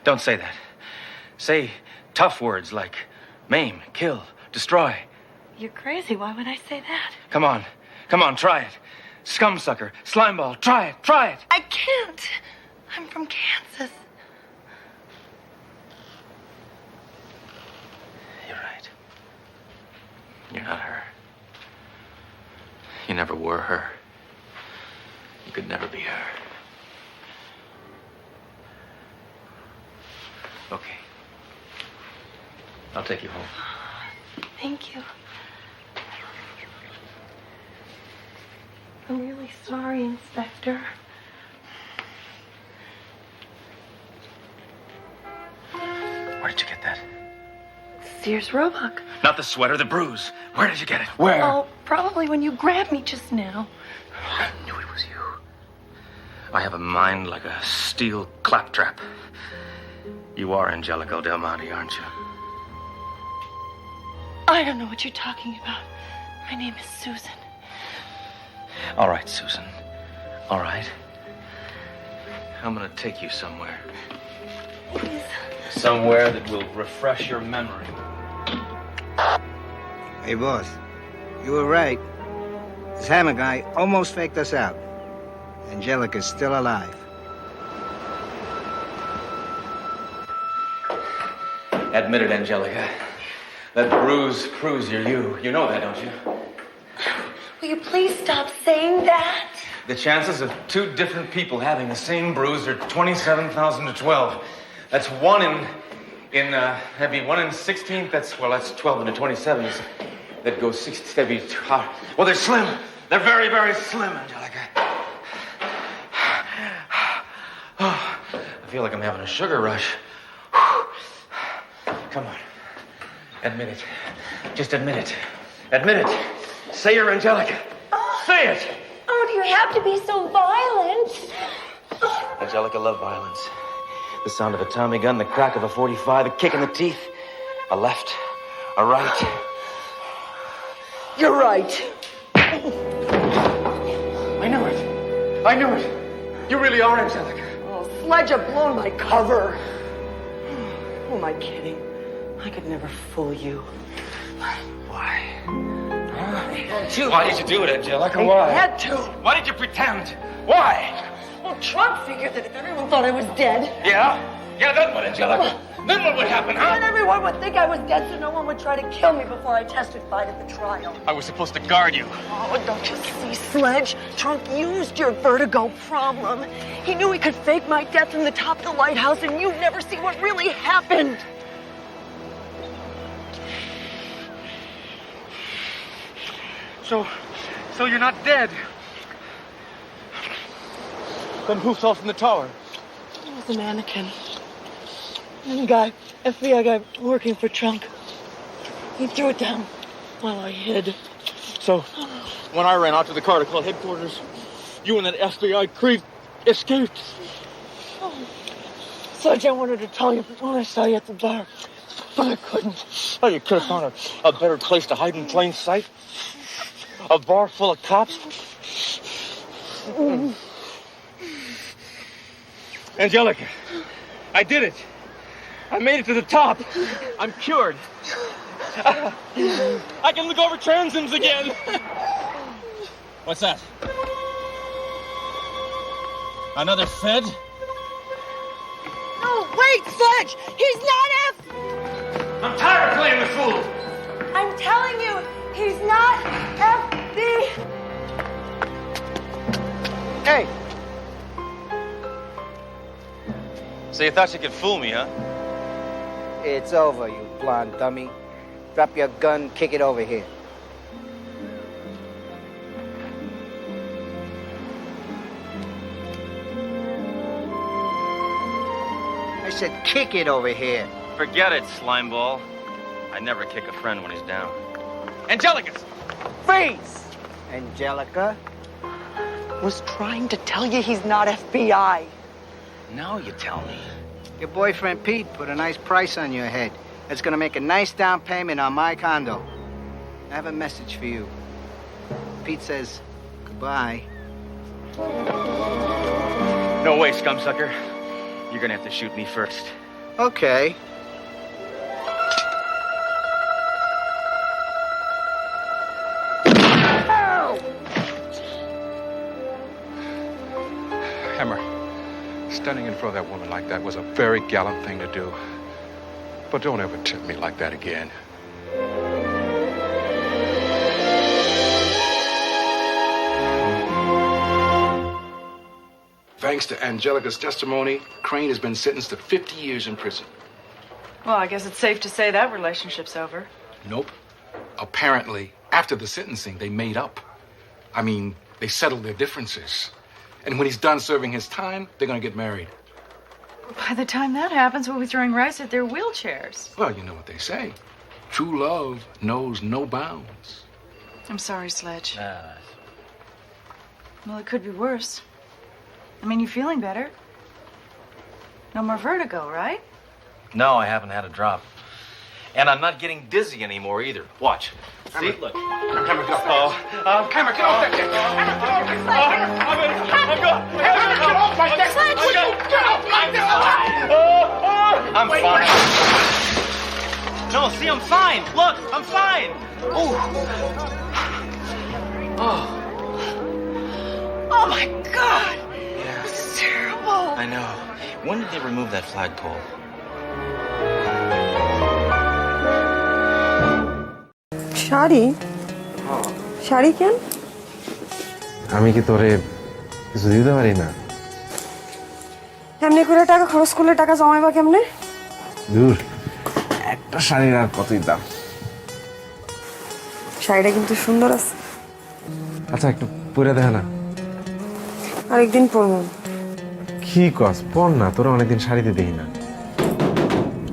don't say that. Say tough words like maim, kill, destroy. You're crazy. Why would I say that? Come on, try it. Scumsucker, slimeball, try it. I can't. I'm from Kansas. You're right. You're not her. You never were her. You could never be her. Okay. I'll take you home. Thank you. I'm really sorry, Inspector. Where did you get that? Sears Roebuck. Not the sweater, the bruise. Where did you get it? Where? Oh, probably when you grabbed me just now. I knew it was you. I have a mind like a steel claptrap. You are Angelica Del Monte, aren't you? I don't know what you're talking about. My name is Susan. All right, Susan. All right. I'm gonna take you somewhere. Please. Somewhere that will refresh your memory. Hey, boss. You were right. This Hammer guy almost faked us out. Angelica's still alive. Admit it, Angelica. That bruise proves you're you. You know that, don't you? Will you please stop saying that? The chances of two different people having the same bruise are 27,000 to 12. That's that'd be 1 in 16. That's 12 into 27. That goes 60. That'd be, well, they're slim. They're very, very slim, Angelica. Oh, I feel like I'm having a sugar rush. Come on. Admit it. Just admit it. Admit it. Say you're Angelica. Say it. Oh, do you have to be so violent? Angelica loved violence. The sound of a Tommy gun, the crack of a .45, a kick in the teeth. A left, a right. You're right. I knew it. I knew it. You really are Angelica. Oh, Sledge, I've blown my cover. Who am I kidding? I could never fool you. Why? Why did you do it, Angelica? Why? I had to. Why did you pretend? Why? Well, Trump figured that if everyone thought I was dead... Yeah? Yeah, then what, Angelica? Then what would happen, huh? And everyone would think I was dead so no one would try to kill me before I testified at the trial. I was supposed to guard you. Oh, don't you see, Sledge? Trunk used your vertigo problem. He knew he could fake my death from the top of the lighthouse, and you'd never see what really happened. So you're not dead. Then who fell from the tower? It was a mannequin. One guy, FBI guy working for Trunk. He threw it down while I hid. So, when I ran out to the car to call headquarters, you and that FBI creep escaped. Oh. Sledge, I wanted to tell you when I saw you at the bar, but I couldn't. Oh, you could have found a better place to hide in plain sight. A bar full of cops. Angelica, I did it. I made it to the top. I'm cured. I can look over transoms again. What's that? Another Fed? No, wait, Sledge! He's not I'm tired of playing the fool. I'm telling you, he's not FB. Hey! So you thought you could fool me, huh? It's over, you blonde dummy. Drop your gun, kick it over here. I said kick it over here. Forget it, slimeball. I never kick a friend when he's down. Angelica! Freeze! Angelica? Was trying to tell you he's not FBI. Now you tell me. Your boyfriend Pete put a nice price on your head. That's gonna make a nice down payment on my condo. I have a message for you. Pete says goodbye. No way, scumsucker. You're gonna have to shoot me first. Okay. Hammer, standing in front of that woman like that was a very gallant thing to do. But don't ever tip me like that again. Thanks to Angelica's testimony, Crane has been sentenced to 50 years in prison. Well, I guess it's safe to say that relationship's over. Nope. Apparently, after the sentencing, they made up. I mean, they settled their differences. And when he's done serving his time, they're gonna get married. By the time that happens, we'll be throwing rice at their wheelchairs. Well, you know what they say. True love knows no bounds. I'm sorry, Sledge. Well, it could be worse. I mean, you feeling better? No more vertigo, right? No, I haven't had a drop. And I'm not getting dizzy anymore either. Watch. See, look. Hammer, get off that. Hammer, get off that deck. Hammer, get off that deck. Hammer, get off my deck. Get off my deck. I'm fine. No, see, I'm fine. Look, I'm fine. Oh my God! This is terrible. I know. When did they remove that flagpole? Sari sari কেন? আমি কি তোরে কিছু দিতে পারি না? এমনি করে টাকা খরচ করলে টাকা জমাইবা কেমনে? দূর, একটা শাড়ির আর কতই দাম। শাড়িটা কিন্তু সুন্দর আছে। আচ্ছা, একটু পরে দেখা না। আরেকদিন পরবো। কি কস? পর না, তোরা অনেকদিন শাড়িতে দেখি না।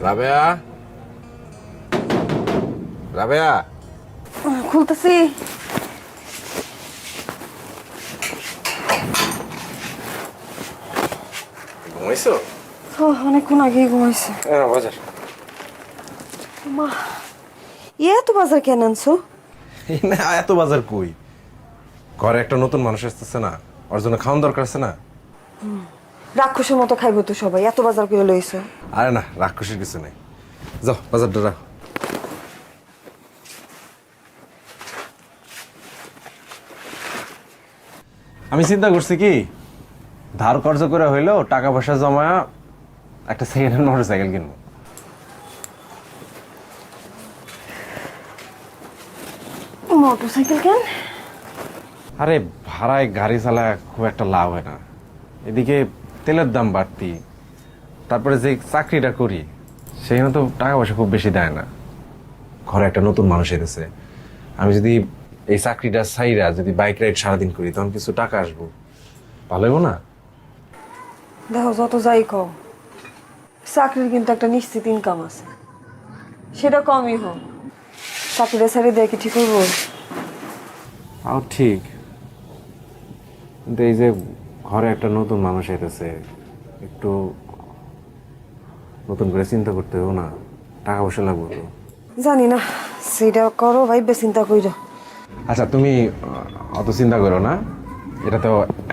রাবেয়া, রাবেয়া, খুলতেছি। ঘুমাইছো? অনেকক্ষণ আগেই ঘুমাইছে। বাজার। মা, এত বাজার কেন আনছো? না, এত বাজার কই? ঘরে একটা নতুন মানুষ আসতেছে না, ওর জন্য খাওয়ান দরকার আছে না। রাক্ষসের মতো খাইবো তো সবাই, এত বাজার করে লইছো? আরে না, রাক্ষসের কিছু নাই। যাও, বাজারটা রাখো। আমি চিন্তা করছি কি, ধার কর্জ করে হইলেও টাকা পয়সা জমা একটা সেকেন্ড হ্যান্ড মোটরসাইকেল কিনবো। মোটরসাইকেল কেন? আরে ভাড়ায় গাড়ি চালা খুব একটা লাভ হয় না, এদিকে তেলের দাম বাড়তি, তারপরে যে চাকরিটা করি সেখানে তো টাকা পয়সা খুব বেশি দেয় না। ঘরে একটা নতুন মানুষ এসেছে, আমি যদি এই চাকরিটা ছাইরা যদি বাইক রাইড সারাদিন করি তখন কিছু টাকা আসবো, ভালো হইব না? দেখো যত যাই কও, চাকরির কিন্তু একটা নিশ্চিত ইনকাম আছে, সেটা কমই হোক। চাকরিটা ছেড়ে দেয় কি ঠিক হইব? তাও ঠিক, কিন্তু এই যে ঘরে একটা নতুন মানুষ এসেছে, একটু নতুন করে চিন্তা করতে হবে না, টাকা পয়সা লাগবে তো। জানি না, সেটা করো ভাইবে চিন্তা কইরো। আচ্ছা তুমি অত চিন্তা করো না, এটা তো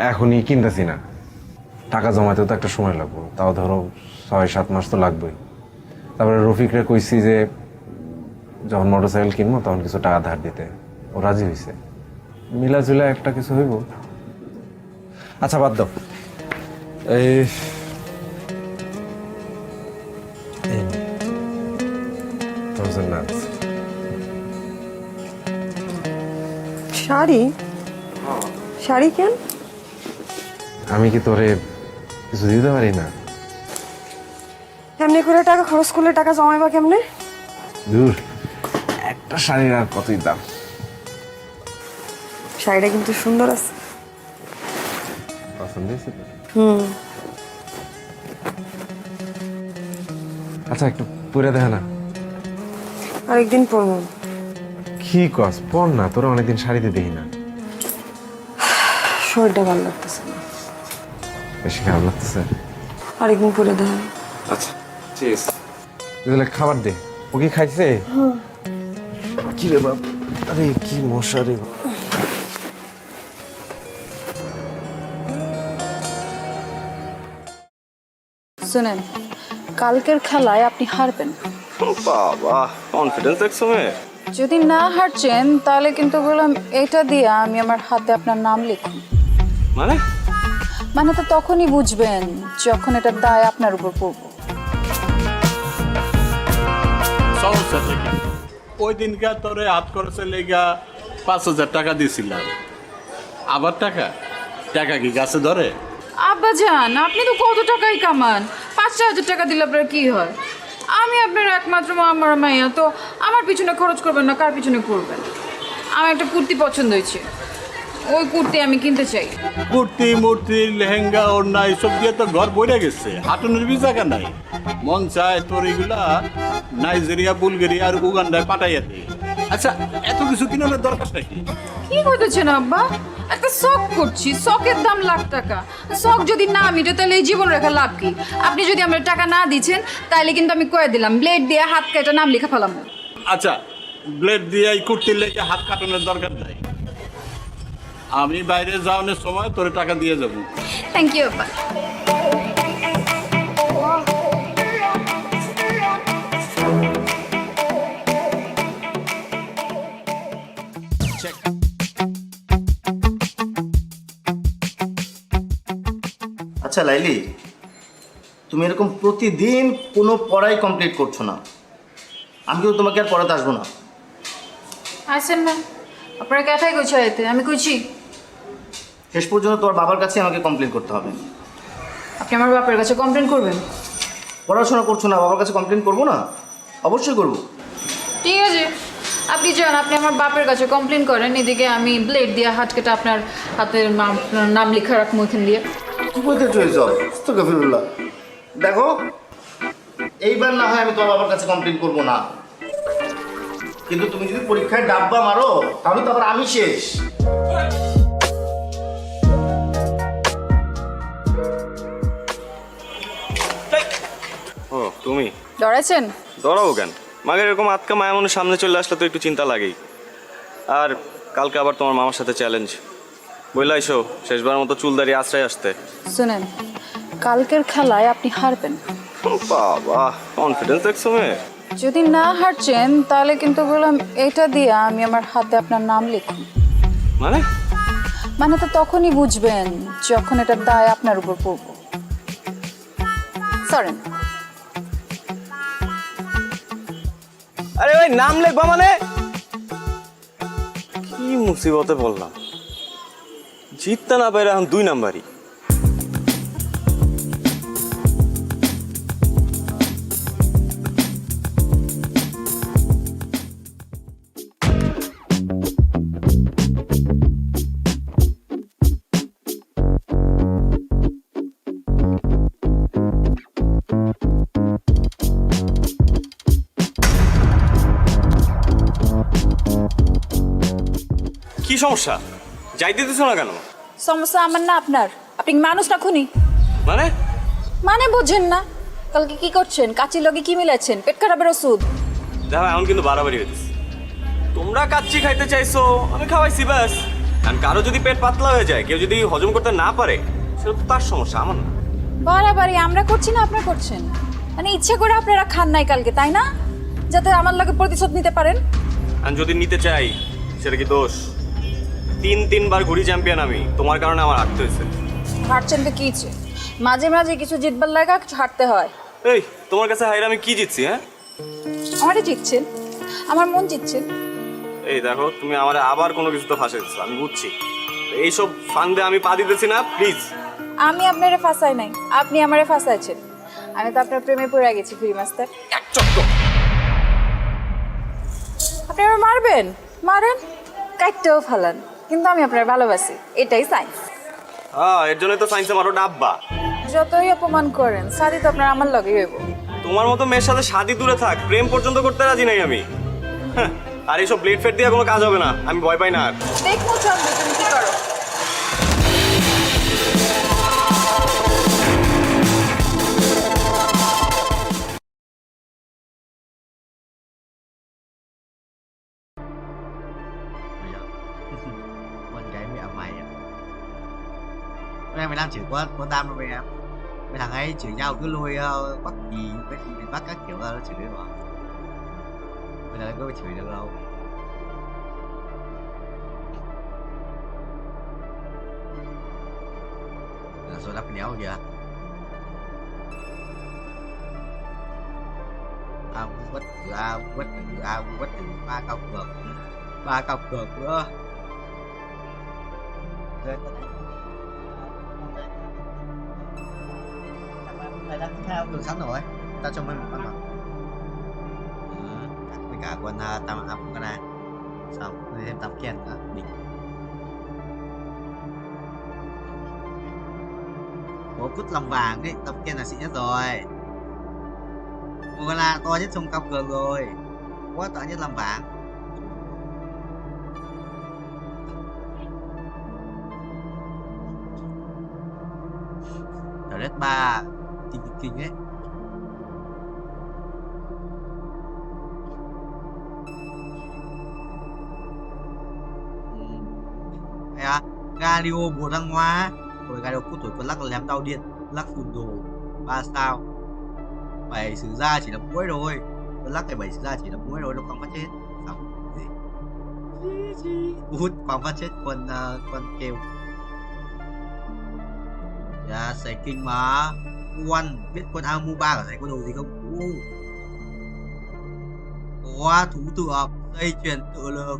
এখনই কিনতেছি না, টাকা জমাতে তো একটা সময় লাগবে, তাও ধরো 6-7 মাস তো লাগবেই। তারপরে রফিকরে কইছি যে যখন মোটরসাইকেল কিনবো তখন কিছু টাকা ধার দিতে, ও রাজি হয়েছে, মিলাজুলা একটা কিছু হইব। আচ্ছা বাদ দাও, এই শাড়ি? শাড়ি কেন? আমি কি তোরে কিছু দিতে পারি না? এমনি করে টাকা খরচ করলে টাকা জমাইবা কেমনে? দূর, একটা শাড়ির আর কতই দাম। শাড়িটা কিন্তু সুন্দর আছে। পছন্দ হয়েছে? আচ্ছা একটু পরে দেখা না। আরেকদিন পরবো। কি কস, পর না, তোরা অনেকদিন শাড়িতে দেখি না। শরীরটা ভালো লাগতেছে না। বেশি খারাপ লাগতেছে? আরেকদিন পরে দেখা। আচ্ছা ঠিক আছে, তাহলে খাবার দে। ও কি খাইছে? কি রে বাপ, আরে কি মশা রে। শুনেন, কালকের খেলায় আপনি হারবেন। বাবা, কনফিডেন্স দেখছো মেয়ে। যদি না হারছেন তাহলে কিন্তু বললাম এটা দিয়ে আমি আমার হাতে আপনার নাম লিখুন। মানে তো তখনই বুঝবেন যখন এটার দায় আপনার উপর পড়ব। ওই দিনকার তোরে হাত খরচে লেগা 5,000 টাকা দিয়েছিলাম, আবার টাকা টাকা কি গাছে ধরে? আব্বা জান, আপনি তো কত টাকাই কামান, 5,000 টাকা দিলে আপনার কি হয়? আমি আপনার একমাত্র আমার মাইয়া, তো আমার পিছনে খরচ করবেন না, কার পিছনে করবেন? আমার একটা কুর্তি পছন্দ হয়েছে, ওই কুর্তি আমি কিনতে চাই। কুর্তি মূর্তি লেহেঙ্গা ওড়না এসব দিয়ে তো ঘর বইরে গেছে, হাঁটুনের বি জায়গা নাই। মন চায় তোর এগুলা নাইজেরিয়া, বুলগেরিয়া আর উগান্ডায় পাঠাইয়া দিই। আচ্ছা এত কিছু কিনানোর দরকার নাকি? কি করতেছেন আব্বা? একটা শখ করছি, শখের দাম লাখ টাকা। শখ যদি না মিটে তাহলে এই জীবন রেখা লাভ কি? আপনি যদি আমার টাকা না দিচ্ছেন তাহলে কিন্তু আমি কয়ে দিলাম, ব্লেড দিয়ে হাত কেটে নাম লেখা ফেলাম। আচ্ছা ব্লেড দিয়ে এই কুর্তির লেগে হাত কাটানোর দরকার নাই, আমি বাইরে যাওয়ানোর সময় তোরে টাকা দিয়ে যাবো। থ্যাংক ইউ আব্বা। আচ্ছা লাইলি, তুমি এরকম প্রতিদিন কোনো পড়াই কমপ্লিট করছো না, আমি কিন্তু তোমাকে আর পড়াতে আসবো না। আসেন না, আপনারা ক্যাথাই গোছাইতে আমি কইছি। শেষ পর্যন্ত তোমার বাবার কাছে আমাকে কমপ্লেন করতে হবে। আপনি আমার বাপের কাছে কমপ্লেন করবেন? পড়াশোনা করছো না, বাবার কাছে কমপ্লেন করবো না? অবশ্যই করবো। ঠিক আছে, আপনি যান, আপনি আমার বাপের কাছে কমপ্লেন করেন, এদিকে আমি ব্লেড দিয়ে হাত কেটে আপনার হাতের নাম লেখা রাখবো এখান দিয়ে। দেখো এইবার না হয় আমি তোমার বাবার কাছে কমপ্লেন করবো না, কিন্তু তুমি যদি পরীক্ষায় ডাব্বা মারো তাহলে তো আবার আমি শেষ। ও তুমি ডরাইছেন? ডরাবো কেন, মাগের এরকম আতকা মায়া মনে সামনে চলে আসলে তো একটু চিন্তা লাগেই। আর কালকে আবার তোমার মামার সাথে চ্যালেঞ্জ, বইলাইছো শেষবার মতো চুলদারি আশ্রয় আসতে। শুনেন, কালকের খেলায় আপনি হারবেন। বাবা, কনফিডেন্স দেখছো মেয়ে। যদি না হারছেন তাহলে কিন্তু বললাম এটা দিয়ে আমি আমার হাতে আপনার নাম লিখুন। মানে তো তখনই বুঝবেন যখন এটার দায় আপনার উপর পড়ব। সরেন। আরে ভাই নাম লেখবা মানে? মুসিবতে পড়লাম। জিততে না পারে এখন 2 নাম্বারই। কি সমস্যা? যাইতে দিছো না কেন? সমস্যা আমার না আপনার। আপনি মানুষ না খুনি? মানে মানে বুঝেন না? কালকে কি করছেন? কাচির লগে কি মিলাচ্ছেন? পেট খারাপের ওষুধ। দেখো এখন কিন্তু বাড়াবাড়ি হইতেছে। তোমরা কাচ্চি খাইতে চাইছো, আমি খাওয়াইছি ব্যাস। কারণ কারো যদি পেট পাতলা হয়ে যায়, কেউ যদি হজম করতে না পারে, সেটা তো তার সমস্যা, আমার না। বাড়াবাড়ি আমরা করছি না আপনারা করছেন? মানে ইচ্ছে করে আপনারা খান নাই কালকে, তাই না? যাতে আমার লগে প্রতিশোধ নিতে পারেন। আর যদি নিতে চাই সেটা কি দোষ? 3 বার ঘুরি চ্যাম্পিয়ন আমি, তোমার কারণে আমার হারতে হয়েছে। হারছেন তো কি? মাঝে মাঝে কিছু জিতবার লাগা কিছু হারতে হয়। এই তোমার কাছে হাইরে আমি কি জিতছি? হ্যাঁ, আমারই জিতছেন, আমার মন জিতছেন। এই দেখো তুমি আমার আবার কোনো কিছু তো ফাঁসে দিচ্ছ, আমি বুঝছি। এইসব ফান্দে আমি পা দিতেছি না, প্লিজ। আমি আপনারে ফাঁসাই নাই, আপনি আমারে ফাঁসাইছেন। আমি তো আপনার প্রেমে পড়ে গেছি ফ্রি মাস্টার। আপনি আমার মারবেন, মারেন, কাটতেও ফালান, কিন্তু আমি আপনার ভালোবাসি, এটাই সাইন্স। হ্যাঁ, এর জন্যই তো সায়েন্সে মারো ডাব্বা। যতই অপমান করেন, শাদি তো আপনার আমার লগেই হইব। তোমার মতো মেয়ের সাথে শাদি দূরে থাক, প্রেম পর্যন্ত করতে রাজি নাই আমি। হ্যাঁ, আর এইসব ব্লেড ফেড দিয়ে কোনো কাজ হবে না, আমি ভয় পাই না আর। দেখো চন্দ্র, তুমি কি করো। Con gái mẹ mày à? Em mày đang chửi con Tam đâu em? Mấy thằng ấy chửi nhau cứ lôi bắt gì bắt các kiểu ra nó chửi đấy mà. Bây giờ có chửi được đâu. Là số đắp đéo kìa. Bất tử bất tử 3 cọc cược. 3 cọc cược nữa. Mày đã theo được sẵn rồi, tao cho mày một con vào. Với cả con tam áp con này, xong rồi thêm tam ken nữa, đỉnh. Có cút lòng vàng đấy, tam ken là xịn nhất rồi. Một con là to nhất trong cặp cược rồi, quá to nhất làm vàng. Red 3 kinh ấy. À, Galio Bồ Đăng Hoa. Rồi Galio cút tuổi con lắc là lém đau điện, lắc phùn đồ 3 sao. 7 sử ra chỉ là mũi rồi. Con lắc cái 7 sử ra chỉ là mũi rồi, đâu còn phát chết. Xong gì? Hút còn phát chết con kêu. Dạ, xài kinh mà. Quân, biết con Amuba ở đây có đồ gì không? Có thú tượng, dây chuyền tự lực,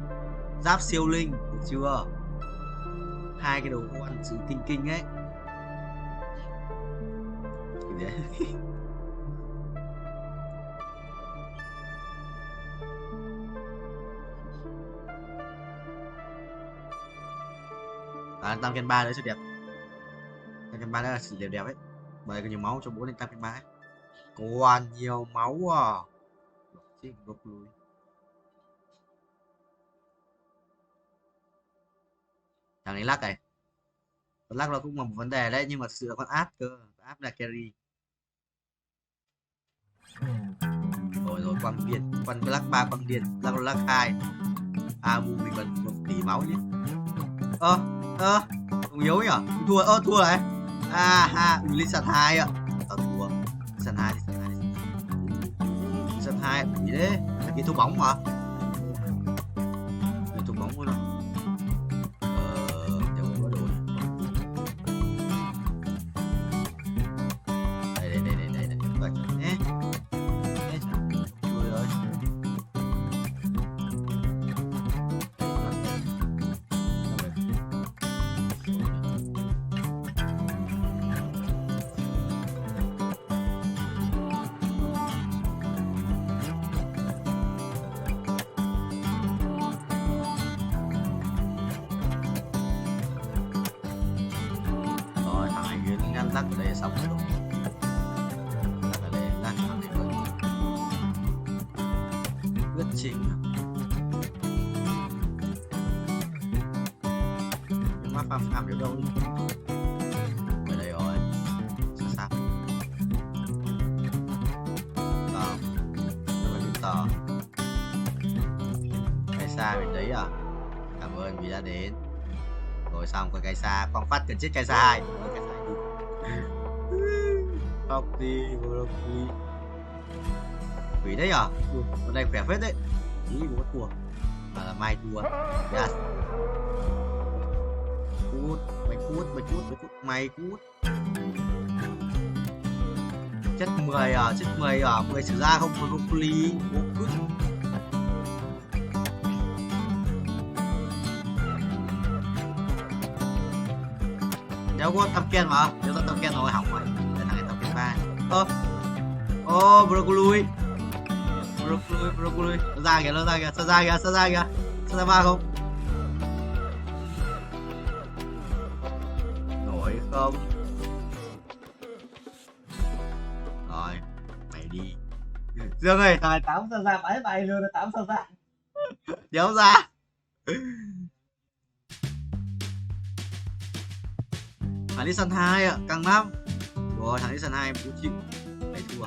giáp siêu linh, được chưa? 2 cái đồ quân sự kinh ấy. Tam Ken 3 đấy rất đẹp. Tam Ken 3 đó là sự đẹp ấy. Bởi có nhiều máu cho bố lên Tam Ken 3 ấy. Còn nhiều máu à. Chứ gốc lùi. Thằng này lắc này. Con lắc nó cũng là một vấn đề đấy, nhưng mà sự con áp cơ. Áp là carry. Rồi quăng điện. Quăng cái lắc 3 quăng điện. Lắc 2. Amu mình còn 1 tỷ máu nhé. Không yếu nhỉ? Thua này. Linh sàn 2 ạ. Thua. Sàn 2 đi, sàn 2 gì đấy? Cái thua bóng mà. Cái thua bóng luôn. Chẳng có đồ. Đây. Đấy. Thua rồi. lắc ở đây là xong rồi. Lắc ở đây, lắc ở đây rồi. Quyết chỉnh. Nhưng mà phàm được đâu đi. Ở đây rồi. Sao? Tò. Rồi đi tò. Cái xa bên đấy à? Cảm ơn vì đã đến. Rồi xong con cái xa, con phát cần chết cái xa 2. Khóc đi, khóc đi. Quỷ đấy à? Con này khỏe phết đấy. Ý bố thua. Mà là mai thua. Yes. Cút, mày cút. Mày cút. Chất 10 à, chất 10 à, 10 sử ra không có broccoli. Bố cút. Đéo có tập ken mà, nếu tao tập ken rồi hỏng rồi. Để thằng này tập ken 3. Broccoli. Nó ra kìa, sao ra 3 không? Nổi không? Rồi, mày đi. Dương ơi, thằng này 8 sao ra, bãi bay luôn, 8 sao ra. Đéo ra. Thằng đi sân 2 ạ, căng lắm. Rồi thằng đi sân 2 em cũng chịu. Mày thua.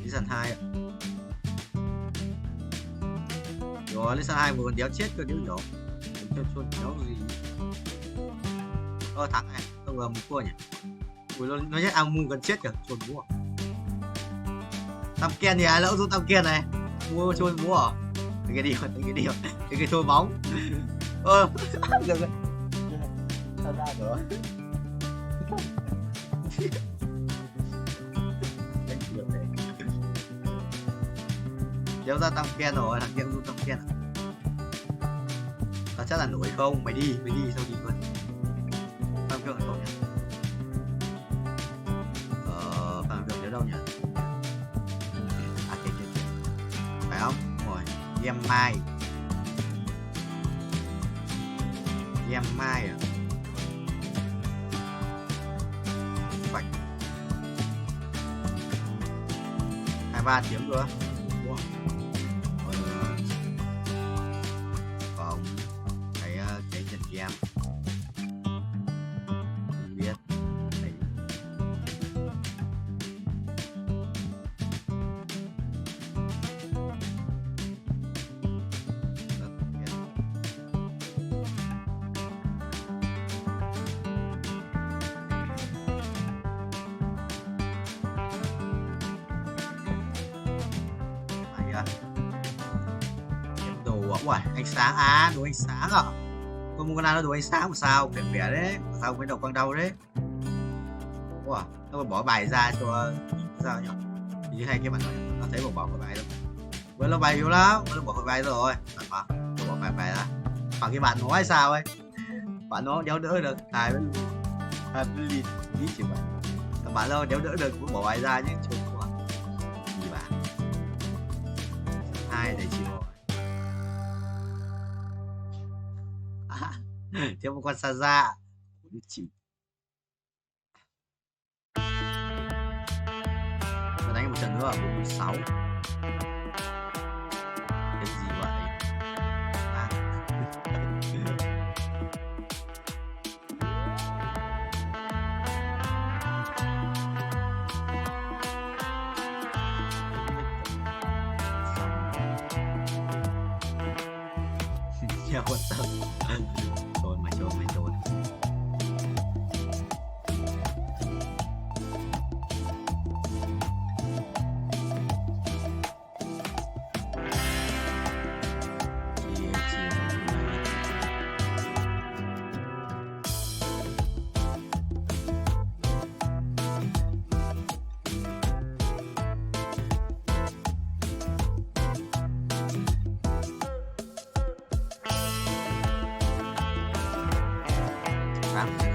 Đi sân 2 ạ. Rồi đi sân 2 vừa còn đéo chết cơ, đéo nhỏ. Đéo chôn đéo gì. Thắng này, không ngờ mình thua nhỉ. Ui nó nhất ao mu gần chết kìa, chôn búa. Tam ken thì ai lỡ dùng tam ken này. Mua chôn búa à? Cái đi rồi, cái thôi bóng. Được rồi. Sao ra rồi. Đéo ra tăng ken rồi, thằng kia cũng tăng ken. Tao chắc là nổi không? Mày đi sao đi luôn. Tăng cường không nhỉ? Tăng cường đến đâu nhỉ? Kìa. Phải không? Rồi, em mai à? Phải 23 tiếng nữa. Còn cái nhận game không biết đấy. Uầy, ánh sáng à, đồ ánh sáng à? Con mua con nào nó đồ ánh sáng mà sao? Vẻ đấy, sao cái đầu quăng đau đấy? Uầy, nó bỏ bài ra cho sao nhỉ? Thì hay cái bạn nói, nó thấy bỏ khỏi bài đâu. Với nó bài yếu lắm, nó bỏ khỏi bài rồi. Bạn mà, nó bỏ bài ra. Khoảng cái bạn nói sao ấy? Bạn nó đéo đỡ được, tài với lịt chỉ vậy. Các bạn đâu đéo đỡ được cũng bỏ bài ra nhé, chôn quá. Gì bạn? 2 để chịu. Thiếu một con sa ra chỉ đánh một trận nữa ở 46. Cái gì vậy? Theo quan tâm. Mày trốn.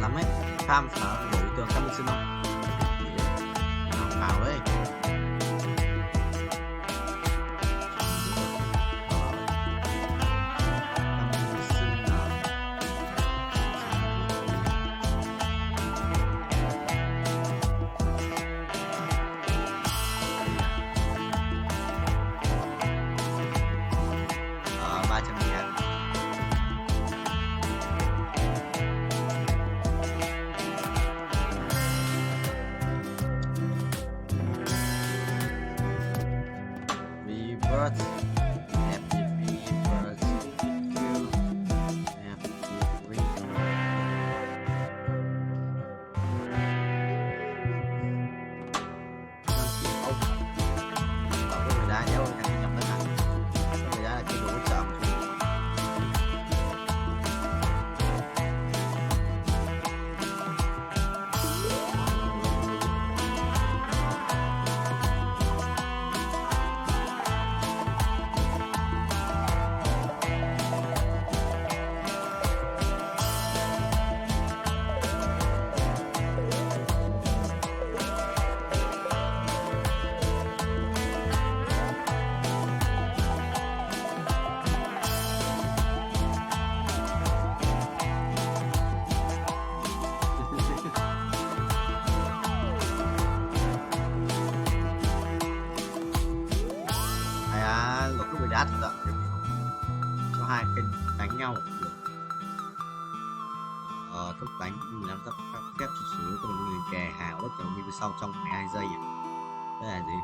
Lắm ấy, tham phá đối tượng các mình xin không? Vào đấy. birds. Happy birds to you. Happy birthday. Cái người đá đéo thằng nhập lên này. Người đá là cái đồ hỗ trợ một chút. Luật cái bị đá thật đó cho hai kênh đánh nhau được thức đánh làm các phép xuất xứ của người kè hào đất chồng như sau trong 12 giây à? Thế là gì?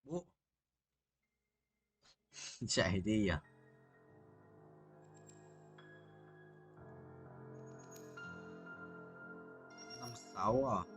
Bố chạy đi à? 56 à?